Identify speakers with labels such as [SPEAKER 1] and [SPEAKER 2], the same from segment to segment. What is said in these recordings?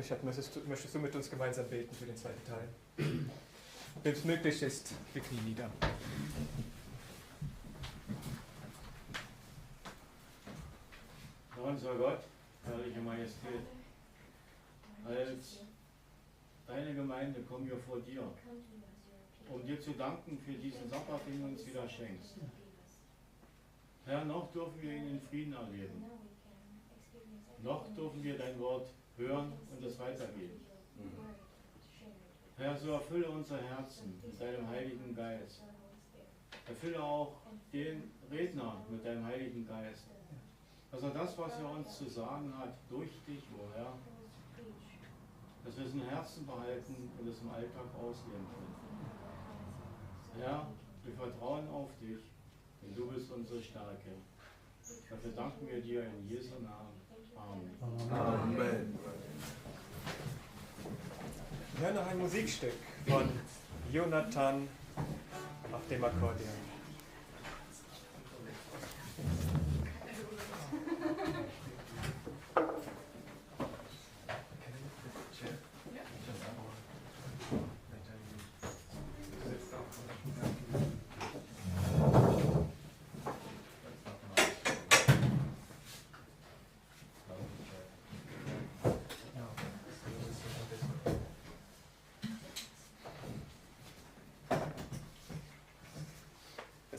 [SPEAKER 1] Richard, möchtest du mit uns gemeinsam beten für den zweiten Teil? Wenn es möglich ist, wir knien nieder.
[SPEAKER 2] Unser Gott, herrliche Majestät, als deine Gemeinde kommen wir vor dir, um dir zu danken für diesen Sabbat, den du uns wieder schenkst. Herr, noch dürfen wir ihn in Frieden erleben. Noch dürfen wir dein Wort hören und es weitergeben. Herr, so erfülle unser Herzen mit deinem Heiligen Geist. Erfülle auch den Redner mit deinem Heiligen Geist. Dass er das, was er uns zu sagen hat, durch dich, o Herr, dass wir es im Herzen behalten und es im Alltag ausleben können. Herr, wir vertrauen auf dich, denn du bist unsere Stärke. Dafür danken wir dir in Jesu Namen. Amen.
[SPEAKER 1] Amen. Wir hören noch ein Musikstück von Jonathan auf dem Akkordeon.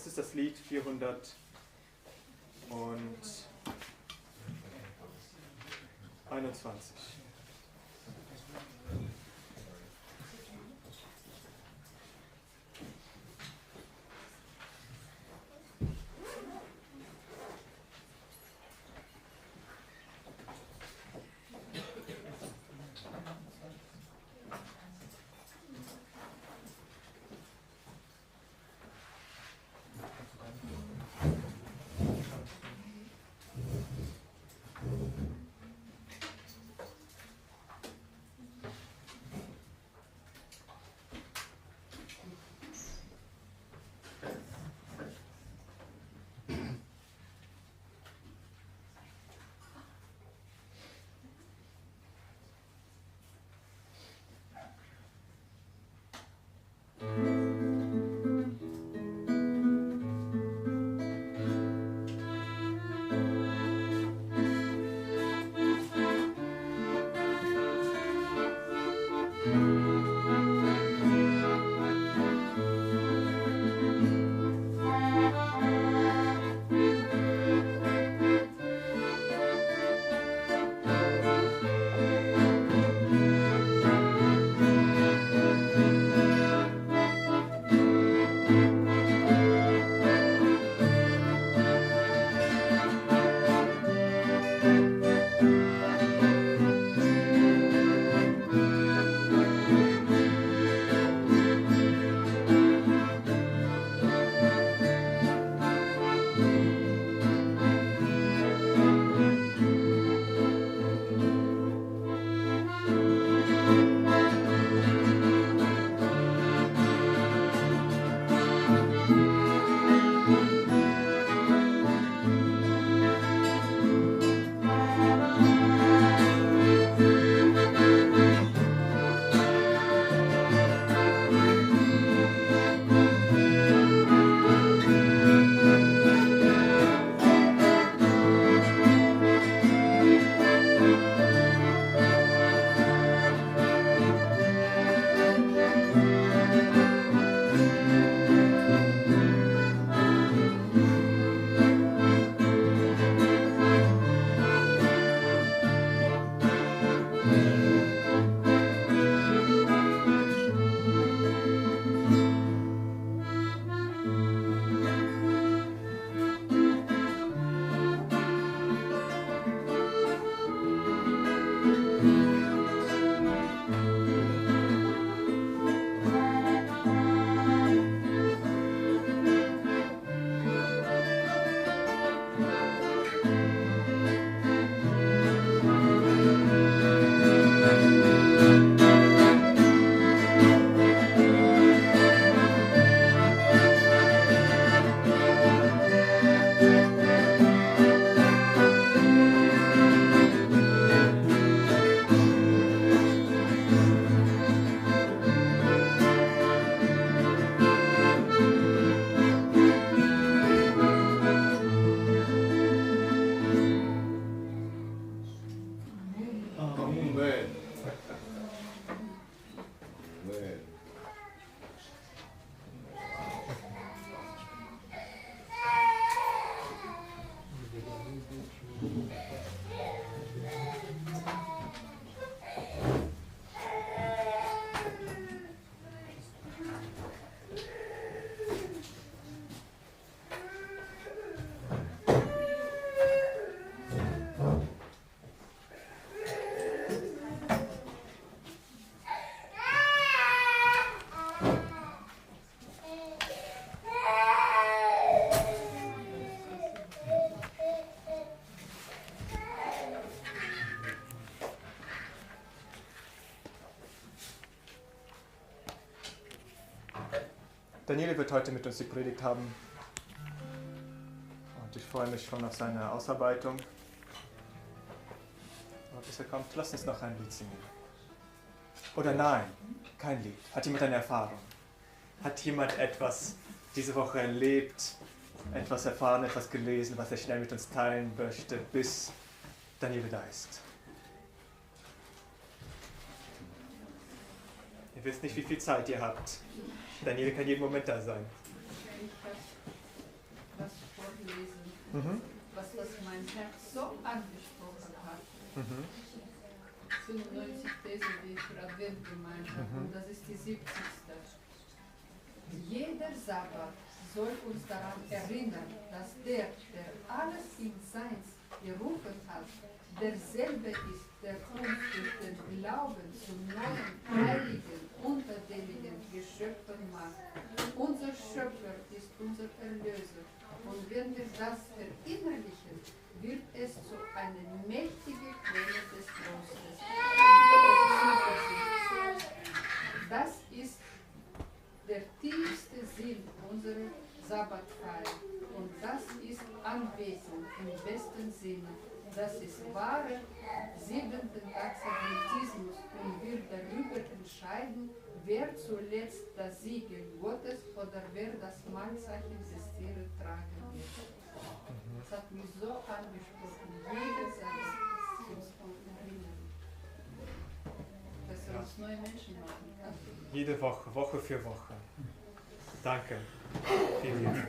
[SPEAKER 1] Das ist das Lied 421. Daniele wird heute mit uns die Predigt haben. Und ich freue mich schon auf seine Ausarbeitung. Aber bis er kommt, lass uns noch ein Lied singen. Oder nein, kein Lied. Hat jemand eine Erfahrung? Hat jemand etwas diese Woche erlebt, etwas erfahren, etwas gelesen, was er schnell mit uns teilen möchte, bis Daniele da ist? Ihr wisst nicht, wie viel Zeit ihr habt. Daniele kann jeden Moment da sein.
[SPEAKER 3] Ich habe was vorgelesen, was mein Herz so angesprochen hat. 95 Thesen, die ich für Advent gemeint habe, und das ist die 70. Jeder Sabbat soll uns daran erinnern, dass der alles in Seins gerufen hat, derselbe ist, der uns durch den Glauben zu neuen, heiligen, untertänigen Geschöpfen macht. Unser Schöpfer ist unser Erlöser. Und wenn wir das verinnerlichen, wird es zu einer mächtigen Quelle des Trostes. Das ist der tiefste Sinn unserer Sabbatfeier. Und das ist Anbetung im besten Sinne. Das ist wahre 7. Tags Adventismus und wird darüber entscheiden, wer zuletzt das Siegel Gottes oder wer das Mahlzeichen des Tieres tragen wird. Das hat mich so angesprochen. Jeder Sabbat uns erinnern, dass er uns neue Menschen machen kann.
[SPEAKER 1] Jede Woche, Woche für Woche. Danke. Vielen Dank.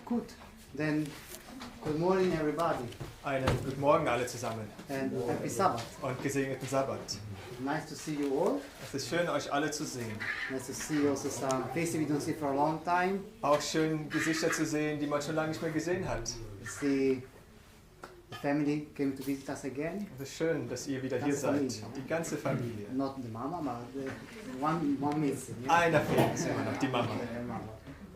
[SPEAKER 4] Good. Then, good morning everybody
[SPEAKER 1] Einen guten Morgen alle zusammen
[SPEAKER 4] and happy Sabbath.
[SPEAKER 1] und gesegneten Sabbat.
[SPEAKER 4] Nice to see you all.
[SPEAKER 1] Es ist schön, euch alle zu sehen.
[SPEAKER 4] Nice to see also some faces we don't see for a long time.
[SPEAKER 1] Auch schön, Gesichter zu sehen, die man schon lange nicht mehr gesehen hat.
[SPEAKER 4] See the family came to visit us again.
[SPEAKER 1] Es ist schön, dass ihr wieder hier
[SPEAKER 4] Ganze
[SPEAKER 1] seid.
[SPEAKER 4] Familie.
[SPEAKER 1] Die ganze Familie.
[SPEAKER 4] Not the mama, but the one missing. Yeah?
[SPEAKER 1] Einer fehlt uns immer noch, die Mama.
[SPEAKER 4] Mama.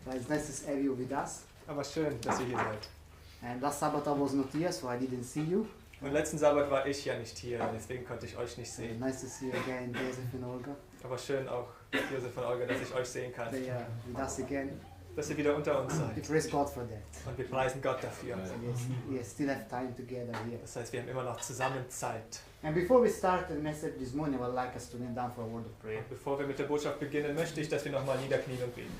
[SPEAKER 4] So it's nice to have you with us.
[SPEAKER 1] Aber schön, dass ihr hier seid.
[SPEAKER 4] And last Sabbath I was not here, so I didn't see you.
[SPEAKER 1] Und letzten Sabbat war ich ja nicht hier, deswegen konnte ich euch nicht sehen.
[SPEAKER 4] Nice to see you again, Joseph and Olga.
[SPEAKER 1] Aber schön auch, Josef und Olga, dass ich euch sehen kann.
[SPEAKER 4] They are with us again.
[SPEAKER 1] Dass ihr wieder unter uns
[SPEAKER 4] We
[SPEAKER 1] seid.
[SPEAKER 4] praise God for that.
[SPEAKER 1] Und wir preisen Gott dafür.
[SPEAKER 4] Yes, we still have time together here.
[SPEAKER 1] Das heißt, wir haben immer noch zusammen Zeit.
[SPEAKER 4] And before we start the message this morning, I would like us to kneel down for a word of prayer.
[SPEAKER 1] Und bevor wir mit der Botschaft beginnen, möchte ich, dass wir nochmal niederknien und beten.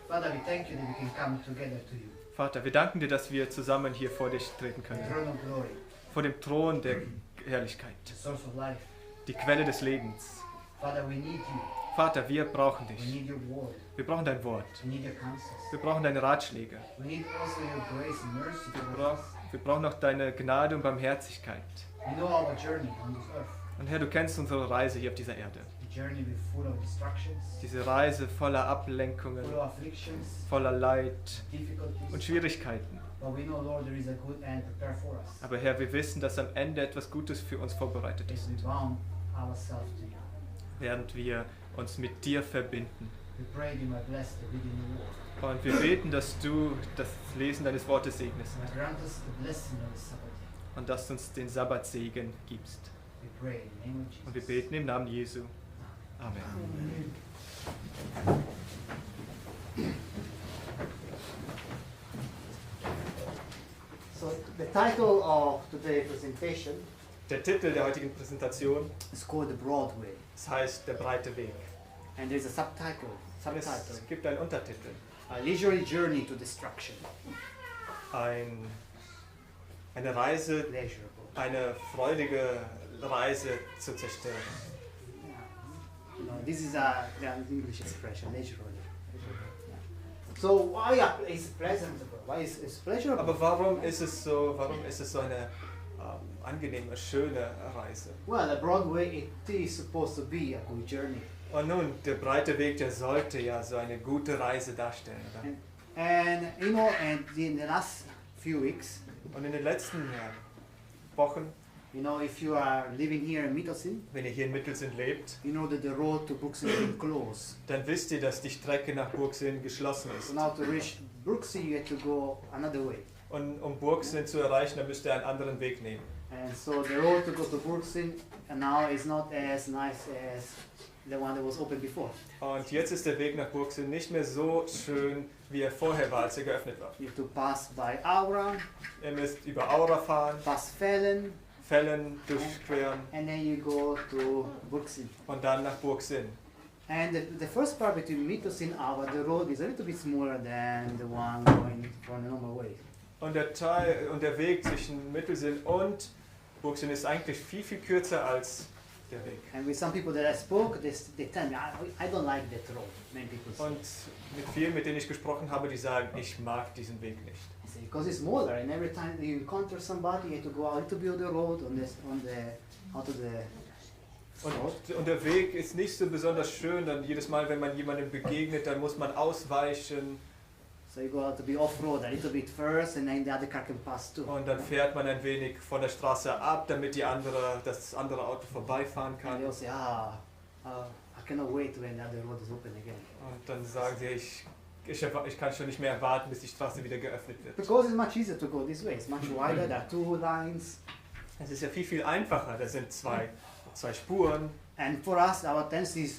[SPEAKER 4] Father, we thank you that we can come together to you.
[SPEAKER 1] Vater, wir danken dir, dass wir zusammen hier vor dich treten
[SPEAKER 4] The
[SPEAKER 1] können.
[SPEAKER 4] throne of glory,
[SPEAKER 1] Vor dem Thron der Herrlichkeit.
[SPEAKER 4] the source of life.
[SPEAKER 1] Die Quelle des Lebens.
[SPEAKER 4] Father, we need you.
[SPEAKER 1] Vater, wir brauchen
[SPEAKER 4] We
[SPEAKER 1] dich.
[SPEAKER 4] need your word.
[SPEAKER 1] Wir brauchen dein Wort.
[SPEAKER 4] We need your counsels.
[SPEAKER 1] Wir brauchen deine Ratschläge.
[SPEAKER 4] We need also your grace and mercy
[SPEAKER 1] Wir,
[SPEAKER 4] for us.
[SPEAKER 1] wir brauchen auch deine Gnade und Barmherzigkeit.
[SPEAKER 4] We know our journey on this earth.
[SPEAKER 1] Und Herr, du kennst unsere Reise hier auf dieser Erde.
[SPEAKER 4] The journey is full of distractions,
[SPEAKER 1] Diese Reise voller Ablenkungen,
[SPEAKER 4] full of afflictions,
[SPEAKER 1] voller Leid und
[SPEAKER 4] difficulties.
[SPEAKER 1] Schwierigkeiten.
[SPEAKER 4] But we know, Lord, there is a good end prepared for us.
[SPEAKER 1] Aber Herr, wir wissen, dass am Ende etwas Gutes für uns vorbereitet
[SPEAKER 4] As
[SPEAKER 1] ist,
[SPEAKER 4] we bound ourselves to you.
[SPEAKER 1] während wir uns mit dir verbinden.
[SPEAKER 4] We pray you might bless the reading of the word.
[SPEAKER 1] Und wir beten, dass du das Lesen deines Wortes segnest
[SPEAKER 4] And grant us the blessing of the Sabbath day.
[SPEAKER 1] und dass du uns den Sabbatsegen gibst.
[SPEAKER 4] We pray in the name of Jesus.
[SPEAKER 1] Und wir beten im Namen Jesu. Amen.
[SPEAKER 4] So the title of today's presentation
[SPEAKER 1] Der Titel der heutigen Präsentation,
[SPEAKER 4] is called The Broad Way.
[SPEAKER 1] das heißt der breite Weg.
[SPEAKER 4] And there's a subtitle,
[SPEAKER 1] Es gibt einen Untertitel,
[SPEAKER 4] A Leisurely Journey to Destruction.
[SPEAKER 1] eine Reise,
[SPEAKER 4] Pleasurable.
[SPEAKER 1] eine freudige Reise zur Zerstörung.
[SPEAKER 4] This is an English expression, leisurely. Yeah. So why is it pleasurable? Why is it pleasurable?
[SPEAKER 1] Aber warum ist es so angenehme, schöne Reise.
[SPEAKER 4] Well, the Broadway, it is supposed to be a good journey.
[SPEAKER 1] Und nun, der breite Weg, der sollte ja so eine gute Reise darstellen, oder?
[SPEAKER 4] And you know, and in the last few weeks,
[SPEAKER 1] Und in den letzten Wochen,
[SPEAKER 4] you know, if you are living here in Mittelsin,
[SPEAKER 1] wenn ihr hier in Mittelsin lebt,
[SPEAKER 4] you know that the road to Brooksyn is closed.
[SPEAKER 1] dann wisst ihr, dass die Strecke nach Burgsinn geschlossen ist.
[SPEAKER 4] So now to reach Brooksyn, you have to go another way.
[SPEAKER 1] Und um Burgsinn zu erreichen, dann müsst ihr einen anderen Weg nehmen.
[SPEAKER 4] And so the road to go to Brooksyn now is not as nice as the one that was open before.
[SPEAKER 1] Und jetzt ist der Weg nach Burgsinn nicht mehr so schön, wie er vorher war, als er geöffnet war.
[SPEAKER 4] You have to pass by Aura,
[SPEAKER 1] Ihr müsst über Aura fahren,
[SPEAKER 4] pass Fellen,
[SPEAKER 1] Fällen durchqueren
[SPEAKER 4] and then you go to Brooksyn.
[SPEAKER 1] und dann nach Burgsinn.
[SPEAKER 4] And the first part between Mittelsin and Aura, the road is a little bit smaller than the one going from the normal way.
[SPEAKER 1] Und der Weg zwischen Mittelsinn und Burgsinn ist eigentlich viel, viel kürzer als der Weg.
[SPEAKER 4] And with some people that I spoke, they tell me, I don't like that road. Many people say.
[SPEAKER 1] Und mit vielen, mit denen ich gesprochen habe, die sagen, ich mag diesen Weg nicht.
[SPEAKER 4] I say, because it's smaller, and every time you encounter somebody, you have to go a little bit of the road out of the
[SPEAKER 1] Und der Weg ist nicht so besonders schön, dann jedes Mal, wenn man jemandem begegnet, dann muss man ausweichen
[SPEAKER 4] So you go out to be off-road a little bit first, and then the other car can pass too.
[SPEAKER 1] und dann fährt man ein wenig von der Straße ab, damit das andere Auto vorbeifahren
[SPEAKER 4] And
[SPEAKER 1] kann.
[SPEAKER 4] they'll say, I cannot wait when the other road is open again.
[SPEAKER 1] Und dann sagen sie, ich kann schon nicht mehr erwarten, bis die Straße wieder geöffnet wird.
[SPEAKER 4] Because it's much easier to go this way. It's much wider. There are two lines.
[SPEAKER 1] Es ist ja viel, viel einfacher. Da sind zwei Spuren.
[SPEAKER 4] And for us, our tendency is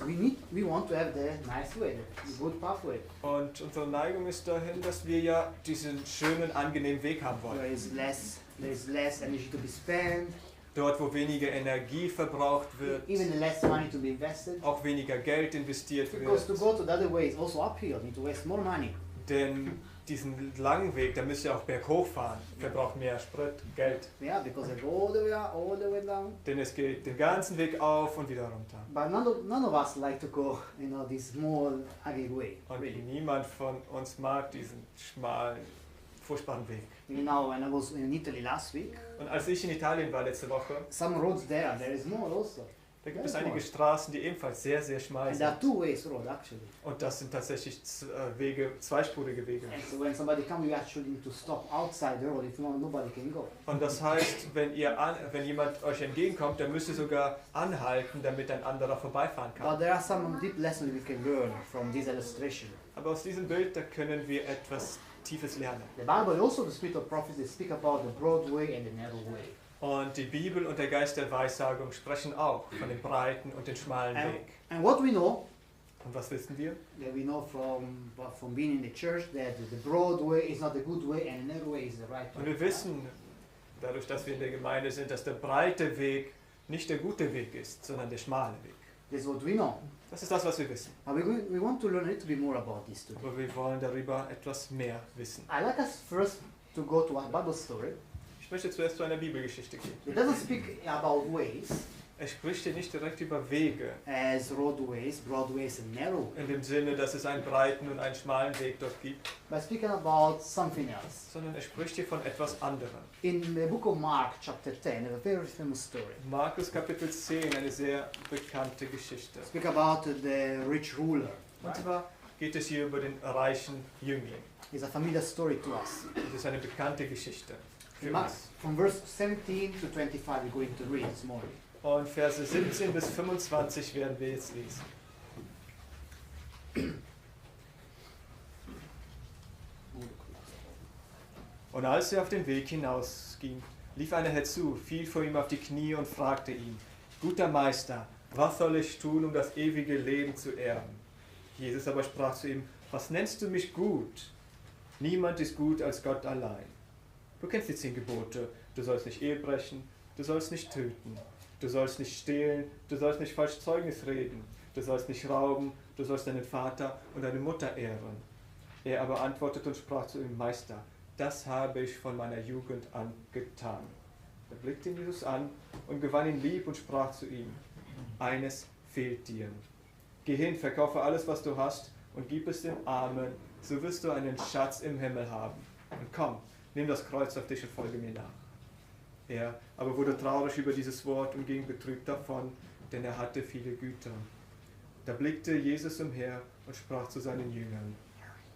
[SPEAKER 4] we want to have the nice way, the good pathway.
[SPEAKER 1] Und unsere Neigung ist dahin, dass wir ja diesen schönen, angenehmen Weg haben wollen.
[SPEAKER 4] There is less energy to be spent,
[SPEAKER 1] Dort, wo weniger Energie verbraucht wird,
[SPEAKER 4] even less money to be invested.
[SPEAKER 1] auch weniger Geld investiert
[SPEAKER 4] Because to
[SPEAKER 1] wird.
[SPEAKER 4] go to the other way is also uphill. You need to waste more money.
[SPEAKER 1] Denn diesen langen Weg, da müsst ihr auch berghoch fahren. Verbraucht mehr Sprit, Geld.
[SPEAKER 4] Yeah, because they go all the way up, all the way down.
[SPEAKER 1] Denn es geht den ganzen Weg auf und wieder runter.
[SPEAKER 4] But none of us like to go, this small, ugly way.
[SPEAKER 1] Und
[SPEAKER 4] Really.
[SPEAKER 1] niemand von uns mag diesen schmalen, furchtbaren Weg.
[SPEAKER 4] You know, when I was in Italy last week,
[SPEAKER 1] Und als ich in Italien war letzte Woche,
[SPEAKER 4] some roads there is small also.
[SPEAKER 1] da gibt es einige Straßen, die ebenfalls sehr, sehr schmal
[SPEAKER 4] And there are
[SPEAKER 1] sind.
[SPEAKER 4] two ways road actually.
[SPEAKER 1] Und das sind tatsächlich zweispurige Wege.
[SPEAKER 4] And so when somebody comes, you actually need to stop outside the road. If not, nobody can go.
[SPEAKER 1] Und das heißt, wenn jemand euch entgegenkommt, dann müsst ihr sogar anhalten, damit ein anderer vorbeifahren kann.
[SPEAKER 4] But there are some deep lessons we can learn from this illustration.
[SPEAKER 1] Aber aus diesem Bild, da können wir etwas Tiefes lernen.
[SPEAKER 4] The Bible, also the spirit of prophecy, speak about the broad way and the narrow way.
[SPEAKER 1] Und die Bibel und der Geist der Weissagung sprechen auch von dem breiten und dem schmalen Weg.
[SPEAKER 4] And what we know,
[SPEAKER 1] Und was wissen wir?
[SPEAKER 4] that we know from being in the church, that the broad way is not the good way and the narrow way is the right
[SPEAKER 1] Und
[SPEAKER 4] way.
[SPEAKER 1] wir wissen, dadurch, dass wir in der Gemeinde sind, dass der breite Weg nicht der gute Weg ist, sondern der schmale Weg.
[SPEAKER 4] That's what we know.
[SPEAKER 1] Das ist das, was wir wissen.
[SPEAKER 4] But we want to learn a little bit more about this today.
[SPEAKER 1] Aber wir wollen darüber etwas mehr wissen.
[SPEAKER 4] I like us first to go to a Bible story.
[SPEAKER 1] Ich möchte zuerst zu einer Bibelgeschichte gehen.
[SPEAKER 4] It doesn't speak about ways
[SPEAKER 1] Er spricht hier nicht direkt über Wege,
[SPEAKER 4] as roadways, broad ways and narrow,
[SPEAKER 1] in dem Sinne, dass es einen breiten und einen schmalen Weg dort gibt,
[SPEAKER 4] but speaking about something else.
[SPEAKER 1] sondern er spricht hier von etwas anderem.
[SPEAKER 4] In the book of Mark, chapter 10, a very famous story.
[SPEAKER 1] Markus Kapitel 10, eine sehr bekannte Geschichte.
[SPEAKER 4] Speak about the rich ruler.
[SPEAKER 1] Und zwar geht es hier über den reichen Jüngling.
[SPEAKER 4] It's a familiar story to us.
[SPEAKER 1] Das ist eine bekannte Geschichte für
[SPEAKER 4] Mark,
[SPEAKER 1] uns.
[SPEAKER 4] from verse 17 to 25, we're going to read this morning.
[SPEAKER 1] Und Verse 17 bis 25 werden wir jetzt lesen. Und als er auf den Weg hinausging, lief einer herzu, fiel vor ihm auf die Knie und fragte ihn: Guter Meister, was soll ich tun, um das ewige Leben zu erben? Jesus aber sprach zu ihm: Was nennst du mich gut? Niemand ist gut als Gott allein. Du kennst die 10 Gebote: Du sollst nicht Ehe brechen, du sollst nicht töten, du sollst nicht stehlen, du sollst nicht falsch Zeugnis reden, du sollst nicht rauben, du sollst deinen Vater und deine Mutter ehren. Er aber antwortete und sprach zu ihm: Meister, das habe ich von meiner Jugend an getan. Er blickte ihn Jesus an und gewann ihn lieb und sprach zu ihm: Eines fehlt dir. Geh hin, verkaufe alles, was du hast, und gib es den Armen, so wirst du einen Schatz im Himmel haben. Und komm, nimm das Kreuz auf dich und folge mir nach. Er aber wurde traurig über dieses Wort und ging betrübt davon, denn er hatte viele Güter. Da blickte Jesus umher und sprach zu seinen Jüngern: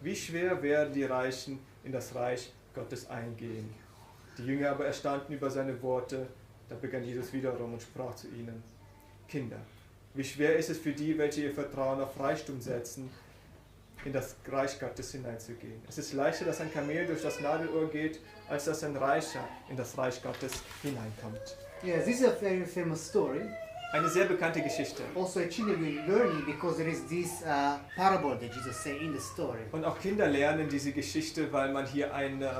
[SPEAKER 1] Wie schwer werden die Reichen in das Reich Gottes eingehen. Die Jünger aber erstaunten über seine Worte. Da begann Jesus wiederum und sprach zu ihnen: Kinder, wie schwer ist es für die, welche ihr Vertrauen auf Reichtum setzen, in das Reich Gottes hineinzugehen. Es ist leichter, dass ein Kamel durch das Nadelöhr geht, als dass ein Reicher in das Reich Gottes hineinkommt.
[SPEAKER 4] Yes, this is a very famous story.
[SPEAKER 1] Eine sehr bekannte Geschichte.
[SPEAKER 4] Also, actually, we're learning because there is this parable that Jesus said in the story.
[SPEAKER 1] Und auch Kinder lernen diese Geschichte, weil man hier eine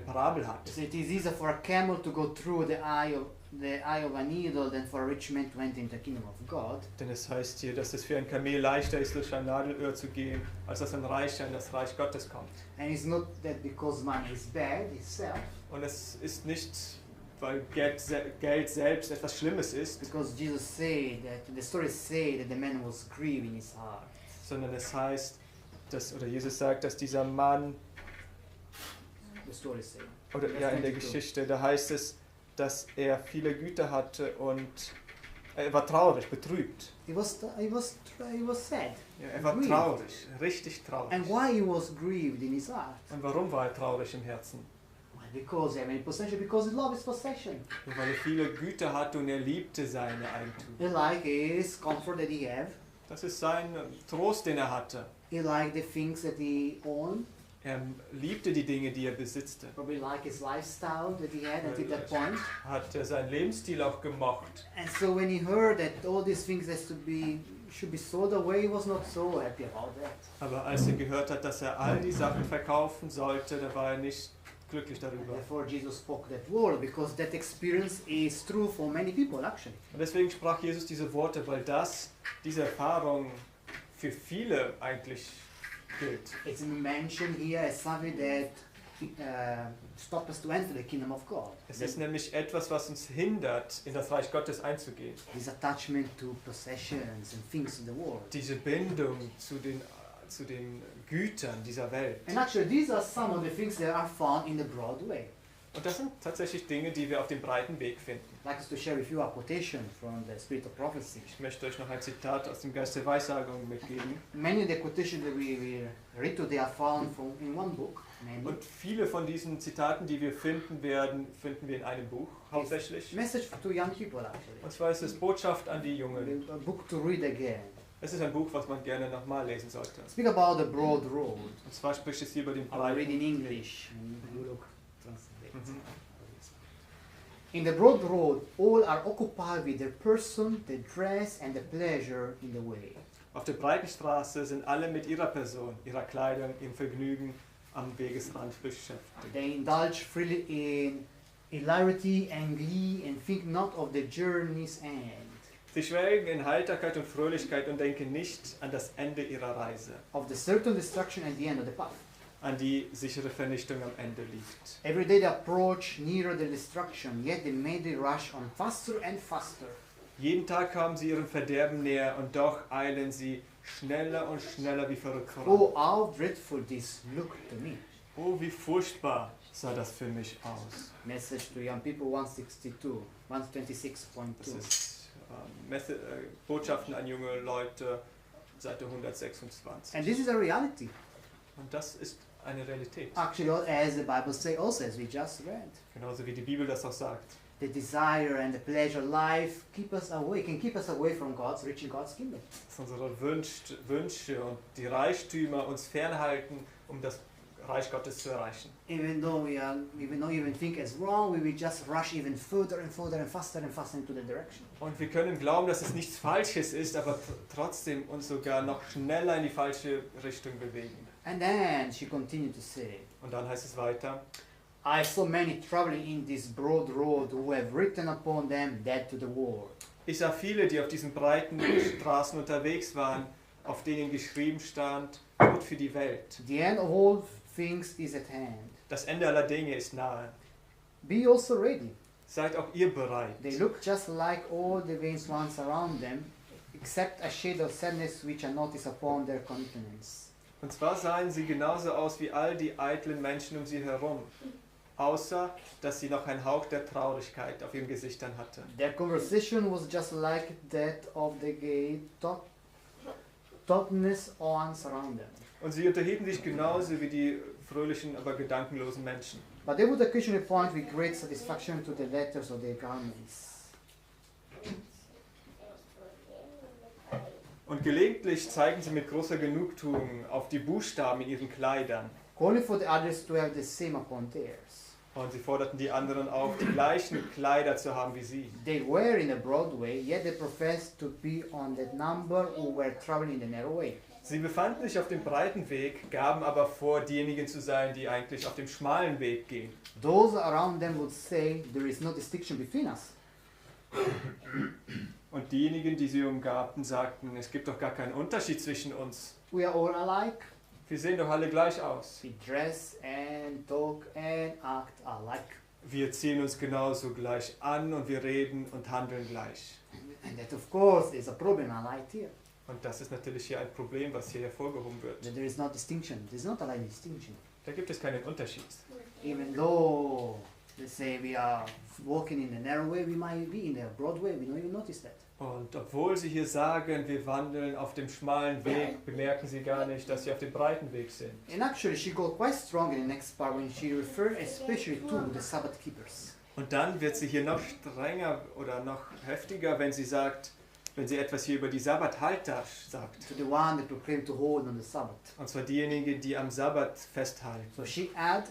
[SPEAKER 1] Parabel hat.
[SPEAKER 4] So it is easier for a camel to go through the eye of a needle than for a rich man to enter into the kingdom of God.
[SPEAKER 1] Denn es heißt hier, dass es für ein Kamel leichter ist, durch ein Nadelöhr zu gehen, als dass ein Reicher in das Reich Gottes kommt.
[SPEAKER 4] And it's not that because money is bad itself.
[SPEAKER 1] Und es ist nicht, weil Geld selbst etwas Schlimmes ist,
[SPEAKER 4] Because Jesus said that the story say that the man was grieved in his heart.
[SPEAKER 1] sondern es heißt, oder Jesus sagt, dass dieser Mann,
[SPEAKER 4] The story say.
[SPEAKER 1] oder ja in der Geschichte, da heißt es, dass er viele Güter hatte und er war traurig, betrübt.
[SPEAKER 4] He was sad.
[SPEAKER 1] Ja, er war
[SPEAKER 4] grieved.
[SPEAKER 1] traurig, richtig traurig.
[SPEAKER 4] And why he was grieved in his heart?
[SPEAKER 1] Und warum war er traurig im Herzen?
[SPEAKER 4] Well, because he had many possession, because he loved his possession.
[SPEAKER 1] Ja, weil er viele Güter hatte und er liebte seine Eigentum.
[SPEAKER 4] He liked his comfort that he had.
[SPEAKER 1] Das ist sein Trost, den er hatte.
[SPEAKER 4] He liked the things that he owned.
[SPEAKER 1] Er liebte die Dinge, die er besitzte.
[SPEAKER 4] Probably like his lifestyle that he had until that point.
[SPEAKER 1] Hat er seinen Lebensstil auch gemocht.
[SPEAKER 4] And so when he heard that all these things should be sold away, he was not so happy about that.
[SPEAKER 1] Aber als er gehört hat, dass er all die Sachen verkaufen sollte, da war er nicht glücklich darüber.
[SPEAKER 4] Therefore Jesus spoke that word, because that experience is true for many people actually.
[SPEAKER 1] Und deswegen sprach Jesus diese Worte, weil diese Erfahrung für viele eigentlich gilt.
[SPEAKER 4] It's mentioned here as something that stops us to enter the kingdom of God.
[SPEAKER 1] Es ist nämlich etwas, was uns hindert, in das Reich Gottes einzugehen.
[SPEAKER 4] This attachment to possessions and things in the world.
[SPEAKER 1] Diese Bindung zu den Gütern dieser Welt.
[SPEAKER 4] And actually these are some of the things that are found in the broad way.
[SPEAKER 1] Und das sind tatsächlich Dinge, die wir auf dem breiten Weg finden.
[SPEAKER 4] I'd like us to share with you a quotation from the Spirit of Prophecy.
[SPEAKER 1] Ich möchte euch noch ein Zitat aus dem Geist der Weissagung mitgeben.
[SPEAKER 4] Many of the quotations that we read today are found in one book. Many.
[SPEAKER 1] Und viele von diesen Zitaten, die wir finden werden, finden wir in einem Buch hauptsächlich.
[SPEAKER 4] Message to young people actually.
[SPEAKER 1] Und zwar ist es Botschaft an die Jungen.
[SPEAKER 4] A book to read again.
[SPEAKER 1] Es ist ein Buch, was man gerne nochmal lesen sollte.
[SPEAKER 4] Speak about the broad road.
[SPEAKER 1] Und zwar spricht es hier über den
[SPEAKER 4] I'll read in
[SPEAKER 1] breiten.
[SPEAKER 4] English. You look translate.
[SPEAKER 1] Mhm.
[SPEAKER 4] In the broad road, all are occupied with their person, their dress, and the pleasure in the way.
[SPEAKER 1] Auf der breiten Straße sind alle mit ihrer Person, ihrer Kleidung, ihrem Vergnügen am Wegesrand beschäftigt.
[SPEAKER 4] They indulge freely in hilarity and glee and think not of the journey's end,
[SPEAKER 1] Sie schwelgen in Heiterkeit und Fröhlichkeit und denken nicht an das Ende ihrer Reise,
[SPEAKER 4] of the certain destruction at the end of the path.
[SPEAKER 1] an die sichere Vernichtung am Ende liegt.
[SPEAKER 4] Every day they approach nearer their destruction, yet they madly rush on faster and faster.
[SPEAKER 1] Jeden Tag kommen sie ihrem Verderben näher und doch eilen sie schneller und schneller wie verrückt voran.
[SPEAKER 4] Oh, how dreadful this looked to me.
[SPEAKER 1] Oh, wie furchtbar sah das für mich aus.
[SPEAKER 4] Message to young people 162, 126.2.
[SPEAKER 1] Das ist Botschaften an junge Leute, Seite 126.
[SPEAKER 4] And this is a reality.
[SPEAKER 1] Und das ist eine Realität.
[SPEAKER 4] Actually, as the Bible says also, as we just read.
[SPEAKER 1] Genauso wie die Bibel das auch sagt.
[SPEAKER 4] The desire and the pleasure life can keep us away from reaching God's kingdom.
[SPEAKER 1] Dass unsere Wünsche und die Reichtümer uns fernhalten, um das Reich Gottes zu erreichen.
[SPEAKER 4] Even though we even think it's wrong, we will just rush even further and further and faster into the direction.
[SPEAKER 1] Und wir können glauben, dass es nichts Falsches ist, aber trotzdem uns sogar noch schneller in die falsche Richtung bewegen.
[SPEAKER 4] And then she continued to say,
[SPEAKER 1] Und dann heißt es weiter,
[SPEAKER 4] I saw many traveling in this broad road who have written upon them dead to the world.
[SPEAKER 1] ich sah viele, die auf diesen breiten Straßen unterwegs waren, auf denen geschrieben stand, Tod für die Welt.
[SPEAKER 4] The end of all things is at hand.
[SPEAKER 1] Das Ende aller Dinge ist nahe.
[SPEAKER 4] Be also ready.
[SPEAKER 1] Seid auch ihr bereit.
[SPEAKER 4] They look just like all the vain ones around them, except a shade of sadness which I notice upon their countenance.
[SPEAKER 1] Und zwar sahen sie genauso aus wie all die eitlen Menschen um sie herum. außer dass sie noch einen Hauch der Traurigkeit auf ihren Gesichtern hatte.
[SPEAKER 4] Their conversation was just like that of the gay thoughtness ones around them.
[SPEAKER 1] Und sie unterhielten sich genauso wie die fröhlichen, aber gedankenlosen Menschen.
[SPEAKER 4] But they would occasionally point with great satisfaction to the letters of their garments.
[SPEAKER 1] Und gelegentlich zeigten sie mit großer Genugtuung auf die Buchstaben in ihren Kleidern.
[SPEAKER 4] Calling for the others to have the same upon theirs.
[SPEAKER 1] Und sie forderten die anderen auf, die gleichen Kleider zu haben wie sie.
[SPEAKER 4] They were in a broad way, yet they professed to be on that number who were traveling in the narrow way.
[SPEAKER 1] Sie befanden sich auf dem breiten Weg, gaben aber vor, diejenigen zu sein, die eigentlich auf dem schmalen Weg gehen.
[SPEAKER 4] Those around them would say there is no distinction between us.
[SPEAKER 1] Und diejenigen, die sie umgabten, sagten, es gibt doch gar keinen Unterschied zwischen uns.
[SPEAKER 4] We are all alike.
[SPEAKER 1] Wir sehen doch alle gleich aus.
[SPEAKER 4] We dress and talk and act alike.
[SPEAKER 1] Wir ziehen uns genauso gleich an und wir reden und handeln gleich.
[SPEAKER 4] And that of course is a problem highlighted here.
[SPEAKER 1] Und das ist natürlich hier ein Problem, was hier hervorgehoben wird.
[SPEAKER 4] That there is no distinction. There is not a line distinction.
[SPEAKER 1] Da gibt es keinen Unterschied.
[SPEAKER 4] Even though, let's say, we are walking in the narrow way, we might be in the broad way. We don't even notice that.
[SPEAKER 1] Und obwohl sie hier sagen, wir wandeln auf dem schmalen Weg, bemerken sie gar nicht, dass sie auf dem breiten Weg sind.
[SPEAKER 4] And actually, she got quite strong in the next part when she referred especially to the Sabbath keepers.
[SPEAKER 1] Und dann wird sie hier noch strenger oder noch heftiger, wenn sie sagt, wenn sie etwas hier über die Sabbathalter sagt.
[SPEAKER 4] To the one that proclaimed to hold on the Sabbath.
[SPEAKER 1] Und zwar diejenigen, die am Sabbat festhalten.
[SPEAKER 4] So she add,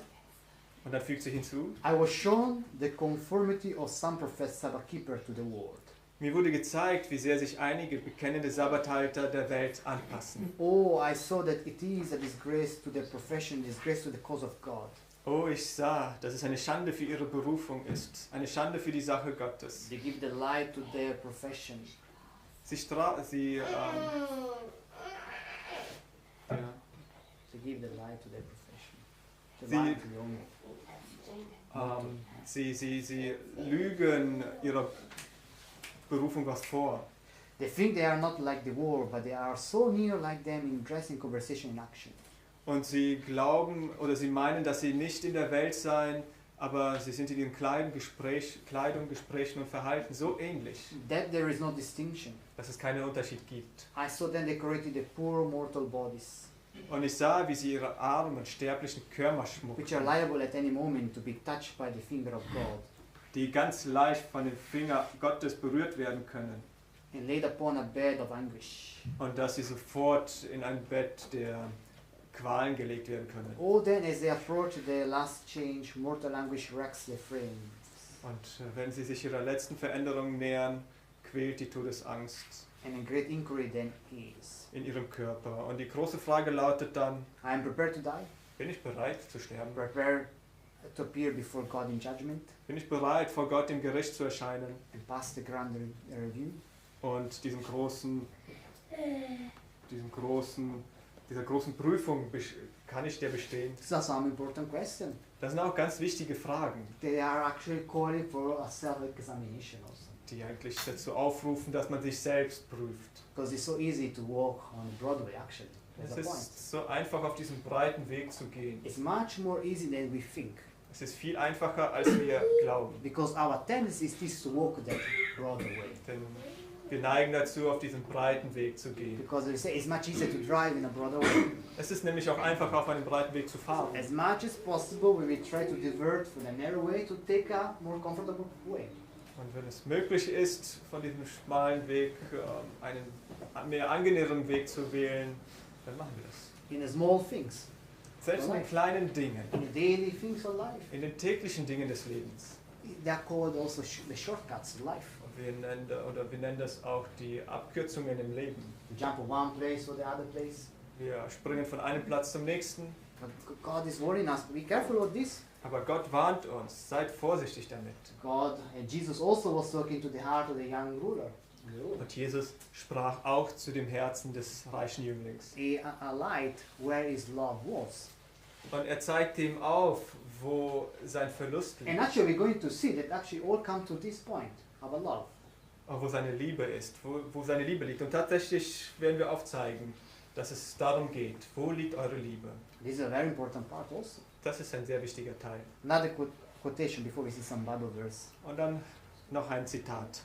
[SPEAKER 1] Und dann fügt sie hinzu,
[SPEAKER 4] I was shown the conformity of some professed Sabbath keeper to the world.
[SPEAKER 1] mir wurde gezeigt, wie sehr sich einige bekennende Sabbathalter der Welt anpassen.
[SPEAKER 4] Oh, I saw that it is a disgrace to their profession, disgrace to the cause of God.
[SPEAKER 1] Oh, ich sah, dass es eine Schande für ihre Berufung ist, eine Schande für die Sache Gottes.
[SPEAKER 4] They give the lie to their profession.
[SPEAKER 1] Sie
[SPEAKER 4] They give the lie to their profession. The
[SPEAKER 1] Sie-
[SPEAKER 4] lie to the own.
[SPEAKER 1] sie lügen ihrer Berufung was vor.
[SPEAKER 4] They think they are not like the world, but they are so near like them in dressing, conversation, and action.
[SPEAKER 1] Und sie glauben oder sie meinen, dass sie nicht in der Welt seien, aber sie sind in ihren Kleidung, Gesprächen und Verhalten so ähnlich,
[SPEAKER 4] That there is no distinction.
[SPEAKER 1] dass es keinen Unterschied gibt.
[SPEAKER 4] I saw them decorated the poor mortal bodies,
[SPEAKER 1] Und ich sah, wie sie ihre armen, sterblichen Körper schmückten,
[SPEAKER 4] which are liable at any moment to be touched by the finger of God,
[SPEAKER 1] die ganz leicht von dem Finger Gottes berührt werden können.
[SPEAKER 4] and laid upon a bed of anguish.
[SPEAKER 1] Und dass sie sofort in ein Bett der Qualen gelegt werden können.
[SPEAKER 4] Oh, then as they approach the last change, mortal anguish racks their frames.
[SPEAKER 1] Und wenn sie sich ihrer letzten Veränderung nähern, quält die Todesangst
[SPEAKER 4] And a great inquiry then is,
[SPEAKER 1] in ihrem Körper. Und die große Frage lautet dann,
[SPEAKER 4] I am prepared to die,
[SPEAKER 1] bin ich bereit zu sterben?
[SPEAKER 4] prepared to appear before God in judgment,
[SPEAKER 1] Bin ich bereit, vor Gott im Gericht zu erscheinen
[SPEAKER 4] and pass the grand review?
[SPEAKER 1] und dieser großen Prüfung kann ich der bestehen?
[SPEAKER 4] These are some important questions.
[SPEAKER 1] Das sind auch ganz wichtige Fragen,
[SPEAKER 4] They are actually calling for a self-examination also.
[SPEAKER 1] die eigentlich dazu aufrufen, dass man sich selbst prüft.
[SPEAKER 4] Because it's so easy to walk on Broadway actually.
[SPEAKER 1] Es
[SPEAKER 4] That's the point.
[SPEAKER 1] ist so einfach, auf diesen breiten Weg zu gehen.
[SPEAKER 4] It's much more easy than we think.
[SPEAKER 1] Es ist viel einfacher, als wir glauben.
[SPEAKER 4] Because our tendency is to walk that Broadway.
[SPEAKER 1] Denn wir neigen dazu, auf diesen breiten Weg zu gehen.
[SPEAKER 4] Because they say it's much easier to drive in a Broadway.
[SPEAKER 1] Es ist nämlich auch einfacher, auf einem breiten Weg zu fahren.
[SPEAKER 4] As much as possible, we will try to divert from the narrow way to take a more comfortable way.
[SPEAKER 1] Und wenn es möglich ist, von diesem schmalen Weg einen mehr angenehmeren Weg zu wählen, dann machen wir das.
[SPEAKER 4] In the small things,
[SPEAKER 1] Selbst in den kleinen Dingen,
[SPEAKER 4] in the daily things of life.
[SPEAKER 1] in den täglichen Dingen des Lebens.
[SPEAKER 4] They are called also the shortcuts of life.
[SPEAKER 1] Und wir nennen das auch die Abkürzungen im Leben.
[SPEAKER 4] You jump from one place to the other place.
[SPEAKER 1] Wir springen von einem Platz zum nächsten,
[SPEAKER 4] But God is warning us, be careful of this.
[SPEAKER 1] aber Gott warnt uns, seid vorsichtig damit.
[SPEAKER 4] God and Jesus also was talking to the heart of the young ruler.
[SPEAKER 1] Und Jesus sprach auch zu dem Herzen des reichen Jünglings.
[SPEAKER 4] A light where his love was.
[SPEAKER 1] Und er zeigt ihm auf, wo sein Verlust
[SPEAKER 4] And
[SPEAKER 1] liegt,
[SPEAKER 4] actually we're going to see that actually all come to this point, our love.
[SPEAKER 1] wo seine Liebe ist, wo seine Liebe liegt. Und tatsächlich werden wir aufzeigen, dass es darum geht, wo liegt eure Liebe?
[SPEAKER 4] This is a very important part also.
[SPEAKER 1] Das ist ein sehr wichtiger Teil.
[SPEAKER 4] Another quotation before we see some Bible verse.
[SPEAKER 1] Und dann noch ein Zitat.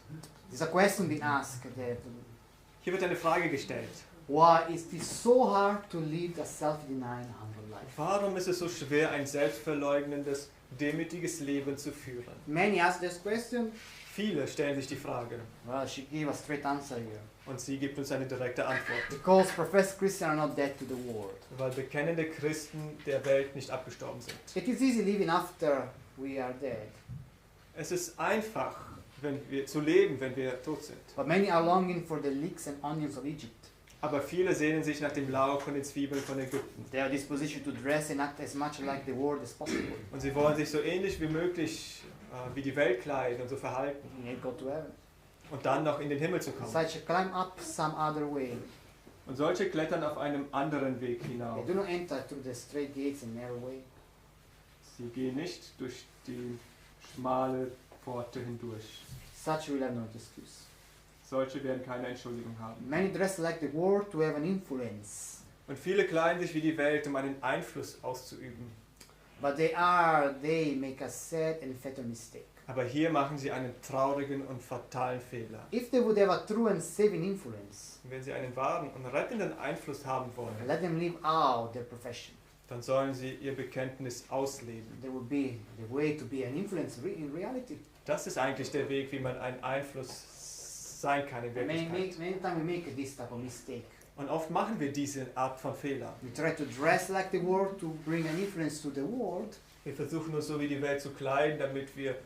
[SPEAKER 4] There's a question being asked that
[SPEAKER 1] Hier wird eine Frage gestellt.
[SPEAKER 4] why is it so hard to lead a self-denying, humble life?
[SPEAKER 1] Warum ist es so schwer, ein selbstverleugnendes, demütiges Leben zu führen?
[SPEAKER 4] Many ask this question.
[SPEAKER 1] Viele stellen sich die Frage
[SPEAKER 4] Well, she gave a straight answer here.
[SPEAKER 1] und sie gibt uns eine direkte Antwort.
[SPEAKER 4] Because professed Christians are not dead to the world.
[SPEAKER 1] Weil bekennende Christen der Welt nicht abgestorben sind.
[SPEAKER 4] It is easy living after we are dead.
[SPEAKER 1] Es ist einfach, zu leben, wenn wir tot sind.
[SPEAKER 4] But many are longing for the leeks and onions of Egypt.
[SPEAKER 1] Aber viele sehnen sich nach dem Lauch und den Zwiebeln von Ägypten.
[SPEAKER 4] They have disposition to dress and act as much like the world as possible.
[SPEAKER 1] Und sie wollen sich so ähnlich wie möglich wie die Welt kleiden und so verhalten.
[SPEAKER 4] And yet go to heaven.
[SPEAKER 1] Und dann noch in den Himmel zu kommen.
[SPEAKER 4] Such climb up some other way.
[SPEAKER 1] Und solche klettern auf einem anderen Weg
[SPEAKER 4] They
[SPEAKER 1] hinauf.
[SPEAKER 4] do not enter through the straight gates and narrow way.
[SPEAKER 1] Sie gehen nicht durch die schmale Pforte hindurch.
[SPEAKER 4] Such will have no excuse.
[SPEAKER 1] Solche werden keine Entschuldigung haben.
[SPEAKER 4] Many dress like the world to have an influence.
[SPEAKER 1] Und viele kleiden sich wie die Welt, um einen Einfluss auszuüben.
[SPEAKER 4] But they make a sad and fatal mistake.
[SPEAKER 1] Aber hier machen sie einen traurigen und fatalen Fehler.
[SPEAKER 4] If they would have a true and saving influence,
[SPEAKER 1] Wenn sie einen wahren und rettenden Einfluss haben wollen,
[SPEAKER 4] let them live out their profession.
[SPEAKER 1] dann sollen sie ihr Bekenntnis ausleben.
[SPEAKER 4] There would be the way to be an influence in reality.
[SPEAKER 1] Das ist eigentlich der Weg, wie man ein Einfluss sein kann in Wirklichkeit.
[SPEAKER 4] Many times we make this type of mistake.
[SPEAKER 1] Und oft machen wir diese Art von Fehler.
[SPEAKER 4] We try to dress like the world to bring an influence to the world.
[SPEAKER 1] Wir versuchen uns so wie die Welt zu kleiden, damit wir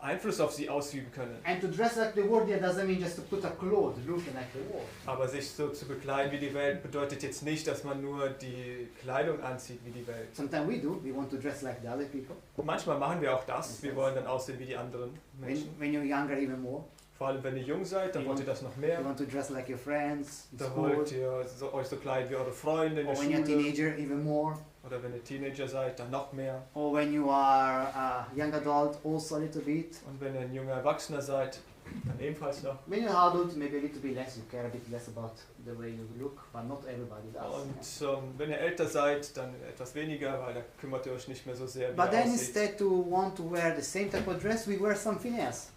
[SPEAKER 1] Einfluss auf sie ausüben können.
[SPEAKER 4] And to dress like the world here doesn't mean just to put a cloth looking like the world.
[SPEAKER 1] Aber sich so zu bekleiden wie die Welt bedeutet jetzt nicht, dass man nur die Kleidung anzieht wie die Welt.
[SPEAKER 4] Sometimes we do. We want to dress like the other people.
[SPEAKER 1] Manchmal machen wir auch das. Wir wollen dann aussehen wie die anderen Menschen.
[SPEAKER 4] When you're younger, even more.
[SPEAKER 1] Vor allem wenn ihr jung seid, dann wollt ihr das noch
[SPEAKER 4] You
[SPEAKER 1] mehr.
[SPEAKER 4] want to dress like your friends in
[SPEAKER 1] Da
[SPEAKER 4] school.
[SPEAKER 1] wollt ihr euch so kleiden wie eure Freunde in der
[SPEAKER 4] Or when you're a
[SPEAKER 1] Schule.
[SPEAKER 4] teenager, even more.
[SPEAKER 1] Oder wenn ihr Teenager seid, dann noch mehr.
[SPEAKER 4] Or when you are a young adult, also a little bit.
[SPEAKER 1] Und wenn ihr ein junger Erwachsener seid, dann ebenfalls noch.
[SPEAKER 4] When you're an adult, maybe a little bit less. You care a bit less about the way you look, but not everybody does.
[SPEAKER 1] Und wenn ihr älter seid, dann etwas weniger, weil da kümmert ihr euch nicht mehr so sehr, wie
[SPEAKER 4] But
[SPEAKER 1] ihr
[SPEAKER 4] then
[SPEAKER 1] aussieht.
[SPEAKER 4] instead to want to wear the same type of dress, we wear something else.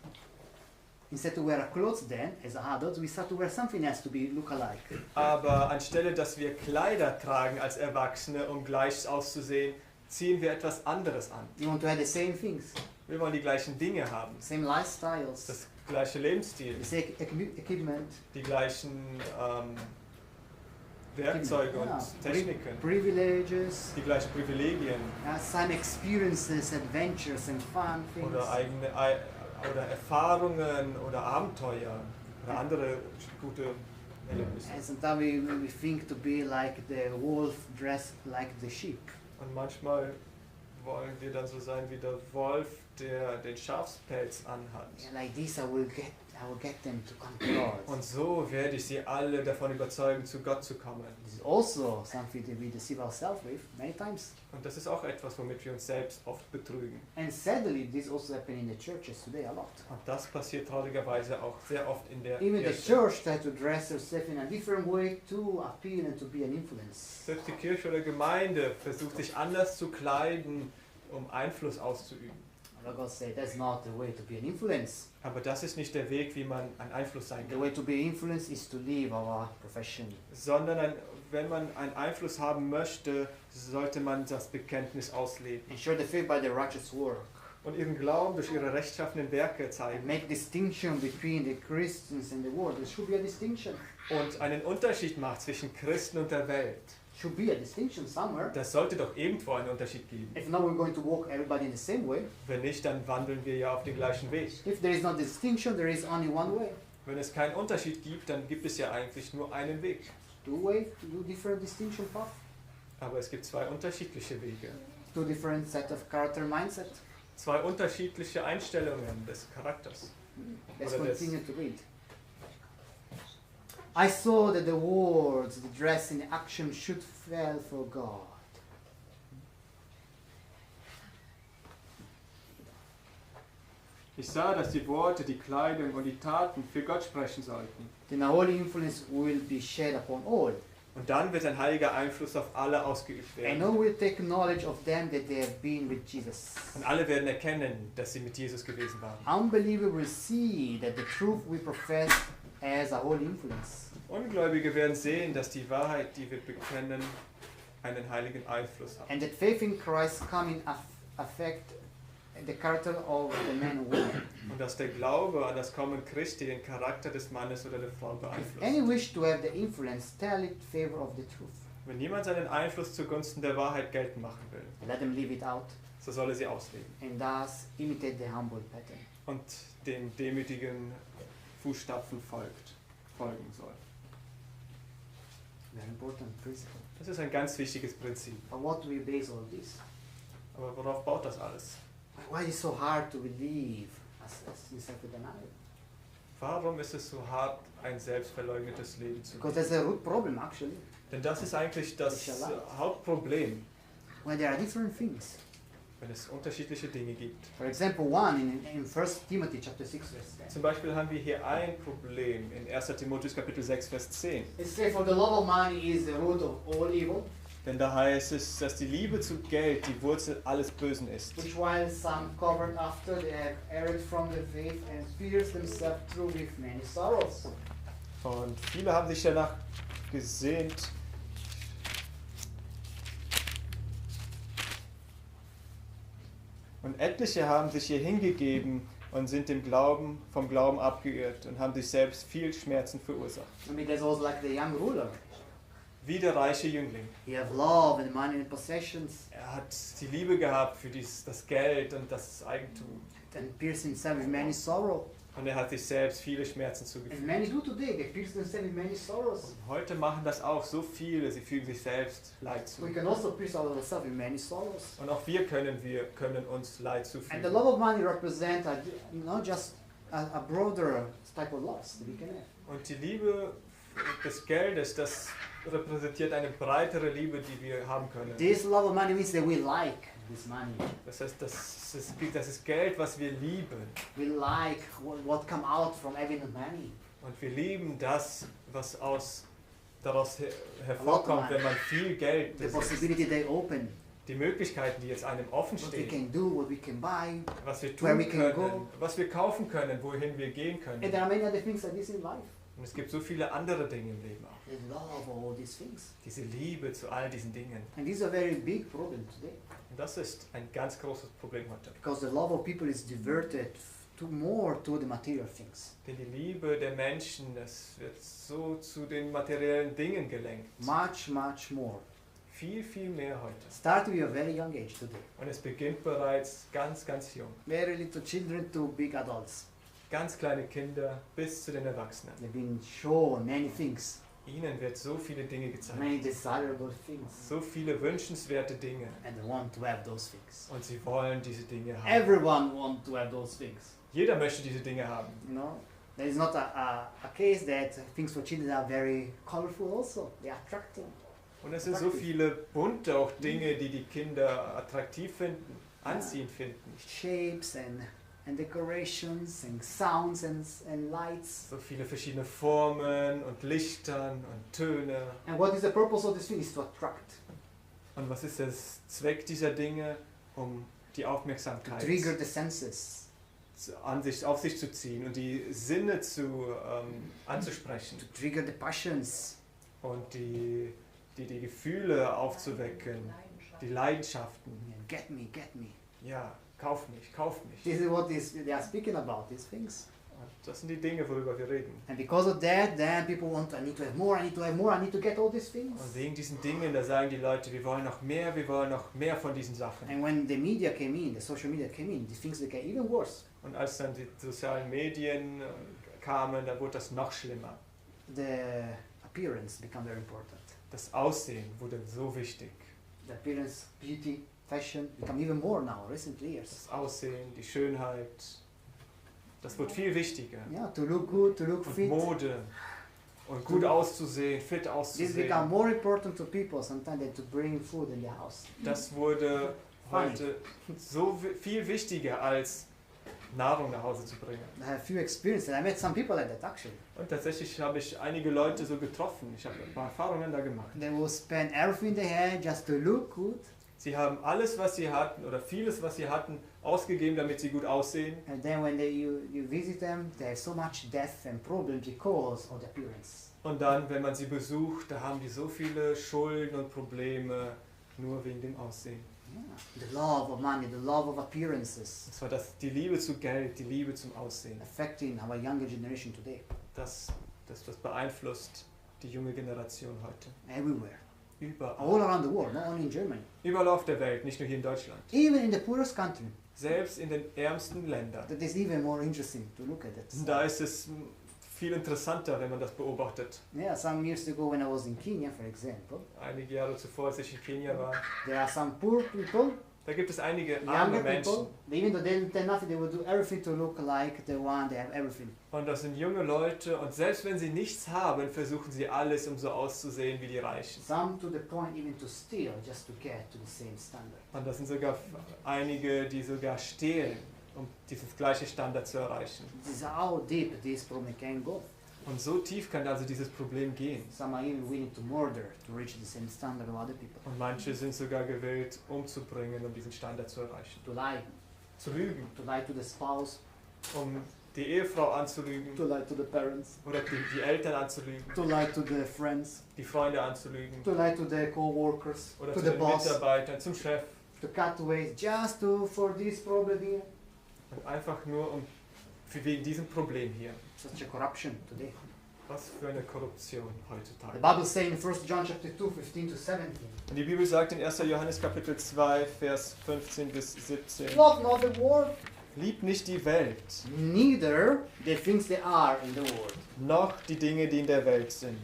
[SPEAKER 4] Instead to wear a clothes then, as adults, we start to wear something else to look alike.
[SPEAKER 1] Aber anstelle, dass wir Kleider tragen als Erwachsene, um gleich auszusehen, ziehen wir etwas anderes an.
[SPEAKER 4] We want to have the same things,
[SPEAKER 1] Wir wollen die gleichen Dinge haben,
[SPEAKER 4] same lifestyles,
[SPEAKER 1] das gleiche Lebensstil,
[SPEAKER 4] the same equipment,
[SPEAKER 1] die gleichen Werkzeuge
[SPEAKER 4] Yeah.
[SPEAKER 1] und Techniken,
[SPEAKER 4] privileges,
[SPEAKER 1] die gleichen Privilegien
[SPEAKER 4] some experiences, adventures and fun things.
[SPEAKER 1] oder Erfahrungen oder Abenteuer oder andere gute Erlebnisse.
[SPEAKER 4] And sometimes we think to be like the wolf dressed like the sheep.
[SPEAKER 1] Und manchmal wollen wir dann so sein wie der Wolf, der den Schafspelz anhat.
[SPEAKER 4] And like this I will get them to come to God.
[SPEAKER 1] Und so werde ich sie alle davon überzeugen, zu Gott zu kommen.
[SPEAKER 4] This is also something that we deceive ourselves with many times.
[SPEAKER 1] Und das ist auch etwas, womit wir uns selbst oft betrügen.
[SPEAKER 4] And sadly, this also happens in the churches today a lot.
[SPEAKER 1] Und das passiert traurigerweise auch sehr oft in der
[SPEAKER 4] Even the
[SPEAKER 1] Kirche.
[SPEAKER 4] church tries to dress herself in a different way to appeal and to be an influence.
[SPEAKER 1] Selbst die Kirche oder Gemeinde versucht sich anders zu kleiden, um Einfluss auszuüben.
[SPEAKER 4] But God said that's not the way to be an influence.
[SPEAKER 1] Aber das ist nicht der Weg, wie man ein Einfluss sein
[SPEAKER 4] The
[SPEAKER 1] kann.
[SPEAKER 4] way to be influence is to live our profession.
[SPEAKER 1] Sondern wenn man einen Einfluss haben möchte, sollte man das Bekenntnis ausleben.
[SPEAKER 4] And show the faith by the righteous work.
[SPEAKER 1] Und ihren Glauben durch ihre rechtschaffenen Werke
[SPEAKER 4] And
[SPEAKER 1] zeigen.
[SPEAKER 4] make distinction between the Christians and the world. There should be a distinction.
[SPEAKER 1] Und einen Unterschied macht zwischen Christen und der Welt.
[SPEAKER 4] Should be a distinction somewhere.
[SPEAKER 1] Das sollte doch irgendwo einen Unterschied geben.
[SPEAKER 4] If not, we're going to walk everybody in the same way.
[SPEAKER 1] Wenn nicht, dann wandeln wir ja auf den gleichen Weg.
[SPEAKER 4] If there is no distinction, there is only one way.
[SPEAKER 1] Wenn es keinen Unterschied gibt, dann gibt es ja eigentlich nur einen Weg.
[SPEAKER 4] Two different distinction path.
[SPEAKER 1] Aber es gibt zwei unterschiedliche Wege.
[SPEAKER 4] Two different set of character mindset.
[SPEAKER 1] Zwei unterschiedliche Einstellungen des Charakters.
[SPEAKER 4] Let's
[SPEAKER 1] Oder des-
[SPEAKER 4] continue to read. I saw that the words, the dress, and the action should fail for God.
[SPEAKER 1] Ich sah, dass die Worte, die Kleidung und die Taten für Gott sprechen sollten.
[SPEAKER 4] Then a holy influence will be shed upon all.
[SPEAKER 1] Und dann wird ein heiliger Einfluss auf alle ausgeübt
[SPEAKER 4] And
[SPEAKER 1] werden.
[SPEAKER 4] all will take knowledge of them that they have been with Jesus.
[SPEAKER 1] Und alle werden erkennen, dass sie mit Jesus gewesen waren.
[SPEAKER 4] Unbelievers will see that the truth we profess has a holy influence.
[SPEAKER 1] Ungläubige werden sehen, dass die Wahrheit, die wir bekennen, einen heiligen Einfluss hat.
[SPEAKER 4] And that faith in Christ come in affect the character of the man or woman.
[SPEAKER 1] Und dass der Glaube an das Kommen Christi den Charakter des Mannes oder der Frau
[SPEAKER 4] If any
[SPEAKER 1] beeinflusst.
[SPEAKER 4] wish to have the influence, tell it in favor of the truth.
[SPEAKER 1] Wenn jemand seinen Einfluss zugunsten der Wahrheit geltend machen will,
[SPEAKER 4] Let them live it out
[SPEAKER 1] so soll er sie ausleben
[SPEAKER 4] and thus imitate the humble pattern.
[SPEAKER 1] und den demütigen Fußstapfen folgen soll.
[SPEAKER 4] Very important principle.
[SPEAKER 1] Das ist ein ganz wichtiges Prinzip.
[SPEAKER 4] But what do we base all this?
[SPEAKER 1] Aber worauf baut das alles?
[SPEAKER 4] Why is it so hard to believe as in self-denial?
[SPEAKER 1] Warum ist es so hart, ein selbstverleugnetes Leben zu
[SPEAKER 4] Because
[SPEAKER 1] leben?
[SPEAKER 4] there's a root problem actually.
[SPEAKER 1] Denn das ist eigentlich das Hauptproblem,
[SPEAKER 4] When there are different things.
[SPEAKER 1] wenn es unterschiedliche Dinge gibt.
[SPEAKER 4] For example, one in 1 Timothy chapter 6 verse 10.
[SPEAKER 1] Zum Beispiel haben wir hier ein Problem in 1. Timotheus Kapitel 6, Vers 10.
[SPEAKER 4] It says, for the love of money is the root of all evil,
[SPEAKER 1] Denn da heißt es, dass die Liebe zu Geld die Wurzel alles Bösen ist.
[SPEAKER 4] which while some covered after they have erred from the faith and pierced themselves through with many sorrows.
[SPEAKER 1] Und viele haben sich danach gesehnt, und etliche haben sich hier hingegeben und sind vom Glauben abgeirrt und haben sich selbst viel Schmerzen verursacht.
[SPEAKER 4] I mean, there's also like the young ruler.
[SPEAKER 1] Wie der reiche Jüngling.
[SPEAKER 4] He have love and money and possessions
[SPEAKER 1] Er hat die Liebe gehabt für das Geld und das Eigentum.
[SPEAKER 4] and pierced himself with many sorrow.
[SPEAKER 1] Und er hat sich selbst viele Schmerzen
[SPEAKER 4] And
[SPEAKER 1] zugefügt.
[SPEAKER 4] many do today, they pierce themselves with many sorrows.
[SPEAKER 1] Heute machen das auch so viele, sie fügen sich selbst Leid zu.
[SPEAKER 4] We can also pierce ourselves with many sorrows.
[SPEAKER 1] Und auch wir können uns Leid
[SPEAKER 4] And the
[SPEAKER 1] zufügen.
[SPEAKER 4] love of money represents not just a broader type of loss that we can have.
[SPEAKER 1] Und die Liebe des Geldes, das repräsentiert eine breitere Liebe, die wir haben können.
[SPEAKER 4] This love of money means that we like this money.
[SPEAKER 1] Das heißt, das ist Geld, was wir lieben.
[SPEAKER 4] We like what come out from having the money.
[SPEAKER 1] Und wir lieben das, was daraus hervorkommt, wenn man viel Geld
[SPEAKER 4] The
[SPEAKER 1] besitzt.
[SPEAKER 4] possibility they open,
[SPEAKER 1] Die Möglichkeiten, die jetzt einem offen
[SPEAKER 4] what we
[SPEAKER 1] stehen,
[SPEAKER 4] can do, what we can buy.
[SPEAKER 1] was wir
[SPEAKER 4] where
[SPEAKER 1] tun
[SPEAKER 4] we can
[SPEAKER 1] können,
[SPEAKER 4] go.
[SPEAKER 1] was wir kaufen können, wohin wir gehen
[SPEAKER 4] And
[SPEAKER 1] können.
[SPEAKER 4] there are many other things like this in life.
[SPEAKER 1] Und es gibt so viele andere Dinge im Leben auch.
[SPEAKER 4] The love of all these things.
[SPEAKER 1] Diese Liebe zu all diesen Dingen.
[SPEAKER 4] And this is a very big problem today.
[SPEAKER 1] Und das ist ein ganz großes Problem heute.
[SPEAKER 4] Because the love of people is diverted more to the material things.
[SPEAKER 1] Denn die Liebe der Menschen, das wird so zu den materiellen Dingen gelenkt.
[SPEAKER 4] Much, much more.
[SPEAKER 1] Viel, viel mehr heute.
[SPEAKER 4] Starting with a very young age today.
[SPEAKER 1] Und es beginnt bereits ganz, ganz jung.
[SPEAKER 4] Very little children to big adults.
[SPEAKER 1] Ganz kleine Kinder bis zu den Erwachsenen.
[SPEAKER 4] They've been shown many things.
[SPEAKER 1] Ihnen wird so viele Dinge gezeigt.
[SPEAKER 4] Many desirable things.
[SPEAKER 1] So viele wünschenswerte Dinge.
[SPEAKER 4] And they want to have those things.
[SPEAKER 1] Und sie wollen diese Dinge haben.
[SPEAKER 4] Everyone wants to have those things.
[SPEAKER 1] Jeder möchte diese Dinge haben.
[SPEAKER 4] You know? There is not a case that things for children are very colorful also. They are attractive.
[SPEAKER 1] Und es sind so viele bunte auch Dinge, die die Kinder attraktiv finden, anziehend finden.
[SPEAKER 4] Shapes and decorations and sounds and lights.
[SPEAKER 1] So viele verschiedene Formen und Lichtern und Töne.
[SPEAKER 4] And what is the purpose of this thing is to attract,
[SPEAKER 1] Und was ist der Zweck dieser Dinge? Um die
[SPEAKER 4] to
[SPEAKER 1] Aufmerksamkeit
[SPEAKER 4] trigger the senses,
[SPEAKER 1] auf sich zu ziehen und die Sinne anzusprechen
[SPEAKER 4] to trigger the passions.
[SPEAKER 1] und die Gefühle aufzuwecken, die Leidenschaften.
[SPEAKER 4] And get me, get me.
[SPEAKER 1] Ja, kauf mich, kauf mich.
[SPEAKER 4] This is what they are speaking about, these things.
[SPEAKER 1] Und das sind die Dinge, worüber wir reden.
[SPEAKER 4] And because of that, then people want, I need to have more, I need to have more, I need to get all these things.
[SPEAKER 1] Und wegen diesen Dingen, da sagen die Leute, wir wollen noch mehr von diesen Sachen.
[SPEAKER 4] And when the media came in, the social media came in, these things became even worse.
[SPEAKER 1] Und als dann die sozialen Medien kamen, da wurde das noch schlimmer.
[SPEAKER 4] The appearance became very important.
[SPEAKER 1] Das Aussehen wurde so wichtig.
[SPEAKER 4] The appearance, beauty, fashion become even more now, recent years.
[SPEAKER 1] Das Aussehen, die Schönheit, das wird viel wichtiger.
[SPEAKER 4] Yeah, to look good, to look
[SPEAKER 1] Und
[SPEAKER 4] fit.
[SPEAKER 1] Mode und gut auszusehen, fit
[SPEAKER 4] This
[SPEAKER 1] auszusehen.
[SPEAKER 4] become more important to people sometimes than to bring food in the house.
[SPEAKER 1] Das wurde heute so viel wichtiger als Nahrung nach Hause zu bringen.
[SPEAKER 4] I have few experiences. I met some people like that actually.
[SPEAKER 1] Und tatsächlich habe ich einige Leute so getroffen. Ich habe ein paar Erfahrungen da gemacht.
[SPEAKER 4] They will spend everything they had just to look good.
[SPEAKER 1] Sie haben alles, was sie hatten, oder vieles, was sie hatten, ausgegeben, damit sie gut aussehen.
[SPEAKER 4] And then when you visit them, they have so much death and problems because of the appearance.
[SPEAKER 1] Und dann, wenn man sie besucht, da haben die so viele Schulden und Probleme, nur wegen dem Aussehen.
[SPEAKER 4] Yeah. The love of money, the love of appearances,
[SPEAKER 1] Das war die Liebe zu Geld, die Liebe zum Aussehen.
[SPEAKER 4] affecting our younger generation today,
[SPEAKER 1] Das beeinflusst die junge Generation heute.
[SPEAKER 4] everywhere,
[SPEAKER 1] Überall.
[SPEAKER 4] all around the world, not only in Germany,
[SPEAKER 1] Überall auf der Welt, nicht nur hier in Deutschland.
[SPEAKER 4] even in the poorest country.
[SPEAKER 1] Selbst in den ärmsten Ländern.
[SPEAKER 4] That is even more interesting to look at that.
[SPEAKER 1] Da ist es viel interessanter, wenn man das beobachtet.
[SPEAKER 4] Yeah, some years ago when I was in Kenya, for example,
[SPEAKER 1] Einige Jahre zuvor, als ich in Kenia war,
[SPEAKER 4] there are some poor people,
[SPEAKER 1] da gibt es einige arme
[SPEAKER 4] younger
[SPEAKER 1] Menschen.
[SPEAKER 4] people, even though they didn't have nothing, they would do everything to look like the one, they have everything.
[SPEAKER 1] Und das sind junge Leute und selbst wenn sie nichts haben, versuchen sie alles, um so auszusehen wie die Reichen.
[SPEAKER 4] Some to the point even to steal just to get to the same standard.
[SPEAKER 1] Und das sind sogar einige, die sogar stehlen, um dieses gleiche Standard zu erreichen.
[SPEAKER 4] This is how deep this problem can go.
[SPEAKER 1] Und so tief kann also dieses Problem gehen.
[SPEAKER 4] Some are even willing to murder to reach the same standard of other people.
[SPEAKER 1] Und manche sind sogar gewillt, umzubringen, um diesen Standard zu erreichen.
[SPEAKER 4] To lie
[SPEAKER 1] Zu lügen,
[SPEAKER 4] to the spouse,
[SPEAKER 1] um die Ehefrau anzulügen
[SPEAKER 4] to lie to the parents,
[SPEAKER 1] oder die Eltern anzulügen,
[SPEAKER 4] to lie to the friends,
[SPEAKER 1] die Freunde anzulügen
[SPEAKER 4] to lie to the co-workers,
[SPEAKER 1] oder
[SPEAKER 4] to
[SPEAKER 1] zu
[SPEAKER 4] the
[SPEAKER 1] den
[SPEAKER 4] boss,
[SPEAKER 1] Mitarbeitern, zum Chef.
[SPEAKER 4] to cut waste just for this problem here.
[SPEAKER 1] Und einfach nur wegen diesem Problem hier.
[SPEAKER 4] Such a corruption today.
[SPEAKER 1] Was für eine Korruption
[SPEAKER 4] The
[SPEAKER 1] heutzutage.
[SPEAKER 4] Bible says in 1 John chapter 2, 15 to 17,
[SPEAKER 1] Und die Bibel sagt in 1. Johannes Kapitel 2, Vers 15 bis 17,
[SPEAKER 4] love not the world,
[SPEAKER 1] Lieb nicht die Welt,
[SPEAKER 4] neither the things that are in the world.
[SPEAKER 1] noch die Dinge, die in der Welt sind.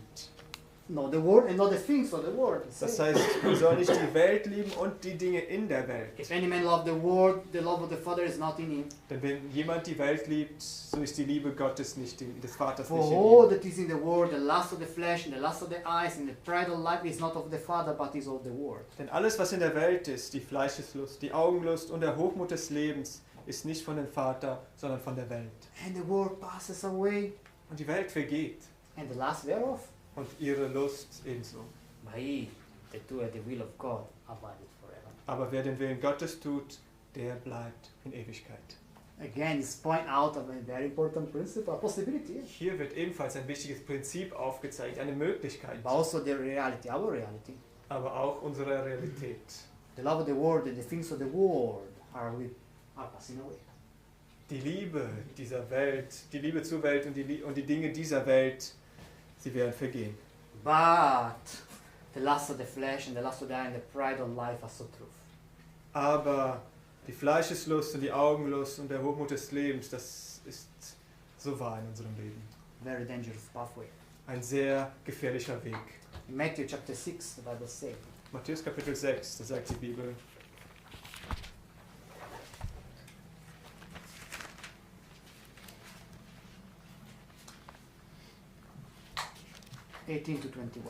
[SPEAKER 4] Not the world and not the things of the world. it
[SPEAKER 1] Das
[SPEAKER 4] says.
[SPEAKER 1] heißt, man soll nicht die Welt lieben und die Dinge in der Welt.
[SPEAKER 4] If any man love the world, the love of the Father is not in him.
[SPEAKER 1] Denn wenn jemand die Welt liebt, so ist die Liebe Gottes nicht des Vaters
[SPEAKER 4] For
[SPEAKER 1] nicht in
[SPEAKER 4] all
[SPEAKER 1] ihm.
[SPEAKER 4] that is in the world, the lust of the flesh and the lust of the eyes and the pride of life is not of the Father, but is of the world.
[SPEAKER 1] Denn alles, was in der Welt ist, die Fleischeslust, die Augenlust und der Hochmut des Lebens, ist nicht von dem Vater, sondern von der Welt.
[SPEAKER 4] And the world passes away,
[SPEAKER 1] Und die Welt vergeht
[SPEAKER 4] and the lust thereof.
[SPEAKER 1] und ihre Lust ebenso.
[SPEAKER 4] But he that doeth the will of God abideth forever.
[SPEAKER 1] Aber wer den Willen Gottes tut, der bleibt in Ewigkeit.
[SPEAKER 4] Again, it's point out of a very important principle, a possibility,
[SPEAKER 1] Hier wird ebenfalls ein wichtiges Prinzip aufgezeigt, eine Möglichkeit,
[SPEAKER 4] but also the reality, our reality.
[SPEAKER 1] aber auch unsere Realität.
[SPEAKER 4] The love of the world and the things of the world are passing away.
[SPEAKER 1] Die Liebe dieser Welt, die Liebe zur Welt und die Dinge dieser Welt, sie werden vergehen.
[SPEAKER 4] But the lust of the flesh and the lust of the eye and the pride of life are so true.
[SPEAKER 1] Aber die Fleischeslust und die Augenlust und der Hochmut des Lebens, das ist so wahr in unserem Leben.
[SPEAKER 4] Very dangerous pathway.
[SPEAKER 1] Ein sehr gefährlicher Weg.
[SPEAKER 4] In Matthew chapter 6, the Bible says,
[SPEAKER 1] Matthäus Kapitel 6, da sagt die Bibel,
[SPEAKER 4] 18 to 21.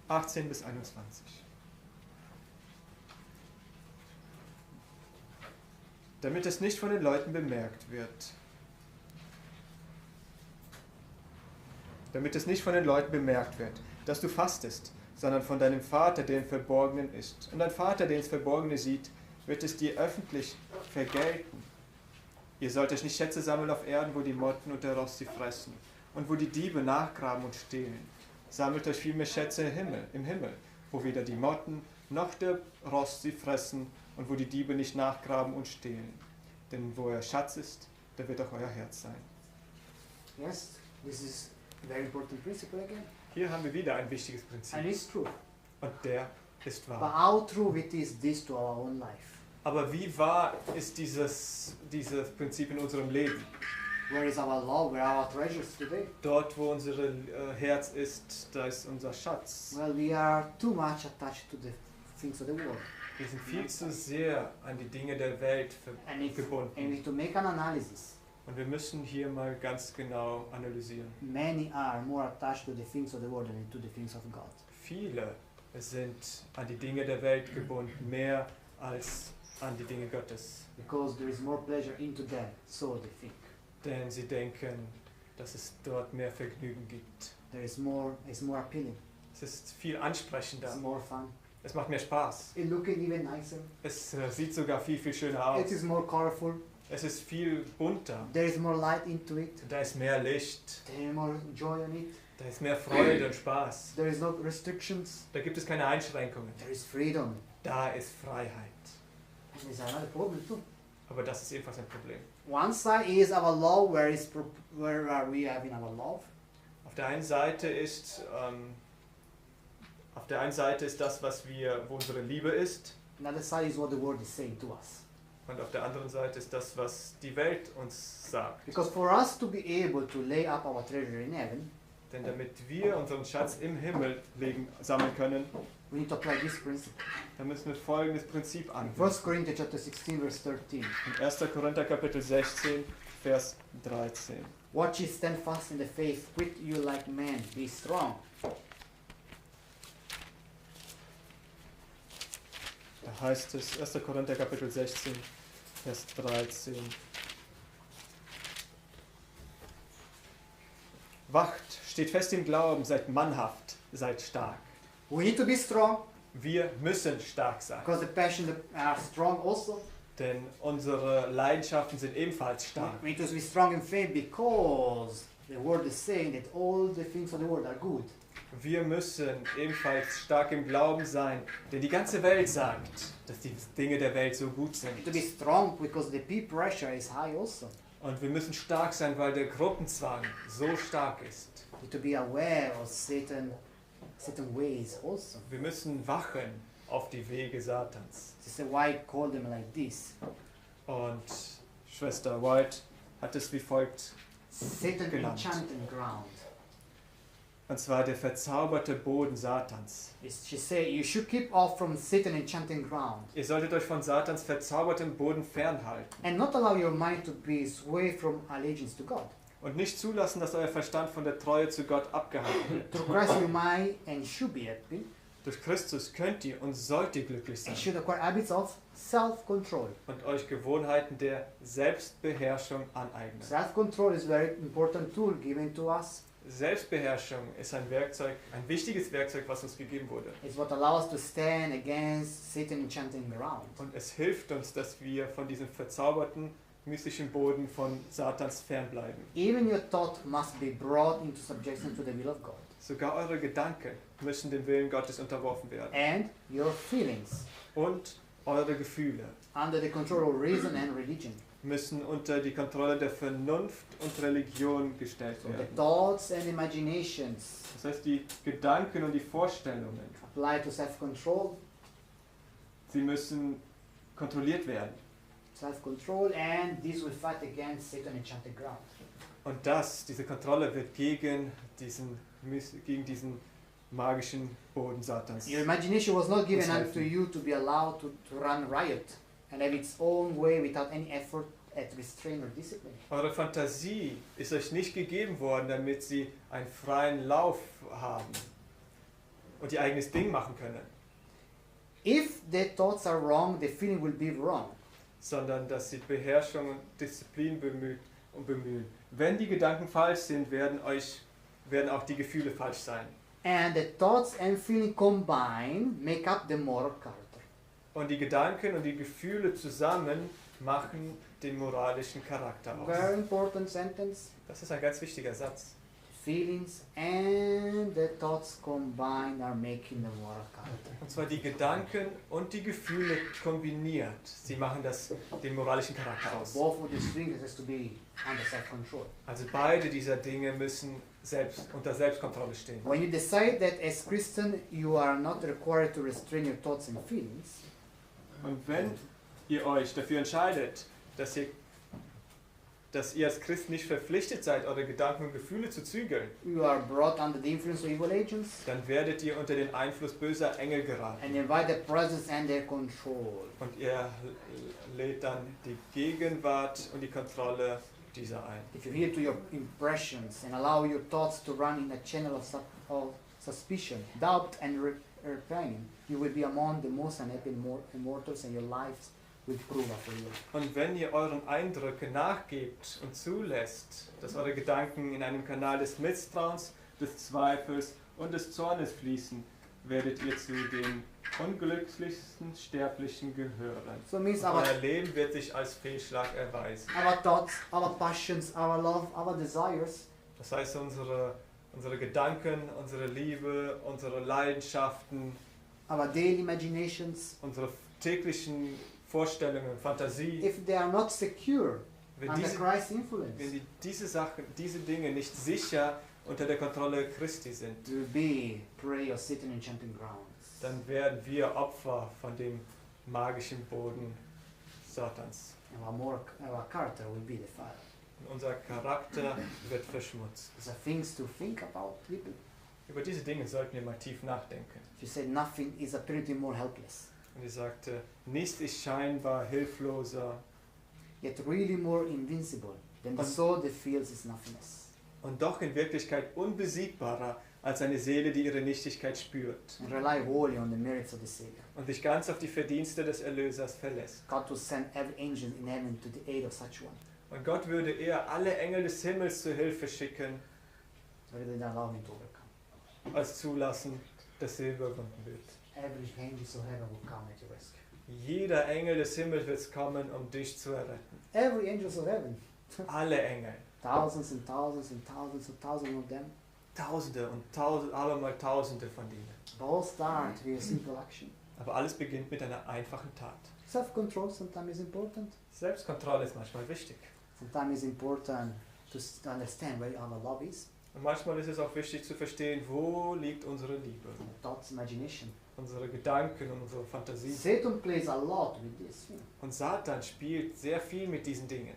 [SPEAKER 1] 18 bis 21. Damit es nicht von den Leuten bemerkt wird. Damit es nicht von den Leuten bemerkt wird, dass du fastest, sondern von deinem Vater, der im Verborgenen ist. Und dein Vater, der ins Verborgene sieht, wird es dir öffentlich vergelten. Ihr sollt euch nicht Schätze sammeln auf Erden, wo die Motten und der Rost sie fressen und wo die Diebe nachgraben und stehlen. Sammelt euch vielmehr Schätze im Himmel, wo weder die Motten noch der Rost sie fressen und wo die Diebe nicht nachgraben und stehlen. Denn wo euer Schatz ist, da wird auch euer Herz sein.
[SPEAKER 4] Yes, this is a very important principle again.
[SPEAKER 1] Hier haben wir wieder ein wichtiges
[SPEAKER 4] And
[SPEAKER 1] Prinzip.
[SPEAKER 4] it's true.
[SPEAKER 1] Und der ist
[SPEAKER 4] But
[SPEAKER 1] wahr.
[SPEAKER 4] how true it is this to our own life?
[SPEAKER 1] Aber wie wahr ist dieses Prinzip in unserem Leben?
[SPEAKER 4] Where is our love? Where are our treasures today?
[SPEAKER 1] Dort, wo unser Herz ist, da ist unser Schatz.
[SPEAKER 4] Well, we are too much attached to the things of the world.
[SPEAKER 1] Wir sind viel zu sehr an die Dinge der Welt
[SPEAKER 4] And we
[SPEAKER 1] gebunden.
[SPEAKER 4] need to make an analysis.
[SPEAKER 1] Und wir müssen hier mal ganz genau analysieren.
[SPEAKER 4] Many are more attached to the things of the world than to the things of God.
[SPEAKER 1] Viele sind an die Dinge der Welt gebunden, mehr als an die Dinge Gottes.
[SPEAKER 4] because there is more pleasure into them, so they think.
[SPEAKER 1] Denn sie denken, dass es dort mehr Vergnügen gibt.
[SPEAKER 4] It's more appealing.
[SPEAKER 1] Es ist viel ansprechender.
[SPEAKER 4] It's more fun.
[SPEAKER 1] Es macht mehr Spaß.
[SPEAKER 4] It's looking even nicer.
[SPEAKER 1] Es sieht sogar viel, viel schöner
[SPEAKER 4] It
[SPEAKER 1] aus.
[SPEAKER 4] is more colorful.
[SPEAKER 1] Es ist viel bunter.
[SPEAKER 4] There is more light into it.
[SPEAKER 1] Da ist mehr Licht.
[SPEAKER 4] There is more joy on it.
[SPEAKER 1] Da ist mehr Freude und Spaß.
[SPEAKER 4] There is no restrictions.
[SPEAKER 1] Da gibt es keine Einschränkungen.
[SPEAKER 4] There is freedom.
[SPEAKER 1] Da ist Freiheit.
[SPEAKER 4] And there's another problem too.
[SPEAKER 1] Aber das ist ebenfalls ein Problem.
[SPEAKER 4] One side is our love, where are we having our love?
[SPEAKER 1] Auf der einen Seite ist das, wo unsere Liebe ist.
[SPEAKER 4] Another side is what the world is saying to us.
[SPEAKER 1] Und auf der anderen Seite ist das, was die Welt uns sagt.
[SPEAKER 4] Because for us to be able to lay up our treasure in heaven,
[SPEAKER 1] Denn damit wir unseren Schatz im Himmel sammeln können,
[SPEAKER 4] we need to apply this principle.
[SPEAKER 1] dann müssen wir folgendes Prinzip anwenden.
[SPEAKER 4] 1 Corinthians chapter 16, verse 13.
[SPEAKER 1] In 1. Korinther Kapitel 16, Vers 13.
[SPEAKER 4] Watch ye, stand fast in the faith, quit you like men, be strong.
[SPEAKER 1] Da heißt es, 1. Korinther Kapitel 16, Vers 13. Wacht, steht fest im Glauben, seid mannhaft, seid stark.
[SPEAKER 4] We need to be strong,
[SPEAKER 1] Wir müssen stark sein,
[SPEAKER 4] because the passions are strong also.
[SPEAKER 1] denn unsere Leidenschaften sind ebenfalls stark.
[SPEAKER 4] We need to be strong in faith because the word is saying that all the things of the world are good.
[SPEAKER 1] Wir müssen ebenfalls stark im Glauben sein, denn die ganze Welt sagt, dass die Dinge der Welt so gut
[SPEAKER 4] We need to be
[SPEAKER 1] sind.
[SPEAKER 4] strong because the peer pressure is high also.
[SPEAKER 1] Und wir müssen stark sein, weil der Gruppenzwang so stark ist.
[SPEAKER 4] We need to be aware of Satan ways also.
[SPEAKER 1] Wir müssen wachen auf die Wege Satans.
[SPEAKER 4] Sister White called them like this.
[SPEAKER 1] Und Schwester White hat es wie folgt,
[SPEAKER 4] Satan
[SPEAKER 1] Genannt.
[SPEAKER 4] enchanted ground.
[SPEAKER 1] und zwar der verzauberte Boden Satans.
[SPEAKER 4] She said you should keep off from Satan enchanting ground
[SPEAKER 1] Ihr solltet euch von Satans verzaubertem Boden fernhalten
[SPEAKER 4] and not allow your mind to be swayed from allegiance to God.
[SPEAKER 1] und nicht zulassen, dass euer Verstand von der Treue zu Gott abgehalten wird.
[SPEAKER 4] Through Christ you might and should be happy
[SPEAKER 1] Durch Christus könnt ihr und sollt ihr glücklich sein
[SPEAKER 4] and should acquire habits of self-control.
[SPEAKER 1] und euch Gewohnheiten der Selbstbeherrschung aneignen.
[SPEAKER 4] Self-control is a very important tool given to us.
[SPEAKER 1] Selbstbeherrschung ist ein Werkzeug, ein wichtiges Werkzeug, was uns gegeben wurde.
[SPEAKER 4] It's what allows us to stand against Satan enchanting ground.
[SPEAKER 1] Und es hilft uns, dass wir von diesem verzauberten, mystischen Boden von Satans fernbleiben.
[SPEAKER 4] Even your thought must be brought into subjection to the will of God.
[SPEAKER 1] Sogar eure Gedanken müssen dem Willen Gottes unterworfen werden.
[SPEAKER 4] And your feelings
[SPEAKER 1] Und eure Gefühle
[SPEAKER 4] under the control of reason and religion.
[SPEAKER 1] müssen unter die Kontrolle der Vernunft und Religion gestellt
[SPEAKER 4] So the
[SPEAKER 1] werden.
[SPEAKER 4] thoughts and imaginations
[SPEAKER 1] Das heißt, die Gedanken und die Vorstellungen,
[SPEAKER 4] apply to self-control,
[SPEAKER 1] sie müssen kontrolliert werden.
[SPEAKER 4] self-control, and this will fight against Satan enchanted ground.
[SPEAKER 1] Und diese Kontrolle wird gegen diesen magischen Boden Satans.
[SPEAKER 4] Your imagination was not given
[SPEAKER 1] Muss
[SPEAKER 4] unto
[SPEAKER 1] helfen.
[SPEAKER 4] you to be allowed to run riot and have its own way without any effort at restraint or discipline.
[SPEAKER 1] Eure Fantasie ist euch nicht gegeben worden, damit sie einen freien Lauf haben und ihr eigenes Ding machen können,
[SPEAKER 4] If the thoughts are wrong, the feeling will be wrong.
[SPEAKER 1] sondern dass sie Beherrschung und Disziplin bemühen. Wenn die Gedanken falsch sind, werden auch die Gefühle falsch sein.
[SPEAKER 4] And the thoughts and feeling combined make up the moral character.
[SPEAKER 1] Und die Gedanken und die Gefühle zusammen machen den moralischen Charakter
[SPEAKER 4] Very
[SPEAKER 1] aus.
[SPEAKER 4] important sentence.
[SPEAKER 1] Das ist ein ganz wichtiger Satz.
[SPEAKER 4] Feelings and the thoughts combined are making the moral character.
[SPEAKER 1] Und zwar die Gedanken und die Gefühle kombiniert. Sie machen den moralischen Charakter aus.
[SPEAKER 4] Both of these things has to be under self-control.
[SPEAKER 1] Also beide dieser Dinge müssen unter Selbstkontrolle stehen.
[SPEAKER 4] When you decide that as Christian you are not required to restrain your thoughts and feelings,
[SPEAKER 1] Und wenn ihr euch dafür entscheidet, dass ihr als Christ nicht verpflichtet seid, eure Gedanken und Gefühle zu zügeln,
[SPEAKER 4] you are brought under the influence of evil agents
[SPEAKER 1] dann werdet ihr unter den Einfluss böser Engel geraten.
[SPEAKER 4] and invite their presence and their control.
[SPEAKER 1] Und ihr lädt dann die Gegenwart und die Kontrolle dieser ein.
[SPEAKER 4] If you hear to your impressions and allow your thoughts to run in a channel of suspicion, doubt and repining, you will be among the most unhappy mortals and your lives will prove for you.
[SPEAKER 1] Und wenn ihr euren Eindrücken nachgebt und zulässt, dass eure Gedanken in einem Kanal des Misstrauens, des Zweifels und des Zornes fließen, werdet ihr zu den unglücklichsten Sterblichen gehören.
[SPEAKER 4] So means
[SPEAKER 1] Und euer Leben wird sich als Fehlschlag erweisen.
[SPEAKER 4] our thoughts, our passions, our love, our desires,
[SPEAKER 1] Das heißt, unsere Gedanken, unsere Liebe, unsere Leidenschaften,
[SPEAKER 4] our daily imaginations,
[SPEAKER 1] unsere täglichen Vorstellungen, Fantasie,
[SPEAKER 4] if they are not secure
[SPEAKER 1] wenn
[SPEAKER 4] under
[SPEAKER 1] diese,
[SPEAKER 4] Christ's influence,
[SPEAKER 1] diese Dinge nicht sicher unter der Kontrolle Christi sind,
[SPEAKER 4] will be prey of Satan enchanting grounds.
[SPEAKER 1] dann werden wir Opfer von dem magischen Boden Satans.
[SPEAKER 4] And our character will be defiled.
[SPEAKER 1] Und unser Charakter wird verschmutzt.
[SPEAKER 4] These are things to think about, people.
[SPEAKER 1] Über diese Dinge sollten wir mal tief nachdenken.
[SPEAKER 4] She said nothing is apparently more helpless,
[SPEAKER 1] Und sie sagte, nichts ist scheinbar hilfloser
[SPEAKER 4] yet really more invincible than the soul that feels its nothingness.
[SPEAKER 1] und doch in Wirklichkeit unbesiegbarer als eine Seele, die ihre Nichtigkeit spürt
[SPEAKER 4] And rely wholly on the merits of the Savior.
[SPEAKER 1] und sich ganz auf die Verdienste des Erlösers verlässt.
[SPEAKER 4] God will send every angel in heaven to the aid of such one,
[SPEAKER 1] Und Gott würde eher alle Engel des Himmels zur Hilfe schicken,
[SPEAKER 4] rather than allow him to overcome.
[SPEAKER 1] als zulassen, dass er überwunden wird.
[SPEAKER 4] Every angel of heaven will come at your rescue.
[SPEAKER 1] Jeder Engel des Himmels wird kommen, um dich zu erretten.
[SPEAKER 4] Every angel of heaven,
[SPEAKER 1] Alle Engel.
[SPEAKER 4] thousands and thousands and thousands and thousands of them,
[SPEAKER 1] Tausende und tausende, abermal Tausende von denen.
[SPEAKER 4] all start with a simple action.
[SPEAKER 1] Aber alles beginnt mit einer einfachen Tat.
[SPEAKER 4] Self-control sometimes is important.
[SPEAKER 1] Selbstkontrolle ist manchmal wichtig.
[SPEAKER 4] Sometimes it's important to understand where our love is,
[SPEAKER 1] Und manchmal ist es auch wichtig zu verstehen, wo liegt unsere Liebe,
[SPEAKER 4] thoughts, imagination.
[SPEAKER 1] unsere Gedanken und unsere Fantasie.
[SPEAKER 4] Satan plays a lot with this.
[SPEAKER 1] Und Satan spielt sehr viel mit diesen Dingen.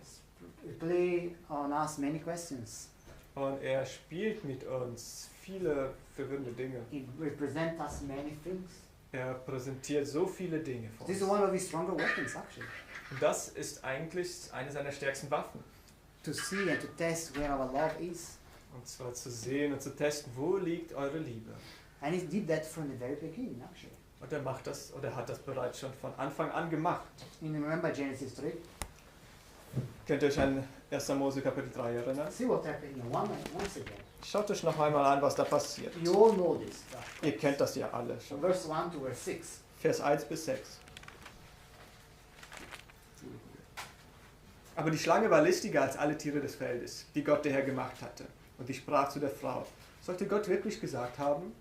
[SPEAKER 4] He play on us many questions.
[SPEAKER 1] Und er spielt mit uns viele verwirrende Dinge.
[SPEAKER 4] He represents us many things.
[SPEAKER 1] Er präsentiert so viele Dinge vor
[SPEAKER 4] This is
[SPEAKER 1] uns.
[SPEAKER 4] one of his stronger weapons, actually,
[SPEAKER 1] Und das ist eigentlich eine seiner stärksten Waffen.
[SPEAKER 4] to see and to test where our love is.
[SPEAKER 1] Und zwar zu sehen und zu testen, wo liegt eure Liebe.
[SPEAKER 4] And he did that from the very beginning, actually.
[SPEAKER 1] Und er macht das, oder hat das bereits schon von Anfang an gemacht.
[SPEAKER 4] You remember Genesis 3?
[SPEAKER 1] Könnt ihr euch an 1. Mose Kapitel 3 erinnern?
[SPEAKER 4] See what happened here once again.
[SPEAKER 1] Schaut euch noch einmal an, was da passiert.
[SPEAKER 4] You all know this.
[SPEAKER 1] Ihr kennt das ja alle
[SPEAKER 4] From
[SPEAKER 1] schon.
[SPEAKER 4] verse 1 to verse 6.
[SPEAKER 1] Vers 1 bis 6. Aber die Schlange war listiger als alle Tiere des Feldes, die Gott der Herr gemacht hatte. Und ich sprach zu der Frau, sollte Gott wirklich gesagt haben,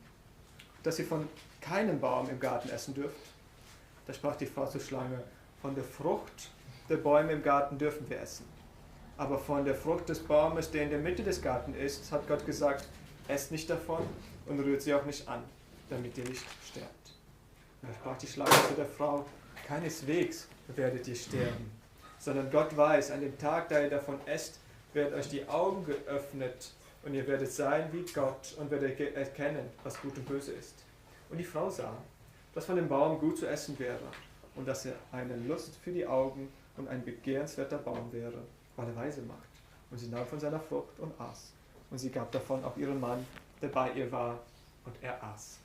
[SPEAKER 1] dass ihr von keinem Baum im Garten essen dürft? Da sprach die Frau zur Schlange, von der Frucht der Bäume im Garten dürfen wir essen. Aber von der Frucht des Baumes, der in der Mitte des Gartens ist, hat Gott gesagt, esst nicht davon und rührt sie auch nicht an, damit ihr nicht sterbt. Da sprach die Schlange zu der Frau, keineswegs werdet ihr sterben, sondern Gott weiß, an dem Tag, da ihr davon esst, werden euch die Augen geöffnet und ihr werdet sein wie Gott und werdet erkennen, was gut und böse ist. Und die Frau sah, dass von dem Baum gut zu essen wäre und dass er eine Lust für die Augen und ein begehrenswerter Baum wäre, weil er weise macht. Und sie nahm von seiner Frucht und aß. Und sie gab davon auch ihrem Mann, der bei ihr war, und er aß.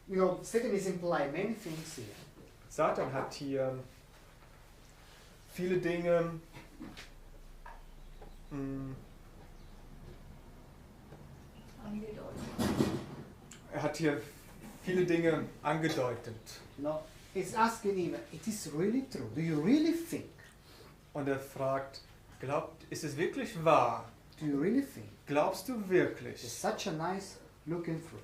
[SPEAKER 4] You know, Satan is implying many things here.
[SPEAKER 1] Satan hat hier viele Dinge angedeutet.
[SPEAKER 4] You know, it's asking him, it is really true. Do you really think?
[SPEAKER 1] Und er fragt, ist es wirklich wahr?
[SPEAKER 4] Do you really think?
[SPEAKER 1] Glaubst du
[SPEAKER 4] It's
[SPEAKER 1] wirklich?
[SPEAKER 4] such a nice looking fruit.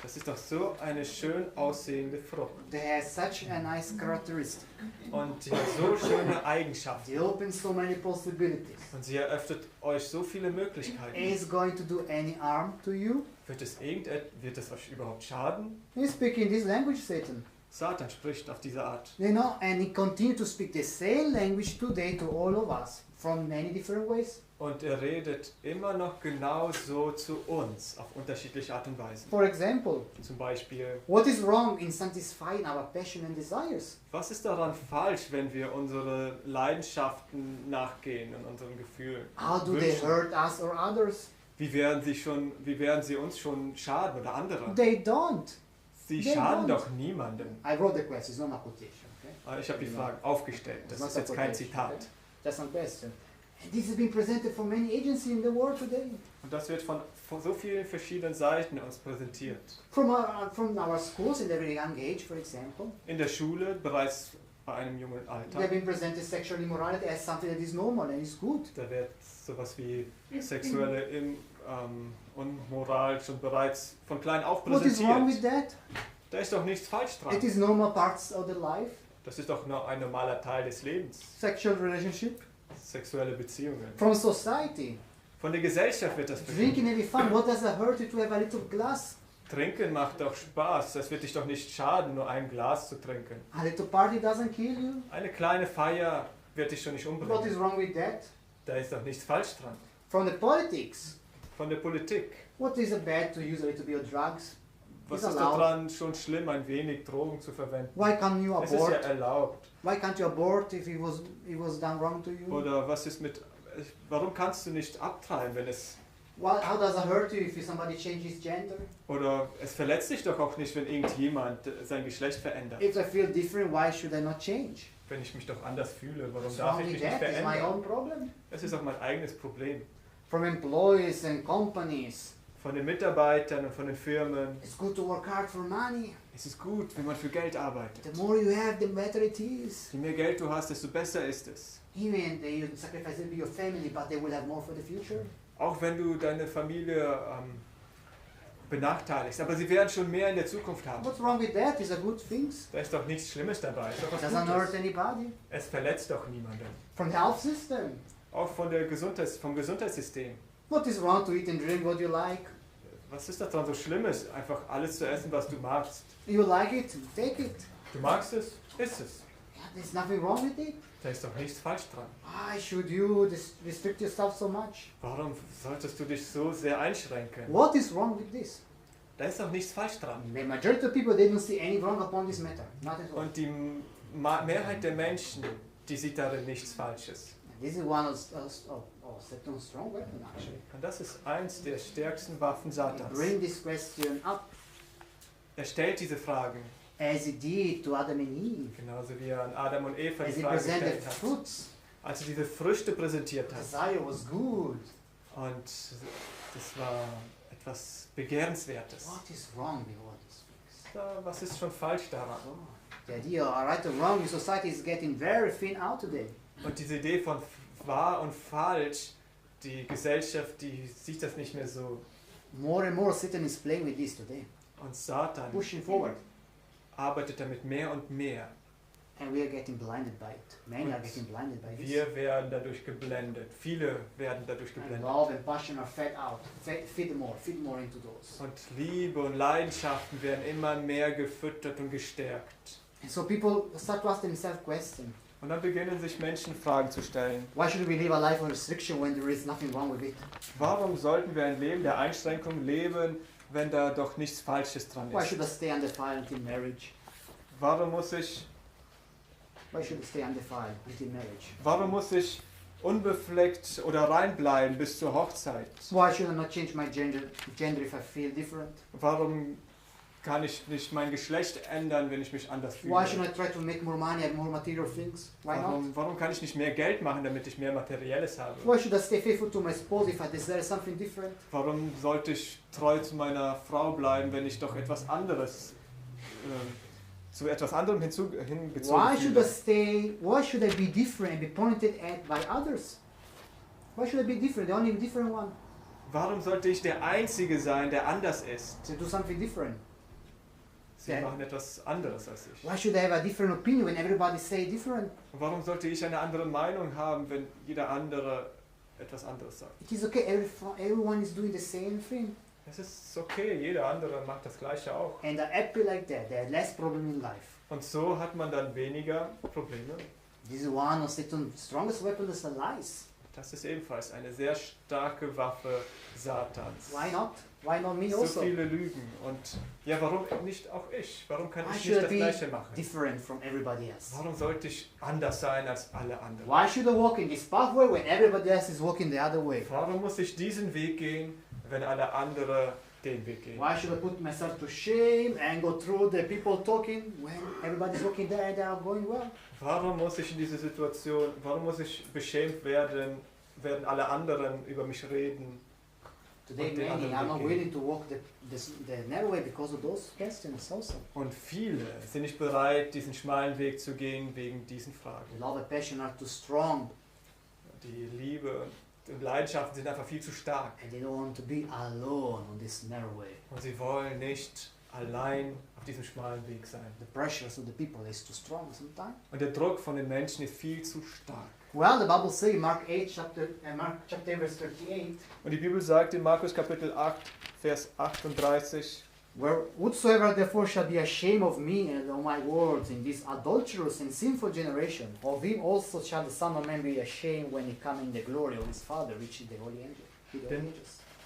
[SPEAKER 1] Das ist doch so eine schön aussehende Frucht.
[SPEAKER 4] They have such a nice characteristic.
[SPEAKER 1] Und sie hat so schöne Eigenschaften.
[SPEAKER 4] They open so many possibilities.
[SPEAKER 1] Und sie eröffnet euch so viele Möglichkeiten.
[SPEAKER 4] Is going to do any harm to you?
[SPEAKER 1] Wird es euch überhaupt schaden?
[SPEAKER 4] He's speaking this language, Satan.
[SPEAKER 1] Satan spricht auf diese Art.
[SPEAKER 4] You know, and he continues to speak the same language today to all of us from many different ways.
[SPEAKER 1] Und er redet immer noch genau so zu uns, auf unterschiedliche Art und Weise.
[SPEAKER 4] For example,
[SPEAKER 1] Zum Beispiel,
[SPEAKER 4] what is wrong in satisfying our passion and desires?
[SPEAKER 1] was ist daran falsch, wenn wir unsere Leidenschaften nachgehen und unseren Gefühlen?
[SPEAKER 4] How do they
[SPEAKER 1] wünschen?
[SPEAKER 4] hurt us or others?
[SPEAKER 1] Wie werden sie uns schon schaden oder andere?
[SPEAKER 4] They don't.
[SPEAKER 1] Sie
[SPEAKER 4] They
[SPEAKER 1] schaden
[SPEAKER 4] don't.
[SPEAKER 1] doch niemandem.
[SPEAKER 4] I wrote the question, it's not a quotation. Okay?
[SPEAKER 1] Ich habe die Fragen aufgestellt. Das ist jetzt kein Zitat.
[SPEAKER 4] Just some question. And this has been presented from many agencies in the world today.
[SPEAKER 1] Und das wird von so vielen verschiedenen Seiten uns präsentiert.
[SPEAKER 4] From our schools in a very young age, for example.
[SPEAKER 1] In der Schule, bereits bei einem jungen
[SPEAKER 4] They have
[SPEAKER 1] Alter,
[SPEAKER 4] been presented sexual immorality as something that is normal and is good.
[SPEAKER 1] da wird sowas wie sexuelle Unmoral schon bereits von klein auf
[SPEAKER 4] What is wrong with
[SPEAKER 1] präsentiert.
[SPEAKER 4] that?
[SPEAKER 1] Da ist doch nichts falsch dran.
[SPEAKER 4] It is normal parts of the life.
[SPEAKER 1] Das ist doch nur ein normaler Teil des Lebens.
[SPEAKER 4] Sexual relationship.
[SPEAKER 1] Sexuelle Beziehungen.
[SPEAKER 4] From society.
[SPEAKER 1] Von der Gesellschaft wird das
[SPEAKER 4] Drinking
[SPEAKER 1] bestimmt.
[SPEAKER 4] may be fun. What does it hurt you to have a little glass?
[SPEAKER 1] Trinken macht doch Spaß. Das wird dich doch nicht schaden, nur ein Glas zu trinken.
[SPEAKER 4] A little party doesn't kill you.
[SPEAKER 1] Eine kleine Feier wird dich schon nicht
[SPEAKER 4] What is
[SPEAKER 1] umbringen.
[SPEAKER 4] wrong with that?
[SPEAKER 1] Da ist doch nichts falsch dran.
[SPEAKER 4] From the politics.
[SPEAKER 1] Von der Politik.
[SPEAKER 4] What is it bad to use a little bit of drugs?
[SPEAKER 1] Was
[SPEAKER 4] It's
[SPEAKER 1] ist
[SPEAKER 4] allowed.
[SPEAKER 1] daran schon schlimm, ein wenig Drogen zu verwenden?
[SPEAKER 4] Why can't you
[SPEAKER 1] Es ist ja
[SPEAKER 4] abort?
[SPEAKER 1] erlaubt.
[SPEAKER 4] Why can't you abort if it was done wrong to you?
[SPEAKER 1] Oder was ist mit... Warum kannst du nicht abtreiben, wenn es...
[SPEAKER 4] How does it hurt you if somebody changes gender?
[SPEAKER 1] Oder es verletzt dich doch auch nicht, wenn irgendjemand sein Geschlecht verändert.
[SPEAKER 4] If I feel different, why should I not change?
[SPEAKER 1] Wenn ich mich doch anders fühle, warum
[SPEAKER 4] What's
[SPEAKER 1] darf
[SPEAKER 4] wrong
[SPEAKER 1] ich
[SPEAKER 4] with
[SPEAKER 1] mich nicht
[SPEAKER 4] that? It's my
[SPEAKER 1] verändern?
[SPEAKER 4] own problem.
[SPEAKER 1] Es ist auch mein eigenes Problem.
[SPEAKER 4] From employees and companies.
[SPEAKER 1] Von den Mitarbeitern und von den Firmen.
[SPEAKER 4] It's good to work hard for money.
[SPEAKER 1] Es ist gut, wenn man für Geld arbeitet.
[SPEAKER 4] The more you have, the better it is.
[SPEAKER 1] Je mehr Geld du hast, desto besser ist es.
[SPEAKER 4] Even you sacrifice a bit your family, but they will have more for the future.
[SPEAKER 1] Auch wenn du deine Familie benachteiligst. Aber sie werden schon mehr in der Zukunft haben.
[SPEAKER 4] What's wrong with that? It's a good thing.
[SPEAKER 1] Da ist doch nichts Schlimmes dabei. Ist doch was
[SPEAKER 4] Doesn't hurt
[SPEAKER 1] Gutes.
[SPEAKER 4] anybody.
[SPEAKER 1] Es verletzt doch niemanden.
[SPEAKER 4] From the health system.
[SPEAKER 1] Auch vom Gesundheitssystem.
[SPEAKER 4] What is wrong to eat and drink what you like?
[SPEAKER 1] Was ist daran so Schlimmes? Einfach alles zu essen, was du magst.
[SPEAKER 4] You like it? Take it.
[SPEAKER 1] Du magst es, isst es.
[SPEAKER 4] Yeah, there's nothing wrong with it.
[SPEAKER 1] Da ist doch nichts falsch dran.
[SPEAKER 4] Why should you restrict yourself so much?
[SPEAKER 1] Warum solltest du dich so sehr einschränken?
[SPEAKER 4] What is wrong with this?
[SPEAKER 1] Da ist doch nichts falsch dran.
[SPEAKER 4] The majority of people, they don't see any wrong upon this matter. Not at all.
[SPEAKER 1] Und die Mehrheit der Menschen, die sieht darin nichts Falsches.
[SPEAKER 4] This is one of Satan's strong weapon, actually.
[SPEAKER 1] Und das ist eins der stärksten Waffen Satans.
[SPEAKER 4] Bring this question up
[SPEAKER 1] Er stellt diese Fragen,
[SPEAKER 4] as he did to Adam and Eve.
[SPEAKER 1] genauso wie er an Adam und Eva
[SPEAKER 4] As
[SPEAKER 1] die
[SPEAKER 4] he
[SPEAKER 1] Frage
[SPEAKER 4] presented
[SPEAKER 1] gestellt hat.
[SPEAKER 4] fruits.
[SPEAKER 1] Als er diese Früchte präsentiert hat.
[SPEAKER 4] Desire was good.
[SPEAKER 1] Und das war etwas Begehrenswertes.
[SPEAKER 4] What is wrong with all these things?
[SPEAKER 1] Was ist schon falsch daran?
[SPEAKER 4] Oh, the idea of right or wrong in society is getting very thin out today.
[SPEAKER 1] Und diese Idee von wahr und falsch, die Gesellschaft, die sieht das nicht mehr so.
[SPEAKER 4] More and more Satan is playing with this today.
[SPEAKER 1] Und Satan
[SPEAKER 4] Pushing forward.
[SPEAKER 1] arbeitet damit mehr und mehr.
[SPEAKER 4] And we are getting blinded by it. Many are getting blinded by this.
[SPEAKER 1] Wir werden dadurch geblendet. Viele werden dadurch
[SPEAKER 4] And
[SPEAKER 1] geblendet.
[SPEAKER 4] love and passion are fed out. Feed more into those.
[SPEAKER 1] Und Liebe und Leidenschaften werden immer mehr gefüttert und gestärkt.
[SPEAKER 4] And so people start to ask themselves questions.
[SPEAKER 1] Und dann beginnen sich Menschen Fragen zu stellen.
[SPEAKER 4] Why should we live a life of restriction when there is nothing wrong with it?
[SPEAKER 1] Warum sollten wir ein Leben der Einschränkung leben, wenn da doch nichts Falsches dran
[SPEAKER 4] Why
[SPEAKER 1] ist?
[SPEAKER 4] should I stay undefiled until marriage?
[SPEAKER 1] Warum muss ich Warum muss ich unbefleckt oder reinbleiben bis zur Hochzeit?
[SPEAKER 4] Why should I not change my gender if I feel different?
[SPEAKER 1] Warum kann ich nicht mein Geschlecht ändern, wenn ich mich anders fühle?
[SPEAKER 4] Why should I try to make more money, have more material things? Why not?
[SPEAKER 1] Warum kann ich nicht mehr Geld machen, damit ich mehr Materielles habe?
[SPEAKER 4] Why should I stay faithful to my spouse if I desire something different?
[SPEAKER 1] Warum sollte ich treu zu meiner Frau bleiben, wenn ich doch etwas anderes zu etwas anderem hingezogen fühle?
[SPEAKER 4] Why should I be different and be pointed at by others? Why should I be different? The only different one.
[SPEAKER 1] Warum sollte ich der Einzige sein, der anders ist?
[SPEAKER 4] To do something different.
[SPEAKER 1] Sie machen etwas anderes als ich.
[SPEAKER 4] Why should I have a different opinion when everybody say different?
[SPEAKER 1] Warum sollte ich eine andere Meinung haben, wenn jeder andere etwas anderes sagt?
[SPEAKER 4] It is okay. Everyone is doing the same thing.
[SPEAKER 1] Es ist okay, jeder andere macht das Gleiche auch.
[SPEAKER 4] And they're happy like that. They have less problem in life.
[SPEAKER 1] Und so hat man dann weniger Probleme.
[SPEAKER 4] This is one of Satan's strongest weapons, the lies.
[SPEAKER 1] Das ist ebenfalls eine sehr starke Waffe Satans.
[SPEAKER 4] Why not? Why not me
[SPEAKER 1] So
[SPEAKER 4] also?
[SPEAKER 1] viele Lügen. Und ja, warum nicht auch ich? Warum kann
[SPEAKER 4] Why
[SPEAKER 1] ich
[SPEAKER 4] should
[SPEAKER 1] nicht
[SPEAKER 4] I
[SPEAKER 1] das
[SPEAKER 4] be
[SPEAKER 1] Gleiche machen?
[SPEAKER 4] different from everybody else?
[SPEAKER 1] Warum sollte ich anders sein als alle anderen?
[SPEAKER 4] Why should I walk in this pathway when everybody else is walking the other way?
[SPEAKER 1] Warum muss ich diesen Weg gehen, wenn alle anderen den Weg gehen.
[SPEAKER 4] Why should I put myself to shame and go through the people talking when everybody's walking there and they are going well?
[SPEAKER 1] Warum muss ich in diese Situation, warum muss ich beschämt werden, werden alle anderen über mich reden?
[SPEAKER 4] Today
[SPEAKER 1] Und den
[SPEAKER 4] many
[SPEAKER 1] anderen
[SPEAKER 4] are not
[SPEAKER 1] Weg gehen.
[SPEAKER 4] willing to walk the narrow way because of those questions also.
[SPEAKER 1] Und viele sind nicht bereit, diesen schmalen Weg zu gehen wegen diesen
[SPEAKER 4] The
[SPEAKER 1] Fragen.
[SPEAKER 4] love and passion are too strong
[SPEAKER 1] Die Liebe und Leidenschaften sind einfach viel zu stark.
[SPEAKER 4] and they don't want to be alone on this narrow way.
[SPEAKER 1] Und sie wollen nicht allein auf diesem schmalen Weg sein.
[SPEAKER 4] The pressures of the people is too strong sometimes.
[SPEAKER 1] Und der Druck von den Menschen ist viel zu stark.
[SPEAKER 4] Well, the Bible says in Mark chapter verse 38,
[SPEAKER 1] Und die Bibel sagt in Markus Kapitel 8, Vers 38,
[SPEAKER 4] where whosoever therefore shall be ashamed of me and of my words in this adulterous and sinful generation, of him also shall the Son of Man be ashamed when he come in the glory of his Father, which is the holy angel.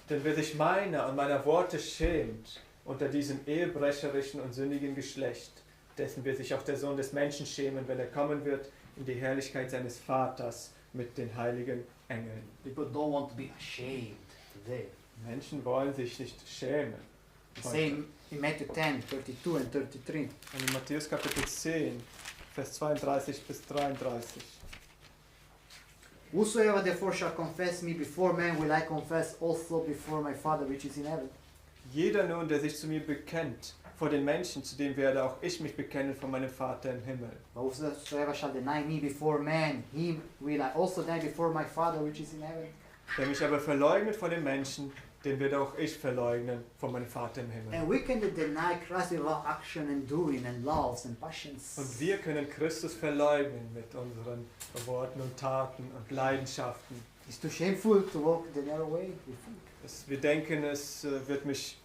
[SPEAKER 1] denn wer sich meiner und meiner Worte schämt unter diesem ehebrecherischen und sündigen Geschlecht, dessen wird sich auch der Sohn des Menschen schämen, wenn er kommen wird in die Herrlichkeit seines Vaters mit den heiligen Engeln.
[SPEAKER 4] People don't want to be ashamed today.
[SPEAKER 1] Menschen wollen sich nicht schämen.
[SPEAKER 4] Same in Matthew 10, 32 and 33.
[SPEAKER 1] Und in Matthäus Kapitel 10, Vers 32 bis 33.
[SPEAKER 4] Whosoever therefore shall confess me before men, will I confess also before my Father which is in heaven.
[SPEAKER 1] Jeder nun, der sich zu mir bekennt, vor den Menschen, zu dem werde auch ich mich bekennen vor meinem Vater im Himmel.
[SPEAKER 4] But whosoever shall deny me before men, him will I also deny before my Father which is in heaven.
[SPEAKER 1] Der mich aber verleugnet vor den Menschen, den werde auch ich verleugnen vor meinem Vater im Himmel.
[SPEAKER 4] And we can deny Christ without action and doing and loves and passions.
[SPEAKER 1] Und wir können Christus verleugnen mit unseren Worten und Taten und Leidenschaften.
[SPEAKER 4] It's too shameful to walk the narrow way. We think.
[SPEAKER 1] Wir denken, es wird mich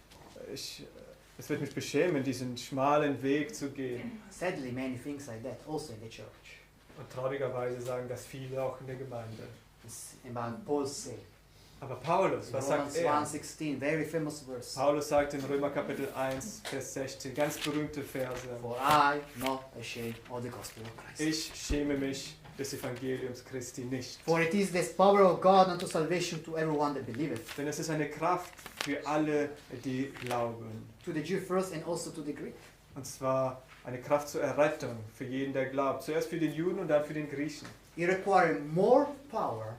[SPEAKER 1] beschämen, diesen schmalen Weg zu gehen.
[SPEAKER 4] Sadly, many things like that also in the church.
[SPEAKER 1] Und traurigerweise sagen das viele auch in der Gemeinde.
[SPEAKER 4] It's about Paul said.
[SPEAKER 1] Aber Paulus, was sagt
[SPEAKER 4] Romans
[SPEAKER 1] er?
[SPEAKER 4] 1:16, very famous verse.
[SPEAKER 1] Paulus sagt in Römer Kapitel 1, Vers 16, ganz berühmte Verse.
[SPEAKER 4] For I not ashamed of the gospel of Christ.
[SPEAKER 1] Ich schäme mich des Evangeliums Christi nicht.
[SPEAKER 4] For it is the power of God unto salvation to everyone that believeth.
[SPEAKER 1] Denn es ist eine Kraft für alle, die glauben.
[SPEAKER 4] To the Jew first and also to the Greek.
[SPEAKER 1] Und zwar eine Kraft zur Errettung für jeden, der glaubt. Zuerst für den Juden und dann für den Griechen.
[SPEAKER 4] It requires more power.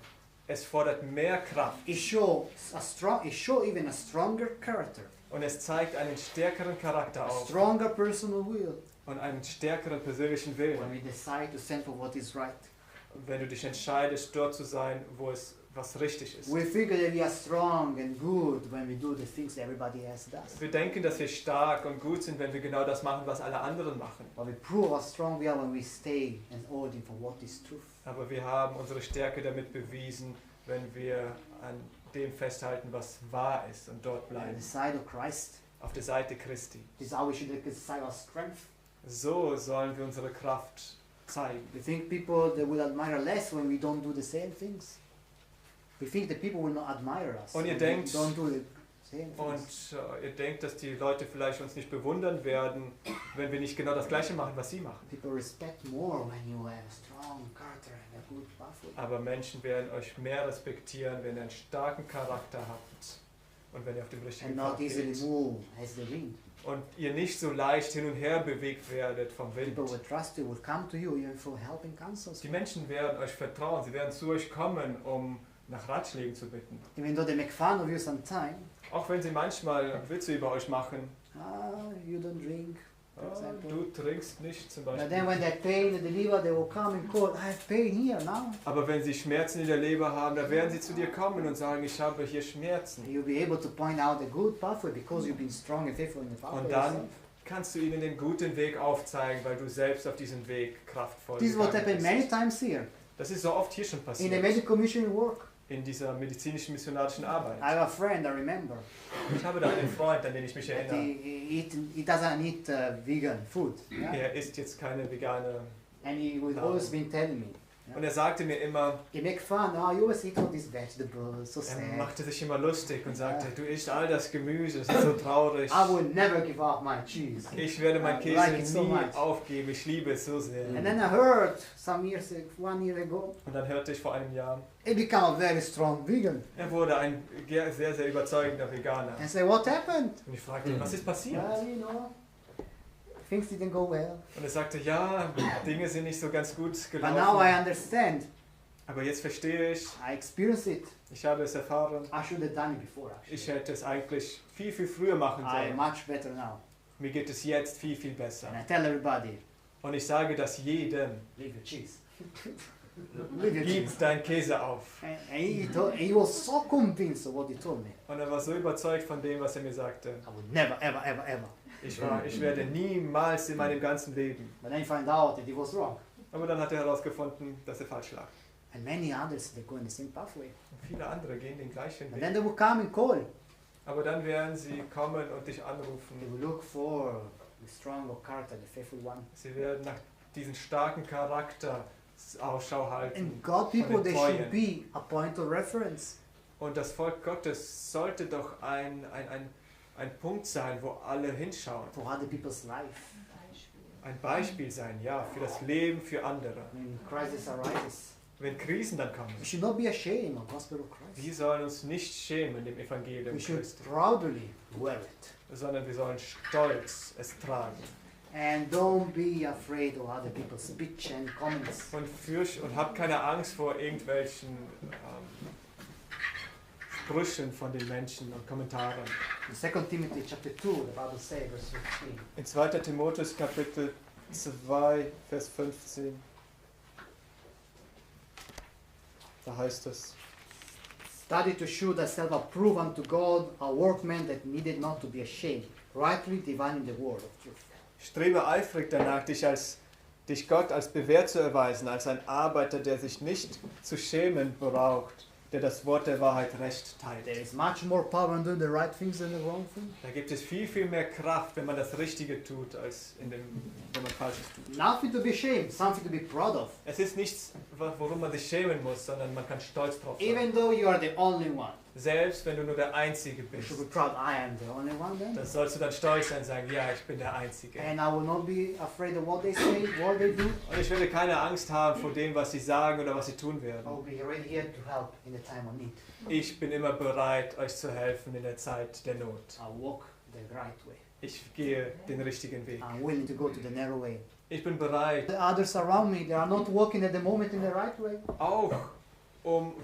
[SPEAKER 1] Es fordert mehr Kraft.
[SPEAKER 4] It shows even a stronger character.
[SPEAKER 1] Und es zeigt einen stärkeren Charakter
[SPEAKER 4] A
[SPEAKER 1] auf.
[SPEAKER 4] stronger personal will.
[SPEAKER 1] Und einen stärkeren persönlichen
[SPEAKER 4] When
[SPEAKER 1] Willen.
[SPEAKER 4] we decide to stand for what is right.
[SPEAKER 1] Wenn du dich entscheidest, dort zu sein, was richtig ist.
[SPEAKER 4] We figure that we are strong and good when we do the things everybody else does.
[SPEAKER 1] Wir denken, dass wir stark und gut sind, wenn wir genau das machen, was alle anderen machen.
[SPEAKER 4] But we prove how strong we are when we stay and holding for what is truth.
[SPEAKER 1] Aber wir haben unsere Stärke damit bewiesen, wenn wir an dem festhalten, was wahr ist und dort
[SPEAKER 4] On
[SPEAKER 1] bleiben.
[SPEAKER 4] the side of Christ.
[SPEAKER 1] Auf der Seite Christi.
[SPEAKER 4] This is how we should exercise our strength.
[SPEAKER 1] So sollen wir unsere Kraft zeigen.
[SPEAKER 4] We think people they will admire less when we don't do the same things. We think that people will not admire us
[SPEAKER 1] Und ihr
[SPEAKER 4] when
[SPEAKER 1] denkt-
[SPEAKER 4] we don't do the same
[SPEAKER 1] Und
[SPEAKER 4] things.
[SPEAKER 1] ihr denkt, dass die Leute vielleicht uns nicht bewundern werden, wenn wir nicht genau das Gleiche machen, was sie machen.
[SPEAKER 4] People respect more when you have a strong character and a good powerful.
[SPEAKER 1] Aber Menschen werden euch mehr respektieren, wenn ihr einen starken Charakter habt und wenn ihr auf dem richtigen
[SPEAKER 4] And not
[SPEAKER 1] Pfad
[SPEAKER 4] easily
[SPEAKER 1] geht.
[SPEAKER 4] move as the wind.
[SPEAKER 1] Und ihr nicht so leicht hin und her bewegt werdet vom Wind.
[SPEAKER 4] People will trust you, will come to you even for helping counsels.
[SPEAKER 1] Die Menschen werden euch vertrauen, sie werden zu euch kommen, um nach Ratschlägen zu bitten.
[SPEAKER 4] Even though they make fun of you sometimes.
[SPEAKER 1] Auch wenn sie manchmal Witze über euch machen.
[SPEAKER 4] You don't drink. For example.
[SPEAKER 1] Du trinkst nicht zum
[SPEAKER 4] But then
[SPEAKER 1] Beispiel.
[SPEAKER 4] when they have pain in the liver, they will come and call, I have pain here now.
[SPEAKER 1] Aber wenn sie Schmerzen in der Leber haben, dann werden sie zu dir kommen und sagen, ich habe hier Schmerzen.
[SPEAKER 4] You'll be able to point out the good pathway because you've been strong and faithful in the pathway.
[SPEAKER 1] Und dann
[SPEAKER 4] yourself.
[SPEAKER 1] kannst du ihnen den guten Weg aufzeigen, weil du selbst auf diesem Weg kraftvoll
[SPEAKER 4] This is what
[SPEAKER 1] gegangen
[SPEAKER 4] happened many
[SPEAKER 1] bist.
[SPEAKER 4] times here
[SPEAKER 1] Das ist so oft hier schon
[SPEAKER 4] in the
[SPEAKER 1] passiert,
[SPEAKER 4] medical mission work.
[SPEAKER 1] in dieser medizinischen missionarischen Arbeit.
[SPEAKER 4] I have a friend, I remember.
[SPEAKER 1] Ich habe da einen Freund, an den ich mich
[SPEAKER 4] That
[SPEAKER 1] erinnere.
[SPEAKER 4] he doesn't eat vegan food. Yeah?
[SPEAKER 1] Er isst jetzt keine vegane
[SPEAKER 4] And he would always been telling me,
[SPEAKER 1] Und er sagte mir immer,
[SPEAKER 4] He make fun. Oh, you always eat all these vegetables. So
[SPEAKER 1] er
[SPEAKER 4] sad.
[SPEAKER 1] machte sich immer lustig und sagte, du isst all das Gemüse, das ist so traurig.
[SPEAKER 4] I will never give up my cheese.
[SPEAKER 1] Ich werde mein
[SPEAKER 4] I like it
[SPEAKER 1] Käse
[SPEAKER 4] so
[SPEAKER 1] nie
[SPEAKER 4] much.
[SPEAKER 1] aufgeben, ich liebe es so sehr.
[SPEAKER 4] And then I heard one year ago,
[SPEAKER 1] Und dann hörte ich vor einem Jahr,
[SPEAKER 4] he became a very strong vegan.
[SPEAKER 1] er wurde ein sehr, sehr überzeugender Veganer.
[SPEAKER 4] And say, what happened?
[SPEAKER 1] Und ich fragte ihn, was ist passiert?
[SPEAKER 4] Well, you know, things didn't go well.
[SPEAKER 1] Und er sagte, ja, Dinge sind nicht so ganz gut
[SPEAKER 4] But now I
[SPEAKER 1] gelaufen.
[SPEAKER 4] understand.
[SPEAKER 1] Aber jetzt verstehe ich,
[SPEAKER 4] I experienced it.
[SPEAKER 1] ich habe es erfahren.
[SPEAKER 4] I should have done it before, actually.
[SPEAKER 1] Ich hätte es eigentlich viel, viel früher machen
[SPEAKER 4] I am
[SPEAKER 1] sollen.
[SPEAKER 4] much better now.
[SPEAKER 1] Mir geht es jetzt viel, viel besser.
[SPEAKER 4] And I tell everybody,
[SPEAKER 1] Und ich sage das jedem,
[SPEAKER 4] leave your cheese. Leave your cheese.
[SPEAKER 1] gib deinen Käse auf.
[SPEAKER 4] And he was so convinced of what he told me.
[SPEAKER 1] Und er war so überzeugt von dem, was er mir sagte.
[SPEAKER 4] I would never, ever, ever, ever.
[SPEAKER 1] Ich werde niemals in meinem ganzen Leben.
[SPEAKER 4] But then he found out that he was wrong.
[SPEAKER 1] Aber dann hat er herausgefunden, dass er falsch lag.
[SPEAKER 4] And many others, they go in the same pathway.
[SPEAKER 1] Und viele andere gehen den gleichen
[SPEAKER 4] And then
[SPEAKER 1] Weg.
[SPEAKER 4] they will come and call.
[SPEAKER 1] Aber dann werden sie kommen und dich
[SPEAKER 4] They
[SPEAKER 1] anrufen.
[SPEAKER 4] will look for the strong character, the faithful one.
[SPEAKER 1] Sie werden nach diesem starken Charakter Ausschau halten.
[SPEAKER 4] And God people, they should be a point of reference.
[SPEAKER 1] Und das Volk Gottes sollte doch ein Punkt sein, wo alle hinschauen.
[SPEAKER 4] For other people's life.
[SPEAKER 1] Ein Beispiel sein, ja, für das Leben, für andere.
[SPEAKER 4] When crisis arises,
[SPEAKER 1] Wenn Krisen dann kommen,
[SPEAKER 4] we should not be ashamed of the gospel of Christ.
[SPEAKER 1] wir sollen uns nicht schämen dem Evangelium
[SPEAKER 4] We should
[SPEAKER 1] Christi,
[SPEAKER 4] proudly wear it.
[SPEAKER 1] sondern wir sollen stolz es tragen.
[SPEAKER 4] And don't be afraid of other people's speech and comments.
[SPEAKER 1] Und habt keine Angst vor irgendwelchen Sprüchen von den Menschen und Kommentaren.
[SPEAKER 4] In 2 Timothy chapter 2, the Bible says, verse 15.
[SPEAKER 1] In 2. Timotheus Kapitel 2, Vers 15, da heißt es,
[SPEAKER 4] Study to show thyself approved unto God, a workman that needed not to be ashamed, rightly dividing the word of truth.
[SPEAKER 1] strebe eifrig danach, dich Gott als bewährt zu erweisen, als ein Arbeiter, der sich nicht zu schämen braucht, der das Wort der Wahrheit recht
[SPEAKER 4] There
[SPEAKER 1] teilt.
[SPEAKER 4] is much more power in doing the right things than the wrong thing.
[SPEAKER 1] Da gibt es viel, viel mehr Kraft, wenn man das Richtige tut, als wenn man Falsches tut.
[SPEAKER 4] Nothing to be ashamed, something to be proud of.
[SPEAKER 1] Es ist nichts, worum man sich schämen muss, sondern man kann stolz drauf sein.
[SPEAKER 4] Even though you are the only one,
[SPEAKER 1] Selbst wenn du nur der Einzige
[SPEAKER 4] you
[SPEAKER 1] bist,
[SPEAKER 4] should be proud. I am the only one then.
[SPEAKER 1] dann sollst du dann stolz sein und sagen, ja, ich bin der Einzige.
[SPEAKER 4] And I will not be afraid of what they say, what they do.
[SPEAKER 1] Und ich werde keine Angst haben vor dem, was sie sagen oder was sie tun
[SPEAKER 4] I
[SPEAKER 1] werden.
[SPEAKER 4] will be ready here to help in the time of need.
[SPEAKER 1] Ich bin immer bereit, euch zu helfen in der Zeit der Not.
[SPEAKER 4] I walk the right way.
[SPEAKER 1] Ich gehe den richtigen Weg.
[SPEAKER 4] I'm willing to go to the narrow way.
[SPEAKER 1] Ich bin bereit,
[SPEAKER 4] The others around me, they are not walking at the moment in the right way.
[SPEAKER 1] auch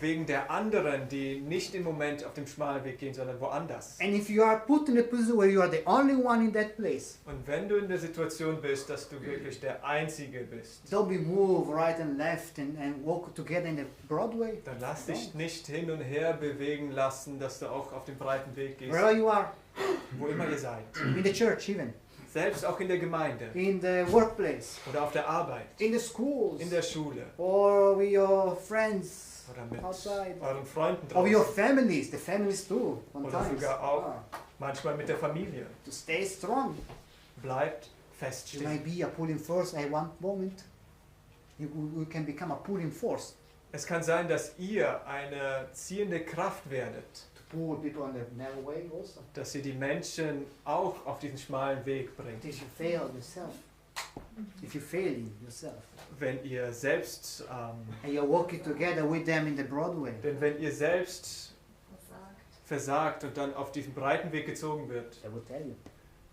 [SPEAKER 1] wegen der anderen, die nicht im Moment auf dem schmalen Weg gehen, sondern woanders.
[SPEAKER 4] And if you are put in a position where you are the only one in that place,
[SPEAKER 1] Und wenn du in der Situation bist, dass du wirklich der Einzige bist,
[SPEAKER 4] don't be moved right and left and walk together in the broad way.
[SPEAKER 1] dann lass dich nicht hin und her bewegen lassen, dass du auch auf dem breiten Weg gehst,
[SPEAKER 4] Wherever you are,
[SPEAKER 1] wo immer ihr seid.
[SPEAKER 4] in the church even,
[SPEAKER 1] Selbst auch in der Gemeinde
[SPEAKER 4] in the workplace,
[SPEAKER 1] oder auf der Arbeit,
[SPEAKER 4] in the schools,
[SPEAKER 1] in der Schule
[SPEAKER 4] or with your friends,
[SPEAKER 1] oder mit
[SPEAKER 4] outside,
[SPEAKER 1] euren Freunden
[SPEAKER 4] or with your
[SPEAKER 1] draußen,
[SPEAKER 4] families, the families too,
[SPEAKER 1] oder
[SPEAKER 4] sometimes.
[SPEAKER 1] sogar auch manchmal mit der Familie.
[SPEAKER 4] To stay strong.
[SPEAKER 1] Bleibt
[SPEAKER 4] You may
[SPEAKER 1] feststehen.
[SPEAKER 4] be a pulling force at one moment. You can become a pulling force
[SPEAKER 1] Es kann sein, dass ihr eine ziehende Kraft werdet,
[SPEAKER 4] to pull people on the narrow way also.
[SPEAKER 1] dass ihr die Menschen auch auf diesen schmalen Weg bringt.
[SPEAKER 4] If you fail yourself, if you fail in yourself,
[SPEAKER 1] Wenn ihr selbst,
[SPEAKER 4] and you're walking together with them in the broad way,
[SPEAKER 1] denn wenn ihr selbst versagt und dann auf diesen breiten Weg gezogen wird,
[SPEAKER 4] they will tell you,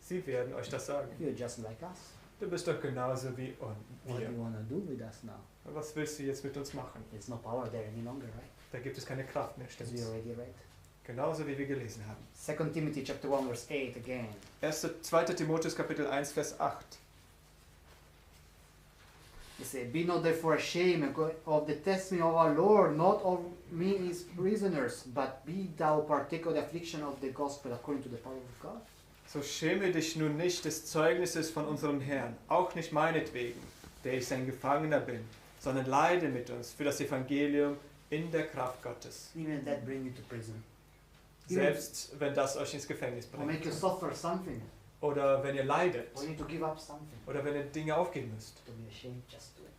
[SPEAKER 1] sie werden euch das sagen.
[SPEAKER 4] you're just like us.
[SPEAKER 1] Du bist doch genauso wie
[SPEAKER 4] What do
[SPEAKER 1] wir.
[SPEAKER 4] you want to do with us now?
[SPEAKER 1] Was willst du jetzt mit uns machen?
[SPEAKER 4] There's no power there any longer, right?
[SPEAKER 1] Da gibt es keine Kraft mehr,
[SPEAKER 4] As
[SPEAKER 1] stimmt's?
[SPEAKER 4] we already read.
[SPEAKER 1] Genauso wie wir gelesen haben.
[SPEAKER 4] 2 Timothy chapter 1 verse 8 again.
[SPEAKER 1] 2. Timotheus Kapitel 1, Vers 8.
[SPEAKER 4] He said, be not therefore ashamed of the testimony of our Lord, not of me his prisoners, but be thou partaker of the affliction of the gospel according to the power of God.
[SPEAKER 1] So schäme dich nun nicht des Zeugnisses von unserem Herrn, auch nicht meinetwegen, der ich sein Gefangener bin, sondern leide mit uns für das Evangelium in der Kraft Gottes.
[SPEAKER 4] Even that bring you to prison.
[SPEAKER 1] Selbst wenn das euch ins Gefängnis
[SPEAKER 4] Or make
[SPEAKER 1] bringt.
[SPEAKER 4] you suffer something.
[SPEAKER 1] Oder wenn ihr leidet.
[SPEAKER 4] Or you need to give up something.
[SPEAKER 1] Oder wenn ihr Dinge aufgeben müsst.
[SPEAKER 4] To be ashamed, just do it.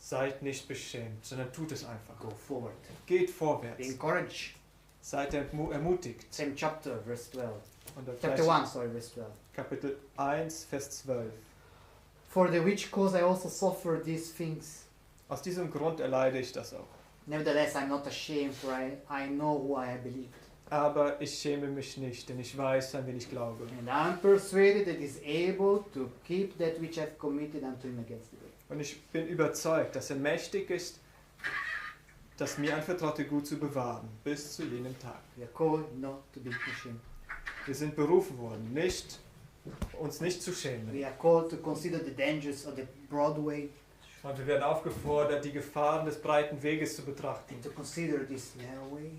[SPEAKER 1] Seid nicht beschämt, sondern tut es einfach.
[SPEAKER 4] Go forward.
[SPEAKER 1] Geht
[SPEAKER 4] Be
[SPEAKER 1] vorwärts.
[SPEAKER 4] encouraged.
[SPEAKER 1] Seid ermutigt.
[SPEAKER 4] Same chapter, verse 12.
[SPEAKER 1] Und dann
[SPEAKER 4] Chapter
[SPEAKER 1] vielleicht
[SPEAKER 4] 1, sorry, verse 12.
[SPEAKER 1] Kapitel 1, Vers 12.
[SPEAKER 4] For the which cause I also suffer these things.
[SPEAKER 1] Aus diesem Grund erleide ich das auch.
[SPEAKER 4] Nevertheless, I'm not ashamed, for I know who I have believed.
[SPEAKER 1] Aber ich schäme mich nicht, denn ich weiß, an wen ich glaube.
[SPEAKER 4] And I'm persuaded that he is able to keep that which I've committed unto him against the day.
[SPEAKER 1] Und ich bin überzeugt, dass er mächtig ist, das mir anvertraute Gut zu bewahren, bis zu jenem Tag.
[SPEAKER 4] We are called not to be ashamed.
[SPEAKER 1] Wir sind berufen worden, uns nicht zu
[SPEAKER 4] We
[SPEAKER 1] schämen.
[SPEAKER 4] are called to consider the dangers of the broad way
[SPEAKER 1] Und wir werden aufgefordert, die Gefahren des breiten Weges zu betrachten
[SPEAKER 4] and to consider this narrow way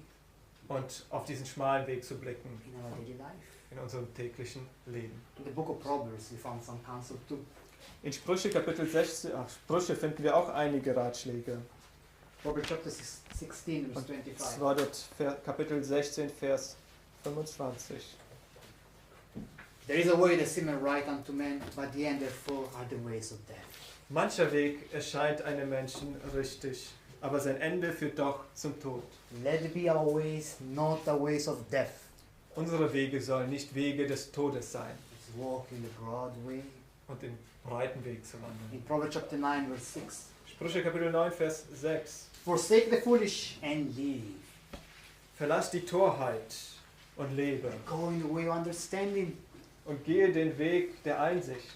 [SPEAKER 1] und auf diesen schmalen Weg zu blicken
[SPEAKER 4] in our daily life.
[SPEAKER 1] in unserem täglichen Leben.
[SPEAKER 4] In the book of Proverbs, we found some counsel too.
[SPEAKER 1] In Sprüche Kapitel 16, Sprüche finden wir auch einige Ratschläge.
[SPEAKER 4] Proverbs chapter 16, verse
[SPEAKER 1] Und
[SPEAKER 4] 25.
[SPEAKER 1] zwar dort Kapitel 16, Vers 25.
[SPEAKER 4] There is a way that seemeth right unto men, but the end therefore are the ways of death.
[SPEAKER 1] Mancher Weg erscheint einem Menschen richtig, aber sein Ende führt doch zum Tod.
[SPEAKER 4] Let it be our ways, not the ways of death.
[SPEAKER 1] Unsere Wege sollen nicht Wege des Todes sein
[SPEAKER 4] Let's walk in the broad way.
[SPEAKER 1] und den breiten Weg zu wandeln.
[SPEAKER 4] In Proverbs chapter 9, verse 6.
[SPEAKER 1] Sprüche Kapitel 9, Vers 6.
[SPEAKER 4] Forsake the foolish and live.
[SPEAKER 1] Verlass die Torheit und lebe
[SPEAKER 4] Go in the way of understanding.
[SPEAKER 1] und gehe den Weg der Einsicht.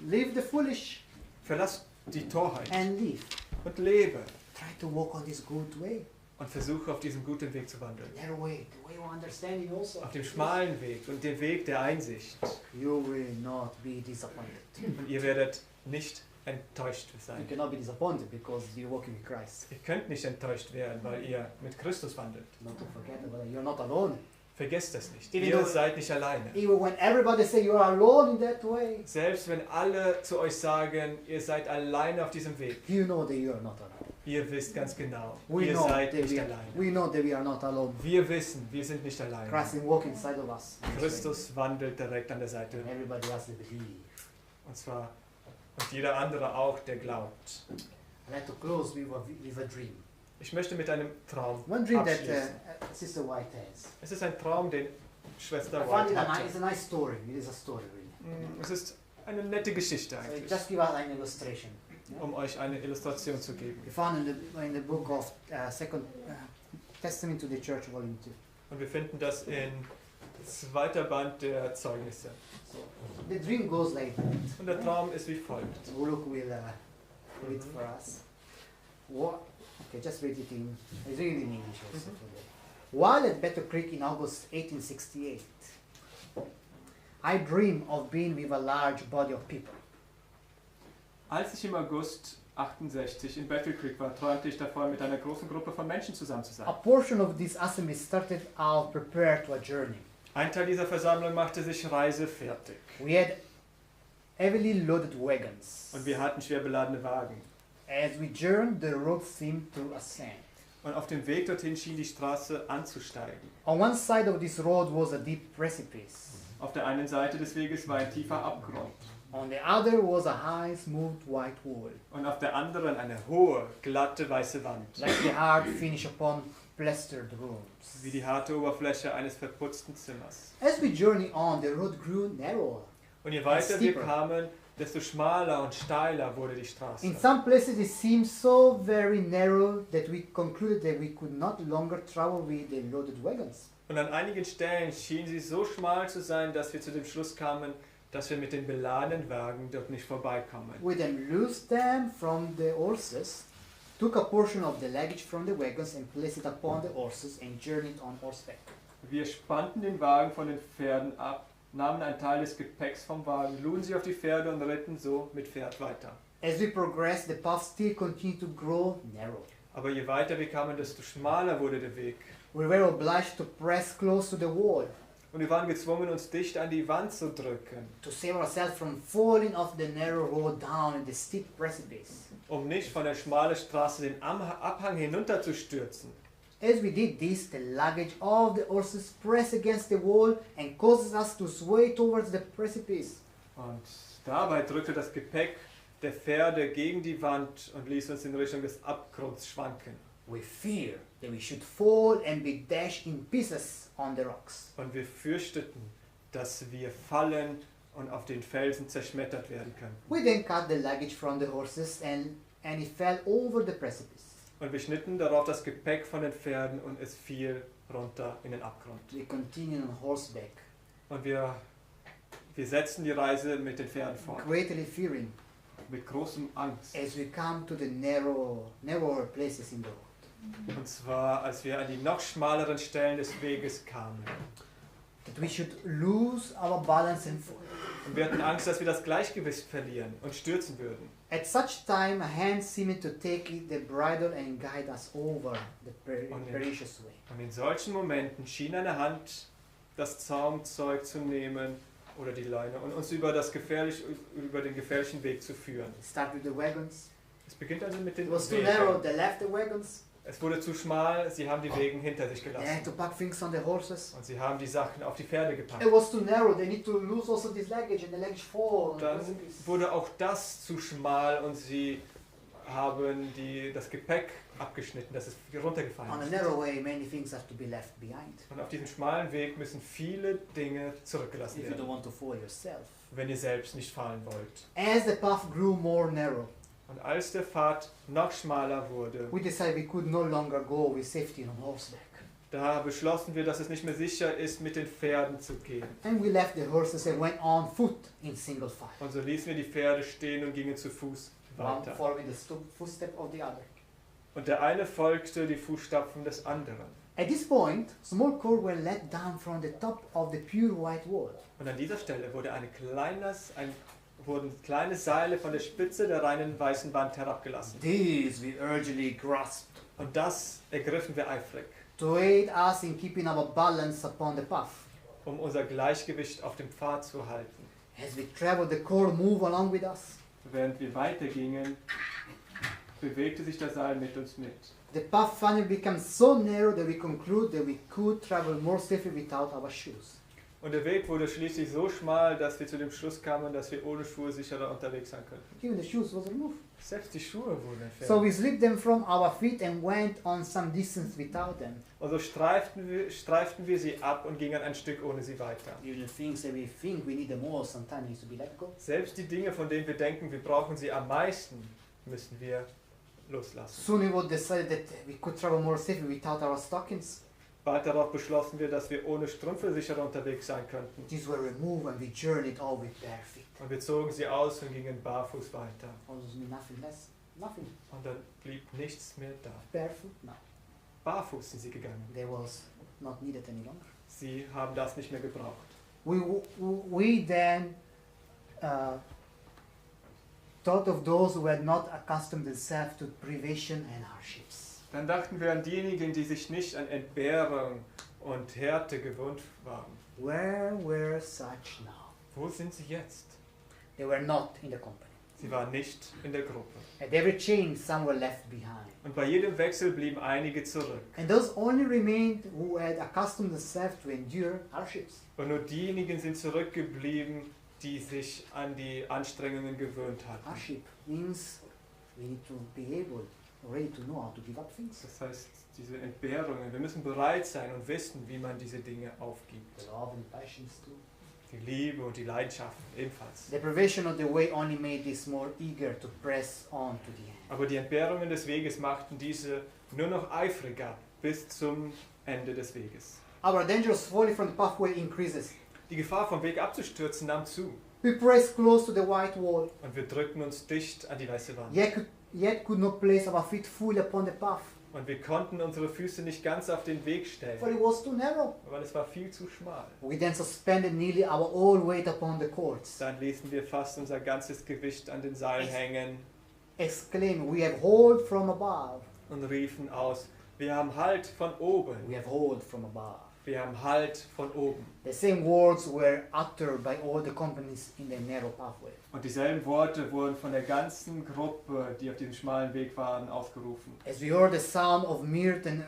[SPEAKER 4] Leave the foolish
[SPEAKER 1] Verlass die Torheit
[SPEAKER 4] and live.
[SPEAKER 1] und lebe
[SPEAKER 4] Try to walk on this good way.
[SPEAKER 1] und versuche auf diesem guten Weg zu wandeln.
[SPEAKER 4] Narrow way, the way of understanding also.
[SPEAKER 1] Auf dem schmalen Weg und dem Weg der Einsicht.
[SPEAKER 4] You will not be disappointed.
[SPEAKER 1] Und ihr werdet nicht enttäuscht
[SPEAKER 4] You
[SPEAKER 1] sein.
[SPEAKER 4] cannot be disappointed because you're walking with Christ.
[SPEAKER 1] Ihr könnt nicht enttäuscht werden, weil ihr mit Christus wandelt.
[SPEAKER 4] Not to forget about it. You're not alone.
[SPEAKER 1] Vergesst das nicht.
[SPEAKER 4] Even
[SPEAKER 1] Ihr
[SPEAKER 4] though-
[SPEAKER 1] seid nicht alleine.
[SPEAKER 4] Even when everybody say you are alone in that way,
[SPEAKER 1] Selbst wenn alle zu euch sagen, ihr seid alleine auf diesem Weg,
[SPEAKER 4] you know that you are not alone.
[SPEAKER 1] ihr wisst ganz genau,
[SPEAKER 4] We
[SPEAKER 1] ihr
[SPEAKER 4] know
[SPEAKER 1] seid
[SPEAKER 4] that
[SPEAKER 1] nicht
[SPEAKER 4] we
[SPEAKER 1] alleine.
[SPEAKER 4] know that we are not alone.
[SPEAKER 1] Wir wissen, wir sind nicht
[SPEAKER 4] Christ
[SPEAKER 1] alleine.
[SPEAKER 4] is walking inside of us.
[SPEAKER 1] Christus wandelt direkt an der Seite.
[SPEAKER 4] And everybody else they believe.
[SPEAKER 1] Und zwar, und jeder andere auch, der glaubt.
[SPEAKER 4] I'd like to close with a dream.
[SPEAKER 1] Ich möchte mit einem Traum
[SPEAKER 4] One dream that
[SPEAKER 1] abschließen.
[SPEAKER 4] Sister White has.
[SPEAKER 1] Es ist ein Traum, den Schwester
[SPEAKER 4] I found
[SPEAKER 1] White
[SPEAKER 4] it it's
[SPEAKER 1] hatte.
[SPEAKER 4] a nice story. It is a story really.
[SPEAKER 1] Es ist eine nette Geschichte
[SPEAKER 4] So
[SPEAKER 1] eigentlich,
[SPEAKER 4] just give us an illustration.
[SPEAKER 1] um euch eine Illustration zu geben.
[SPEAKER 4] We found in the book of Second Testament to the Church, volume 2.
[SPEAKER 1] Und wir finden das in zweiter Band der Zeugnisse.
[SPEAKER 4] So the dream goes like that.
[SPEAKER 1] Und der Traum ist wie folgt.
[SPEAKER 4] So Luke will read for us. Okay, just read it in. I read it in English also. While at Better Creek in August 1868, I dream of being with a large body of people.
[SPEAKER 1] Als ich im August 68 in Battle Creek war, träumte ich davon, mit einer großen Gruppe von Menschen zusammen zu sein.
[SPEAKER 4] A portion of this assembly started out prepared to a journey.
[SPEAKER 1] Ein Teil dieser Versammlung machte sich reisefertig.
[SPEAKER 4] We had heavily loaded wagons.
[SPEAKER 1] Und wir hatten schwer beladene Wagen.
[SPEAKER 4] As we journeyed, the road seemed to ascend.
[SPEAKER 1] Und auf dem Weg dorthin schien die Straße anzusteigen.
[SPEAKER 4] On one side of this road was a deep precipice.
[SPEAKER 1] Auf der einen Seite des Weges war ein tiefer Abgrund.
[SPEAKER 4] On the other was a high, smooth white wall,
[SPEAKER 1] Und auf der anderen eine hohe, glatte, weiße Wand.
[SPEAKER 4] like the hard finish upon plastered rooms.
[SPEAKER 1] Wie die harte Oberfläche eines verputzten Zimmers.
[SPEAKER 4] As we journeyed on, the road grew narrower.
[SPEAKER 1] Und je weiter wir
[SPEAKER 4] steeper.
[SPEAKER 1] kamen, desto schmaler und steiler wurde die Straße.
[SPEAKER 4] In some places it seemed so very narrow that we concluded that we could not longer travel with the loaded wagons.
[SPEAKER 1] Und an einigen Stellen schien sie so schmal zu sein, dass wir zu dem Schluss kamen, dass wir mit den beladenen Wagen dort nicht vorbeikommen.
[SPEAKER 4] We then loosed them from the horses, took a portion of the luggage from the wagons and placed it upon the horses and journeyed on horseback.
[SPEAKER 1] Wir spannten den Wagen von den Pferden ab, nahmen einen Teil des Gepäcks vom Wagen, luden sie auf die Pferde und ritten so mit Pferd weiter.
[SPEAKER 4] As we progressed, the path still continued to grow narrow.
[SPEAKER 1] Aber je weiter wir kamen, desto schmaler wurde der Weg.
[SPEAKER 4] We were obliged to press close to the wall
[SPEAKER 1] Und wir waren gezwungen, uns dicht an die Wand zu drücken,
[SPEAKER 4] to save ourselves from falling off the narrow road down in the steep precipice.
[SPEAKER 1] um nicht von der schmalen Straße den Abhang hinunterzustürzen.
[SPEAKER 4] As we did this, the luggage of the horses pressed against the wall and causes us to sway towards the precipice.
[SPEAKER 1] Und dabei drückte das Gepäck der Pferde gegen die Wand und ließ uns in Richtung des Abgrunds schwanken.
[SPEAKER 4] We fear that we should fall and be dashed in pieces on the rocks.
[SPEAKER 1] Und wir fürchteten, dass wir fallen und auf den Felsen zerschmettert werden könnten.
[SPEAKER 4] We then cut the luggage from the horses and it fell over the precipice.
[SPEAKER 1] Und wir schnitten darauf das Gepäck von den Pferden und es fiel runter in den Abgrund.
[SPEAKER 4] We continued on horseback,
[SPEAKER 1] Und wir setzten die Reise mit den Pferden fort.
[SPEAKER 4] greatly fearing
[SPEAKER 1] Mit großem Angst.
[SPEAKER 4] as we come to the narrower places in the road.
[SPEAKER 1] Und zwar, als wir an die noch schmaleren Stellen des Weges kamen.
[SPEAKER 4] That we should lose our balance and fall.
[SPEAKER 1] Und wir hatten Angst, dass wir das Gleichgewicht verlieren und stürzen würden.
[SPEAKER 4] At such time, a hand seemed to take the bridle and guide us over the perilous way.
[SPEAKER 1] Und in solchen Momenten schien eine Hand, das Zaumzeug zu nehmen oder die Leine und uns über den gefährlichen Weg zu führen.
[SPEAKER 4] Start with the wagons.
[SPEAKER 1] Es beginnt also mit den
[SPEAKER 4] It was too narrow.
[SPEAKER 1] Wegen.
[SPEAKER 4] They left the wagons.
[SPEAKER 1] Es wurde zu schmal, sie haben die Wegen hinter sich
[SPEAKER 4] They had
[SPEAKER 1] gelassen.
[SPEAKER 4] to pack things on the horses.
[SPEAKER 1] Und sie haben die Sachen auf die Pferde gepackt.
[SPEAKER 4] It was too narrow. They need to lose also this luggage and the luggage fall. on the
[SPEAKER 1] Dann
[SPEAKER 4] precipice.
[SPEAKER 1] wurde auch das zu schmal und sie haben das Gepäck abgeschnitten, dass es runtergefallen
[SPEAKER 4] On a
[SPEAKER 1] ist.
[SPEAKER 4] narrow way, many things have to be left behind.
[SPEAKER 1] Und auf diesem schmalen Weg müssen viele Dinge zurückgelassen
[SPEAKER 4] If you don't
[SPEAKER 1] werden,
[SPEAKER 4] want to fall yourself.
[SPEAKER 1] wenn ihr selbst nicht fallen wollt.
[SPEAKER 4] As the path grew more narrow,
[SPEAKER 1] Und als der Pfad noch schmaler wurde,
[SPEAKER 4] we decided we could no longer go with safety on horseback.
[SPEAKER 1] da beschlossen wir, dass es nicht mehr sicher ist, mit den Pferden zu gehen.
[SPEAKER 4] And we left the horses and went on foot in single file.
[SPEAKER 1] Und so ließen wir die Pferde stehen und gingen zu Fuß
[SPEAKER 4] One
[SPEAKER 1] weiter.
[SPEAKER 4] following the footstep of the other.
[SPEAKER 1] Und der eine folgte die Fußstapfen des anderen.
[SPEAKER 4] At this point, small cords were let down from the top of the pure white wall.
[SPEAKER 1] Und an dieser Stelle wurden kleine Seile von der Spitze der reinen weißen Wand herabgelassen.
[SPEAKER 4] These we urgently grasped
[SPEAKER 1] Und das ergriffen wir eifrig,
[SPEAKER 4] to aid us in keeping our balance upon the path.
[SPEAKER 1] um unser Gleichgewicht auf dem Pfad zu halten.
[SPEAKER 4] As we traveled, the cord moved along with us.
[SPEAKER 1] Während wir weitergingen, bewegte sich das Seil mit uns mit.
[SPEAKER 4] The path finally became so narrow that we concluded that we could travel more safely without our shoes.
[SPEAKER 1] Und der Weg wurde schließlich so schmal, dass wir zu dem Schluss kamen, dass wir ohne Schuhe sicherer unterwegs sein könnten.
[SPEAKER 4] Even the shoes was removed.
[SPEAKER 1] Selbst die Schuhe wurden entfernt.
[SPEAKER 4] So we slipped them from our feet and went on some distance without them.
[SPEAKER 1] Und so streiften wir sie ab und gingen ein Stück ohne sie weiter.
[SPEAKER 4] Even the things that we think we need the most sometimes needs to be let go.
[SPEAKER 1] Selbst die Dinge, von denen wir denken, wir brauchen sie am meisten, müssen wir loslassen.
[SPEAKER 4] Soon we would decide that we could travel more safely without our stockings.
[SPEAKER 1] Bald darauf beschlossen wir, dass wir ohne Strümpfe sicherer unterwegs sein könnten.
[SPEAKER 4] These were removed and we journeyed all with bare feet.
[SPEAKER 1] Und wir zogen sie aus und gingen barfuß weiter.
[SPEAKER 4] Also nothing less, nothing.
[SPEAKER 1] Und dann blieb nichts mehr da.
[SPEAKER 4] Barefoot? No.
[SPEAKER 1] Barfuß sind sie gegangen.
[SPEAKER 4] They was not needed any longer.
[SPEAKER 1] Sie haben das nicht mehr gebraucht.
[SPEAKER 4] We then thought of those who had not accustomed themselves to privation and hardships.
[SPEAKER 1] Dann dachten wir an diejenigen, die sich nicht an Entbehrung und Härte gewöhnt waren.
[SPEAKER 4] Where were such now?
[SPEAKER 1] Wo sind sie jetzt?
[SPEAKER 4] They were not in the company.
[SPEAKER 1] Sie waren nicht in der Gruppe.
[SPEAKER 4] At every change, some were left behind.
[SPEAKER 1] Und bei jedem Wechsel blieben einige zurück.
[SPEAKER 4] And those only remained who had accustomed themselves to endure hardships.
[SPEAKER 1] Und nur diejenigen sind zurückgeblieben, die sich an die Anstrengungen gewöhnt hatten.
[SPEAKER 4] Hardship means we need to be able, ready to know how to give up things.
[SPEAKER 1] Das heißt, diese Entbehrungen, wir müssen bereit sein und wissen, wie man diese Dinge aufgibt.
[SPEAKER 4] The love and passions too.
[SPEAKER 1] Die Liebe und die Leidenschaften ebenfalls.
[SPEAKER 4] The privation of the way only made this more eager to press on to the end.
[SPEAKER 1] Aber die Entbehrungen des Weges machten diese nur noch eifriger bis zum Ende des Weges.
[SPEAKER 4] Our dangerous falling from the pathway increases.
[SPEAKER 1] Die Gefahr, vom Weg abzustürzen, nahm zu.
[SPEAKER 4] We pressed close to the white wall,
[SPEAKER 1] Und wir drückten uns dicht an die weiße Wand.
[SPEAKER 4] yet could not place our feet fully upon the path,
[SPEAKER 1] Und wir konnten unsere Füße nicht ganz auf den Weg stellen,
[SPEAKER 4] for it was too narrow.
[SPEAKER 1] weil es war viel zu schmal.
[SPEAKER 4] We then suspended nearly our whole weight upon the cords,
[SPEAKER 1] Dann ließen wir fast unser ganzes Gewicht an den Seilen hängen
[SPEAKER 4] exclaiming, "We have hold from above.
[SPEAKER 1] und riefen aus, wir haben Halt von oben.
[SPEAKER 4] We have hold from above."
[SPEAKER 1] Wir haben Halt von oben.
[SPEAKER 4] The same words were uttered by all the companies in the narrow pathway.
[SPEAKER 1] Und dieselben Worte wurden von der ganzen Gruppe, die auf diesem schmalen Weg waren, aufgerufen.
[SPEAKER 4] As we heard the sound of mirth and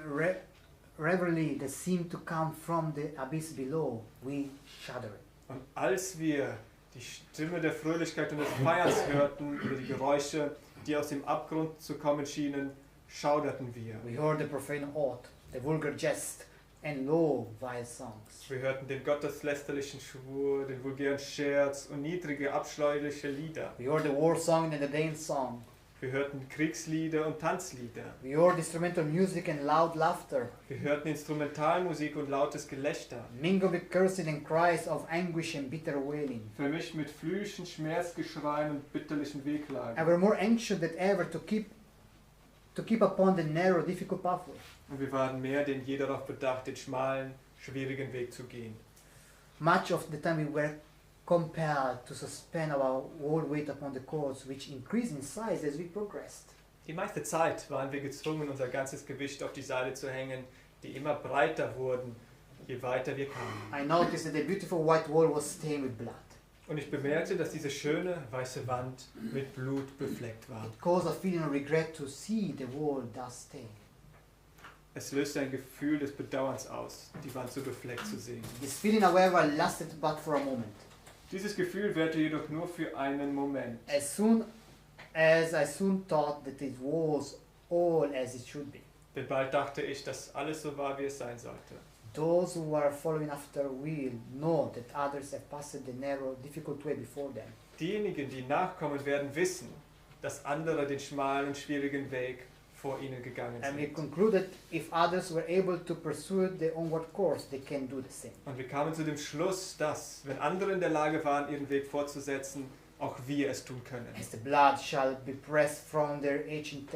[SPEAKER 4] revelry that seemed to come from the abyss below, we shuddered.
[SPEAKER 1] Und als wir die Stimme der Fröhlichkeit und des Feierns hörten, oder die Geräusche, die aus dem Abgrund zu kommen schienen, schauderten wir.
[SPEAKER 4] We heard the profane oath, the vulgar jest, and low, vile songs.
[SPEAKER 1] Wir hörten den gotteslästerlichen Schwur, den vulgären Scherz und niedrige, abscheuliche Lieder.
[SPEAKER 4] We heard the war song and the dance song.
[SPEAKER 1] Wir hörten Kriegslieder und Tanzlieder.
[SPEAKER 4] We heard instrumental music and loud laughter,
[SPEAKER 1] Wir hörten Instrumentalmusik und lautes Gelächter,
[SPEAKER 4] mingled with cursing and cries of anguish and bitter wailing.
[SPEAKER 1] vermischt mit Flüchen, Schmerzgeschreien und bitterlichen Wehklagen.
[SPEAKER 4] And were more anxious than ever to keep upon the narrow, difficult pathway.
[SPEAKER 1] Und wir waren mehr denn je darauf bedacht, den schmalen, schwierigen Weg zu gehen.
[SPEAKER 4] Much of the time we were compelled to suspend our whole weight upon the cords, which increased in size as we progressed.
[SPEAKER 1] Die meiste Zeit waren wir gezwungen, unser ganzes Gewicht auf die Seile zu hängen, die immer breiter wurden, je weiter wir kamen.
[SPEAKER 4] I noticed that the beautiful white wall was stained with blood.
[SPEAKER 1] Und ich bemerkte, dass diese schöne, weiße Wand mit Blut befleckt war.
[SPEAKER 4] It caused a feeling of regret to see the wall thus stained.
[SPEAKER 1] Es löste ein Gefühl des Bedauerns aus, die Wand so befleckt zu sehen.
[SPEAKER 4] This feeling, however, lasted but for a moment.
[SPEAKER 1] Dieses Gefühl währte jedoch nur für einen Moment.
[SPEAKER 4] As soon as I soon thought that it was all as it should be.
[SPEAKER 1] Denn bald dachte ich, dass alles so war, wie es sein sollte.
[SPEAKER 4] Those who are following after will know that others have passed the narrow, difficult way before them.
[SPEAKER 1] Diejenigen, die nachkommen, werden wissen, dass andere den schmalen und schwierigen Weg vor ihnen gegangen
[SPEAKER 4] And we
[SPEAKER 1] sind.
[SPEAKER 4] concluded if others were able to pursue the onward course, they can do the same.
[SPEAKER 1] Und wir kamen zu dem Schluss, dass, wenn andere in der Lage waren, ihren Weg fortzusetzen, auch wir es tun können.
[SPEAKER 4] As the blood shall be pressed from their aching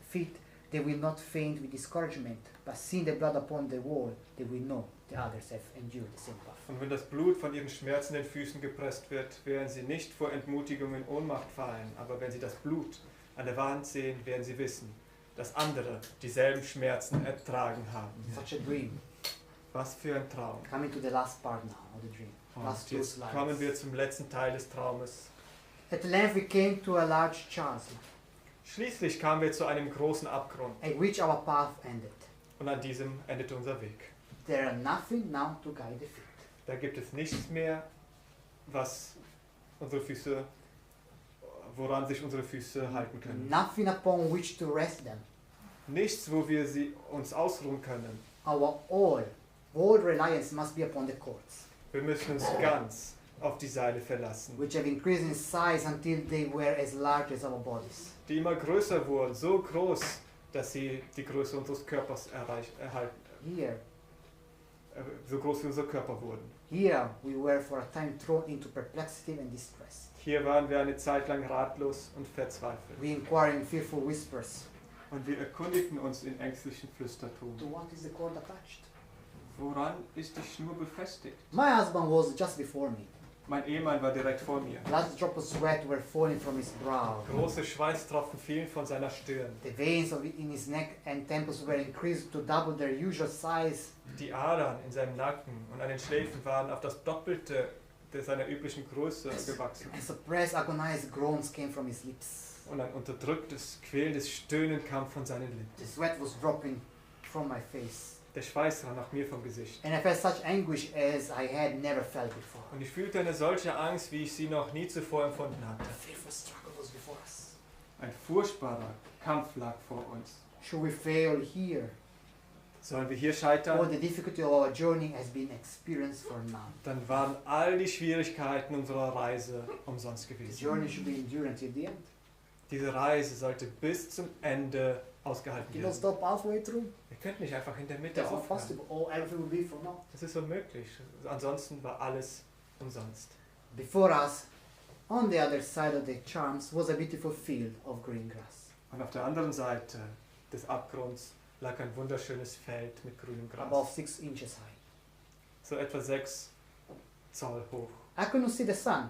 [SPEAKER 4] feet, they will not faint with discouragement, but seeing the blood upon the wall, they will know the others have endured the same path.
[SPEAKER 1] Und wenn das Blut von ihren schmerzenden Füßen gepresst wird, werden sie nicht vor Entmutigung in Ohnmacht fallen, aber wenn sie das Blut an der Wand sehen, werden sie wissen, dass andere dieselben Schmerzen ertragen haben.
[SPEAKER 4] Such a dream.
[SPEAKER 1] Was für ein Traum.
[SPEAKER 4] Coming to the last part now of the dream. Last
[SPEAKER 1] Und
[SPEAKER 4] two
[SPEAKER 1] jetzt
[SPEAKER 4] slides.
[SPEAKER 1] kommen wir zum letzten Teil des Traumes.
[SPEAKER 4] At length we came to a large chasm,
[SPEAKER 1] Schließlich kamen wir zu einem großen Abgrund
[SPEAKER 4] at which our path ended.
[SPEAKER 1] und an diesem endete unser Weg.
[SPEAKER 4] There are nothing now to guide the feet.
[SPEAKER 1] Da gibt es nichts mehr, was unsere Füße, woran sich unsere Füße halten können.
[SPEAKER 4] Nothing upon which to rest them.
[SPEAKER 1] Nichts, wo wir uns ausruhen können.
[SPEAKER 4] Our all reliance must be upon the cords,
[SPEAKER 1] Wir müssen uns ganz auf die Seile verlassen,
[SPEAKER 4] which have increased in size until they were as large as our bodies.
[SPEAKER 1] die immer größer wurden, so groß, dass sie die Größe unseres Körpers erhalten, so groß wie unser Körper wurden.
[SPEAKER 4] Here we were for a time thrown into perplexity and distress.
[SPEAKER 1] Hier waren wir eine Zeit lang ratlos und verzweifelt.
[SPEAKER 4] We inquired in fearful whispers,
[SPEAKER 1] Und wir erkundigten uns in ängstlichen Flüsterton.
[SPEAKER 4] to what is the cord attached?
[SPEAKER 1] Woran ist die Schnur befestigt?
[SPEAKER 4] My husband was just before me.
[SPEAKER 1] Mein Ehemann war direkt vor mir.
[SPEAKER 4] Large drops of sweat were falling from his brow.
[SPEAKER 1] Große Schweißtropfen fielen von seiner Stirn.
[SPEAKER 4] The veins in his neck and temples were increased to double their usual size.
[SPEAKER 1] Die Adern in seinem Nacken und an den Schläfen waren auf das Doppelte seiner üblichen Größe gewachsen.
[SPEAKER 4] And suppressed, agonized groans came from his lips.
[SPEAKER 1] Und ein unterdrücktes, quälendes Stöhnen kam von seinen Lippen.
[SPEAKER 4] The sweat was dropping from my face.
[SPEAKER 1] Der Schweiß rann nach mir vom Gesicht.
[SPEAKER 4] And I felt such anguish as I had never felt before.
[SPEAKER 1] Und ich fühlte eine solche Angst, wie ich sie noch nie zuvor empfunden
[SPEAKER 4] A
[SPEAKER 1] hatte.
[SPEAKER 4] fearful struggle was before us.
[SPEAKER 1] Ein furchtbarer Kampf lag vor uns.
[SPEAKER 4] Should we fail here?
[SPEAKER 1] Sollen wir hier
[SPEAKER 4] All
[SPEAKER 1] scheitern?
[SPEAKER 4] the difficulty of our journey has been experienced for none.
[SPEAKER 1] Dann waren all die Schwierigkeiten unserer Reise umsonst
[SPEAKER 4] The
[SPEAKER 1] gewesen.
[SPEAKER 4] journey should be endured until the end.
[SPEAKER 1] Diese Reise sollte bis zum Ende ausgehalten
[SPEAKER 4] You don't
[SPEAKER 1] werden.
[SPEAKER 4] stop halfway through.
[SPEAKER 1] Wir könnten nicht einfach in der Mitte
[SPEAKER 4] That's not
[SPEAKER 1] aufhören.
[SPEAKER 4] possible. Oh, everything will be for naught.
[SPEAKER 1] Das ist unmöglich. Ansonsten war alles umsonst.
[SPEAKER 4] Before us, on the other side of the charms, was a beautiful field of green grass.
[SPEAKER 1] Und auf der anderen Seite des Abgrunds lag ein wunderschönes Feld mit grünem
[SPEAKER 4] About
[SPEAKER 1] Gras.
[SPEAKER 4] 6 inches high.
[SPEAKER 1] So etwa 6 Zoll hoch.
[SPEAKER 4] I couldn't see the sun,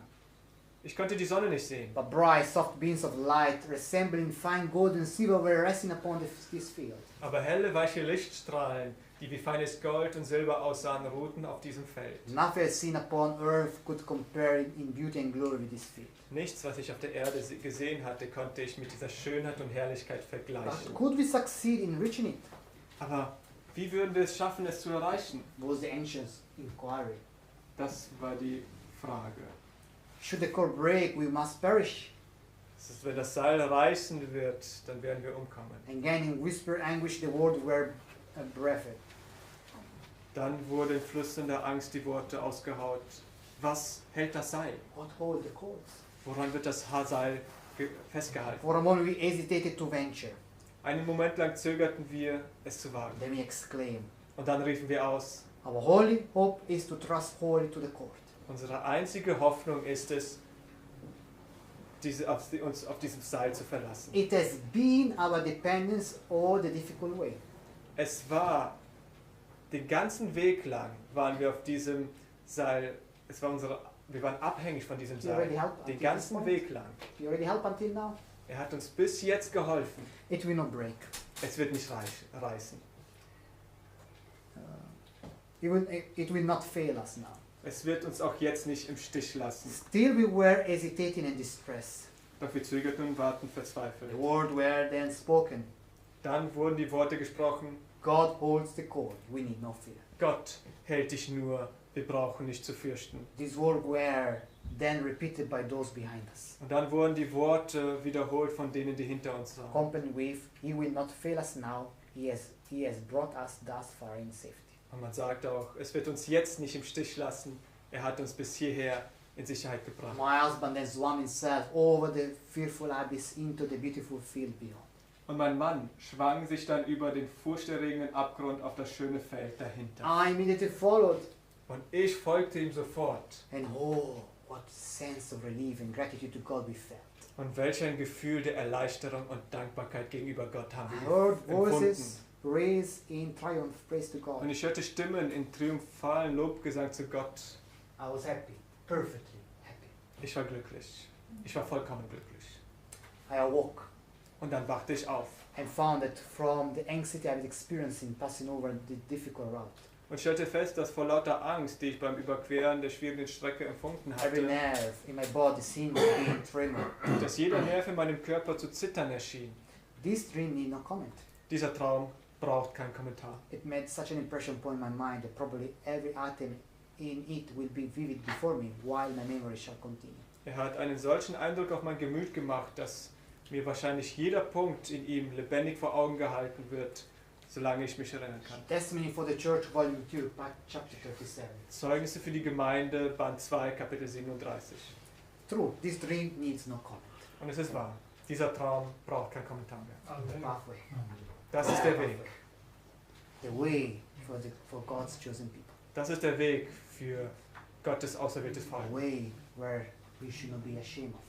[SPEAKER 1] Ich konnte die Sonne nicht sehen.
[SPEAKER 4] but bright, soft beams of light resembling fine gold and silver were resting upon this field.
[SPEAKER 1] Aber helle, weiche Lichtstrahlen, die wie feines Gold und Silber aussahen, ruhten auf diesem Feld.
[SPEAKER 4] Nothing I've seen upon earth could compare in beauty and glory with this field.
[SPEAKER 1] Nichts, was ich auf der Erde gesehen hatte, konnte ich mit dieser Schönheit und Herrlichkeit
[SPEAKER 4] But
[SPEAKER 1] vergleichen.
[SPEAKER 4] could we succeed in reaching it?
[SPEAKER 1] Aber wie würden wir es schaffen, es zu erreichen?
[SPEAKER 4] Was the ancients' inquiry.
[SPEAKER 1] Das war die Frage.
[SPEAKER 4] Should the cord break, we must perish.
[SPEAKER 1] Das ist, wenn das Seil reißen wird, dann werden wir umkommen.
[SPEAKER 4] Again, in whisper anguish, the words were breathed.
[SPEAKER 1] Dann wurde in flüsternder Angst die Worte ausgehaut. Was hält das Seil?
[SPEAKER 4] What hold the cords?
[SPEAKER 1] Woran wird das Seil festgehalten?
[SPEAKER 4] For a moment, we hesitated to venture.
[SPEAKER 1] Einen Moment lang zögerten wir, es zu wagen.
[SPEAKER 4] Then we exclaimed,
[SPEAKER 1] Und dann riefen wir aus,
[SPEAKER 4] our only hope is to trust wholly to the cord.
[SPEAKER 1] unsere einzige Hoffnung ist es, uns auf diesem Seil zu verlassen.
[SPEAKER 4] It has been our dependence all the difficult way.
[SPEAKER 1] Es war, den ganzen Weg lang waren wir auf diesem Seil, wir waren abhängig von diesem
[SPEAKER 4] You already
[SPEAKER 1] Seil.
[SPEAKER 4] helped
[SPEAKER 1] Den
[SPEAKER 4] until this
[SPEAKER 1] ganzen
[SPEAKER 4] point?
[SPEAKER 1] Weg lang.
[SPEAKER 4] You already helped until now?
[SPEAKER 1] Er hat uns bis jetzt geholfen.
[SPEAKER 4] It will not break.
[SPEAKER 1] Es wird nicht reißen.
[SPEAKER 4] It will not fail us now.
[SPEAKER 1] Es wird uns auch jetzt nicht im Stich lassen.
[SPEAKER 4] Still we were hesitating and distressed.
[SPEAKER 1] Doch wir zögerten und warten verzweifelt.
[SPEAKER 4] The words were then spoken.
[SPEAKER 1] Dann wurden die Worte gesprochen,
[SPEAKER 4] God holds the cord. We need no fear.
[SPEAKER 1] Gott hält dich nur, wir brauchen nicht zu fürchten.
[SPEAKER 4] These words were then repeated by those behind us.
[SPEAKER 1] Und dann wurden die Worte wiederholt von denen, die hinter uns waren.
[SPEAKER 4] Accompanied with, He will not fail us now. He has brought us thus far in safety.
[SPEAKER 1] Und man sagt auch, es wird uns jetzt nicht im Stich lassen. Er hat uns bis hierher in Sicherheit gebracht.
[SPEAKER 4] My husband then swam himself over the fearful abyss into the beautiful field beyond.
[SPEAKER 1] Und mein Mann schwang sich dann über den furchterregenden Abgrund auf das schöne Feld dahinter.
[SPEAKER 4] I immediately followed.
[SPEAKER 1] Und ich folgte ihm sofort.
[SPEAKER 4] And oh, what sense of relief and gratitude to God we felt.
[SPEAKER 1] Und welch ein Gefühl der Erleichterung und Dankbarkeit gegenüber Gott haben
[SPEAKER 4] I
[SPEAKER 1] wir
[SPEAKER 4] heard
[SPEAKER 1] empfunden.
[SPEAKER 4] voices raised in triumph, praise to God.
[SPEAKER 1] Und ich hörte Stimmen in triumphalen Lobgesang zu Gott.
[SPEAKER 4] I was happy, perfectly happy.
[SPEAKER 1] Ich war glücklich. Ich war vollkommen glücklich.
[SPEAKER 4] I awoke
[SPEAKER 1] Und dann wachte ich auf
[SPEAKER 4] and found that from the anxiety I was experiencing passing over the difficult route,
[SPEAKER 1] und stellte fest, dass vor lauter Angst, die ich beim Überqueren der schwierigen Strecke empfunden
[SPEAKER 4] every
[SPEAKER 1] hatte,
[SPEAKER 4] nerve in my body seemed to be in tremor.
[SPEAKER 1] dass jeder Nerv in meinem Körper zu zittern erschien.
[SPEAKER 4] This dream need no comment.
[SPEAKER 1] Dieser Traum braucht keinen Kommentar.
[SPEAKER 4] It made such an impression upon my mind that probably every atom in it will be vivid before me while my memory shall continue.
[SPEAKER 1] Er hat einen solchen Eindruck auf mein Gemüt gemacht, dass mir wahrscheinlich jeder Punkt in ihm lebendig vor Augen gehalten wird, solange ich mich erinnern kann.
[SPEAKER 4] Testimony for the Church, Volume 2, Chapter 37.
[SPEAKER 1] Zeugnisse für die Gemeinde, Band 2, Kapitel 37.
[SPEAKER 4] True, this dream needs no comment.
[SPEAKER 1] Und es ist wahr, dieser Traum braucht keinen Kommentar mehr.
[SPEAKER 4] The pathway.
[SPEAKER 1] Das ist der Weg.
[SPEAKER 4] The way for God's chosen people.
[SPEAKER 1] Das ist der Weg für Gottes auserwähltes
[SPEAKER 4] A
[SPEAKER 1] Volk.
[SPEAKER 4] way where we should not be ashamed of.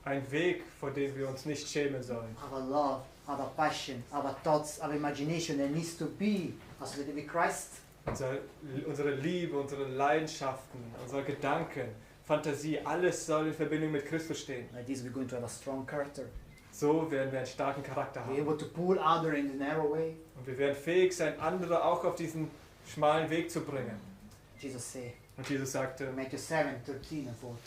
[SPEAKER 1] Ein Weg, vor dem wir uns nicht schämen sollen.
[SPEAKER 4] Our love, our passion, our thoughts, our imagination, there needs to be associated with Christ.
[SPEAKER 1] Unsere Liebe, unsere Leidenschaften, unsere Gedanken, Fantasie, alles soll in Verbindung mit Christus stehen.
[SPEAKER 4] Like this we're going to have a strong character.
[SPEAKER 1] So werden wir einen starken Charakter
[SPEAKER 4] Be
[SPEAKER 1] haben.
[SPEAKER 4] able to pull other in the narrow way.
[SPEAKER 1] Und wir werden fähig sein, andere auch auf diesen schmalen Weg zu bringen.
[SPEAKER 4] Jesus said,
[SPEAKER 1] Und Jesus sagte
[SPEAKER 4] Matthew 7, 13 and 14.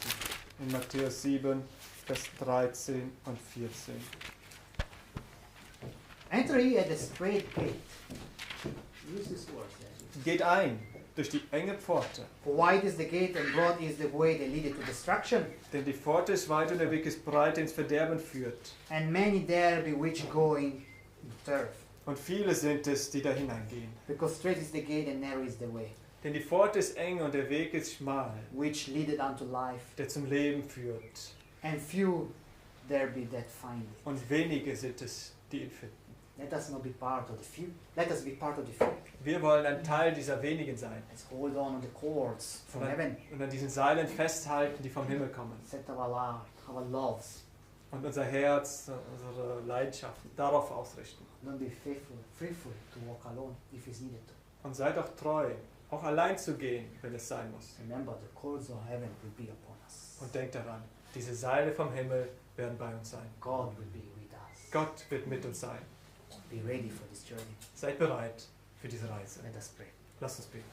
[SPEAKER 1] in Matthäus 7, Vers 13 und 14.
[SPEAKER 4] Enter ye at the straight gate. Use this word.
[SPEAKER 1] Geht ein durch die enge Pforte,
[SPEAKER 4] For wide is the gate and broad is the way that leadeth to destruction,
[SPEAKER 1] denn die Pforte ist weit und der Weg ist breit, der ins Verderben führt.
[SPEAKER 4] and many there be which go in turf.
[SPEAKER 1] Und viele sind es, die da hineingehen.
[SPEAKER 4] Because straight is the gate and narrow is the way,
[SPEAKER 1] Denn die Pforte ist eng und der Weg ist schmal,
[SPEAKER 4] which leadeth unto life,
[SPEAKER 1] der zum Leben führt.
[SPEAKER 4] and few there be that find it.
[SPEAKER 1] Und wenige sind es, die ihn finden.
[SPEAKER 4] Let us not be part of the few. Let us be part of the few.
[SPEAKER 1] Wir wollen ein Teil dieser wenigen sein
[SPEAKER 4] Let's hold on the cords from
[SPEAKER 1] und
[SPEAKER 4] heaven.
[SPEAKER 1] an diesen Seilen festhalten, die vom Himmel kommen.
[SPEAKER 4] Set our loves.
[SPEAKER 1] Und unser Herz, unsere Leidenschaften darauf ausrichten.
[SPEAKER 4] Don't be fearful to walk alone if it's needed to.
[SPEAKER 1] Und seid auch treu, auch allein zu gehen, wenn es sein muss.
[SPEAKER 4] Remember, the cords of heaven will be upon us.
[SPEAKER 1] Und denkt daran, diese Seile vom Himmel werden bei uns sein.
[SPEAKER 4] God will be with us.
[SPEAKER 1] Gott wird mit uns sein.
[SPEAKER 4] Be ready for this journey.
[SPEAKER 1] Seid bereit für diese Reise.
[SPEAKER 4] Let us pray.
[SPEAKER 1] Lasst uns beten.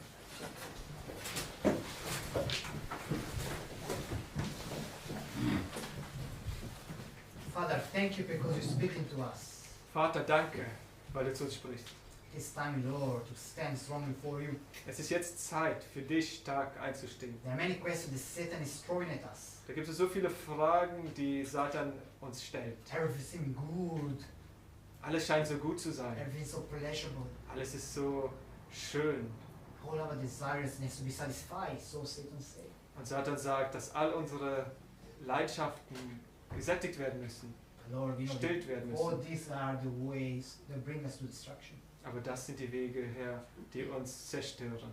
[SPEAKER 4] Father, thank you because you're speaking to us.
[SPEAKER 1] Vater, danke, weil du zu uns sprichst.
[SPEAKER 4] It is time, Lord, to stand strong before you.
[SPEAKER 1] Es ist jetzt Zeit, für dich stark einzustehen.
[SPEAKER 4] There are many questions that Satan is throwing at us.
[SPEAKER 1] Da gibt es so viele Fragen, die Satan uns stellt.
[SPEAKER 4] Everything good,
[SPEAKER 1] Alles scheint so gut zu sein.
[SPEAKER 4] everything so pleasurable.
[SPEAKER 1] Alles ist so schön.
[SPEAKER 4] All our desires needs to be satisfied, so Satan says.
[SPEAKER 1] Und Satan sagt, dass all unsere Leidenschaften gesättigt werden müssen,
[SPEAKER 4] Lord, we know
[SPEAKER 1] gestillt werden
[SPEAKER 4] that all
[SPEAKER 1] müssen.
[SPEAKER 4] these are the ways that bring us to destruction.
[SPEAKER 1] Aber das sind die Wege, Herr, die uns zerstören.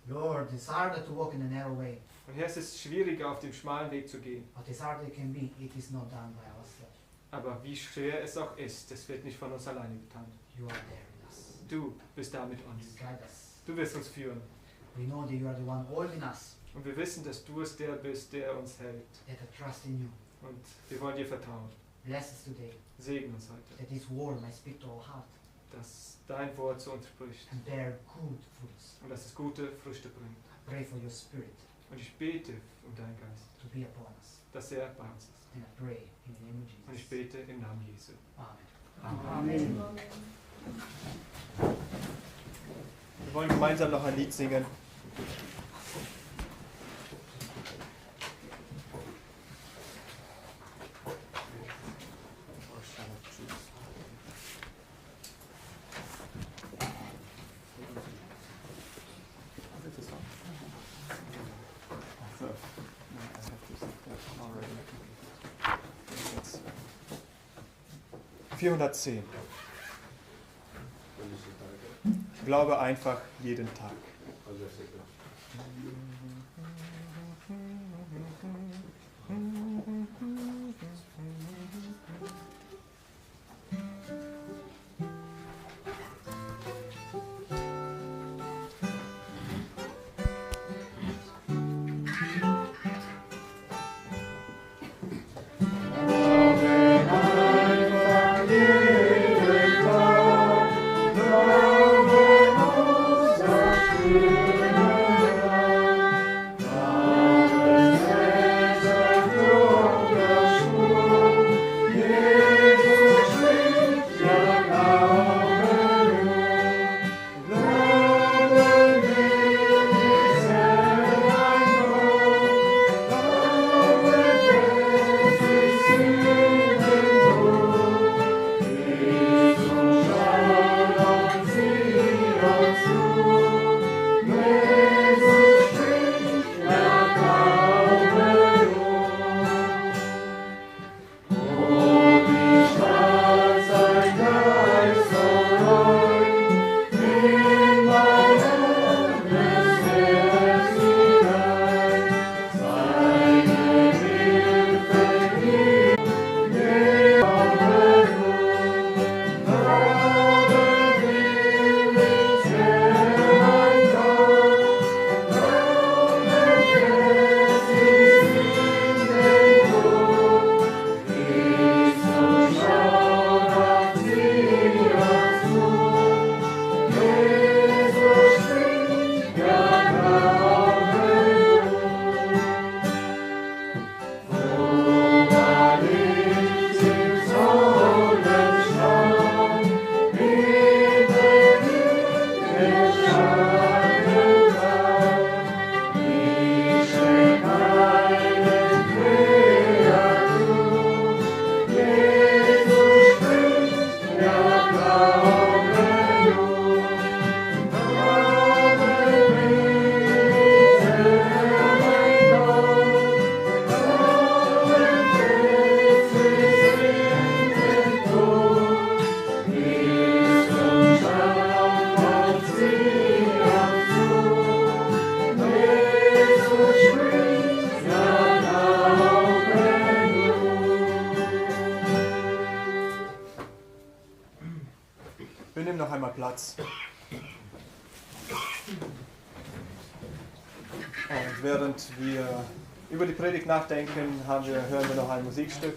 [SPEAKER 4] Lord, it's harder to walk in the narrow way,
[SPEAKER 1] Und Herr, es ist schwieriger, auf dem schmalen Weg zu gehen.
[SPEAKER 4] but as hard as it can be, it is not done by ourselves.
[SPEAKER 1] Aber wie schwer es auch ist, das wird nicht von uns alleine getan.
[SPEAKER 4] You are there in us.
[SPEAKER 1] Du bist da mit uns.
[SPEAKER 4] You guide us.
[SPEAKER 1] Du wirst uns führen.
[SPEAKER 4] We know that you are the one holding us,
[SPEAKER 1] Und wir wissen, dass du es der bist, der uns hält.
[SPEAKER 4] that I trust in you.
[SPEAKER 1] Und wir wollen dir vertrauen.
[SPEAKER 4] Bless us today,
[SPEAKER 1] Segne uns heute,
[SPEAKER 4] that this word might speak to our heart
[SPEAKER 1] dass dein Wort zu uns spricht
[SPEAKER 4] and bear good fruits.
[SPEAKER 1] und dass es gute Früchte bringt.
[SPEAKER 4] I pray for your spirit
[SPEAKER 1] Und ich bete um deinen Geist,
[SPEAKER 4] to be upon us.
[SPEAKER 1] dass er bei uns ist.
[SPEAKER 4] And I pray in the name of
[SPEAKER 1] Und ich
[SPEAKER 4] Jesus.
[SPEAKER 1] bete im Namen Jesu.
[SPEAKER 4] Amen.
[SPEAKER 1] Wir wollen gemeinsam noch ein Lied singen. ...410. Glaube einfach jeden Tag. Wir nehmen noch einmal Platz. Und während wir über die Predigt nachdenken, hören wir noch ein Musikstück.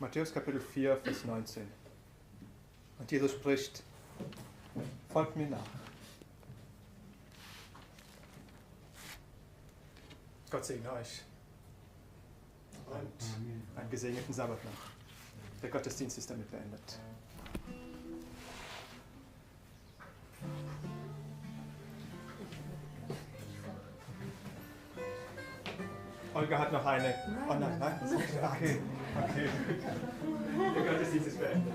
[SPEAKER 1] Matthäus Kapitel 4, Vers 19. Und Jesus spricht, folgt mir nach. Gott segne euch. Und einen gesegneten Sabbat noch. Der Gottesdienst ist damit beendet. Olga hat noch eine. Oh nein, nein. Okay. Der Gottesdienst ist beendet.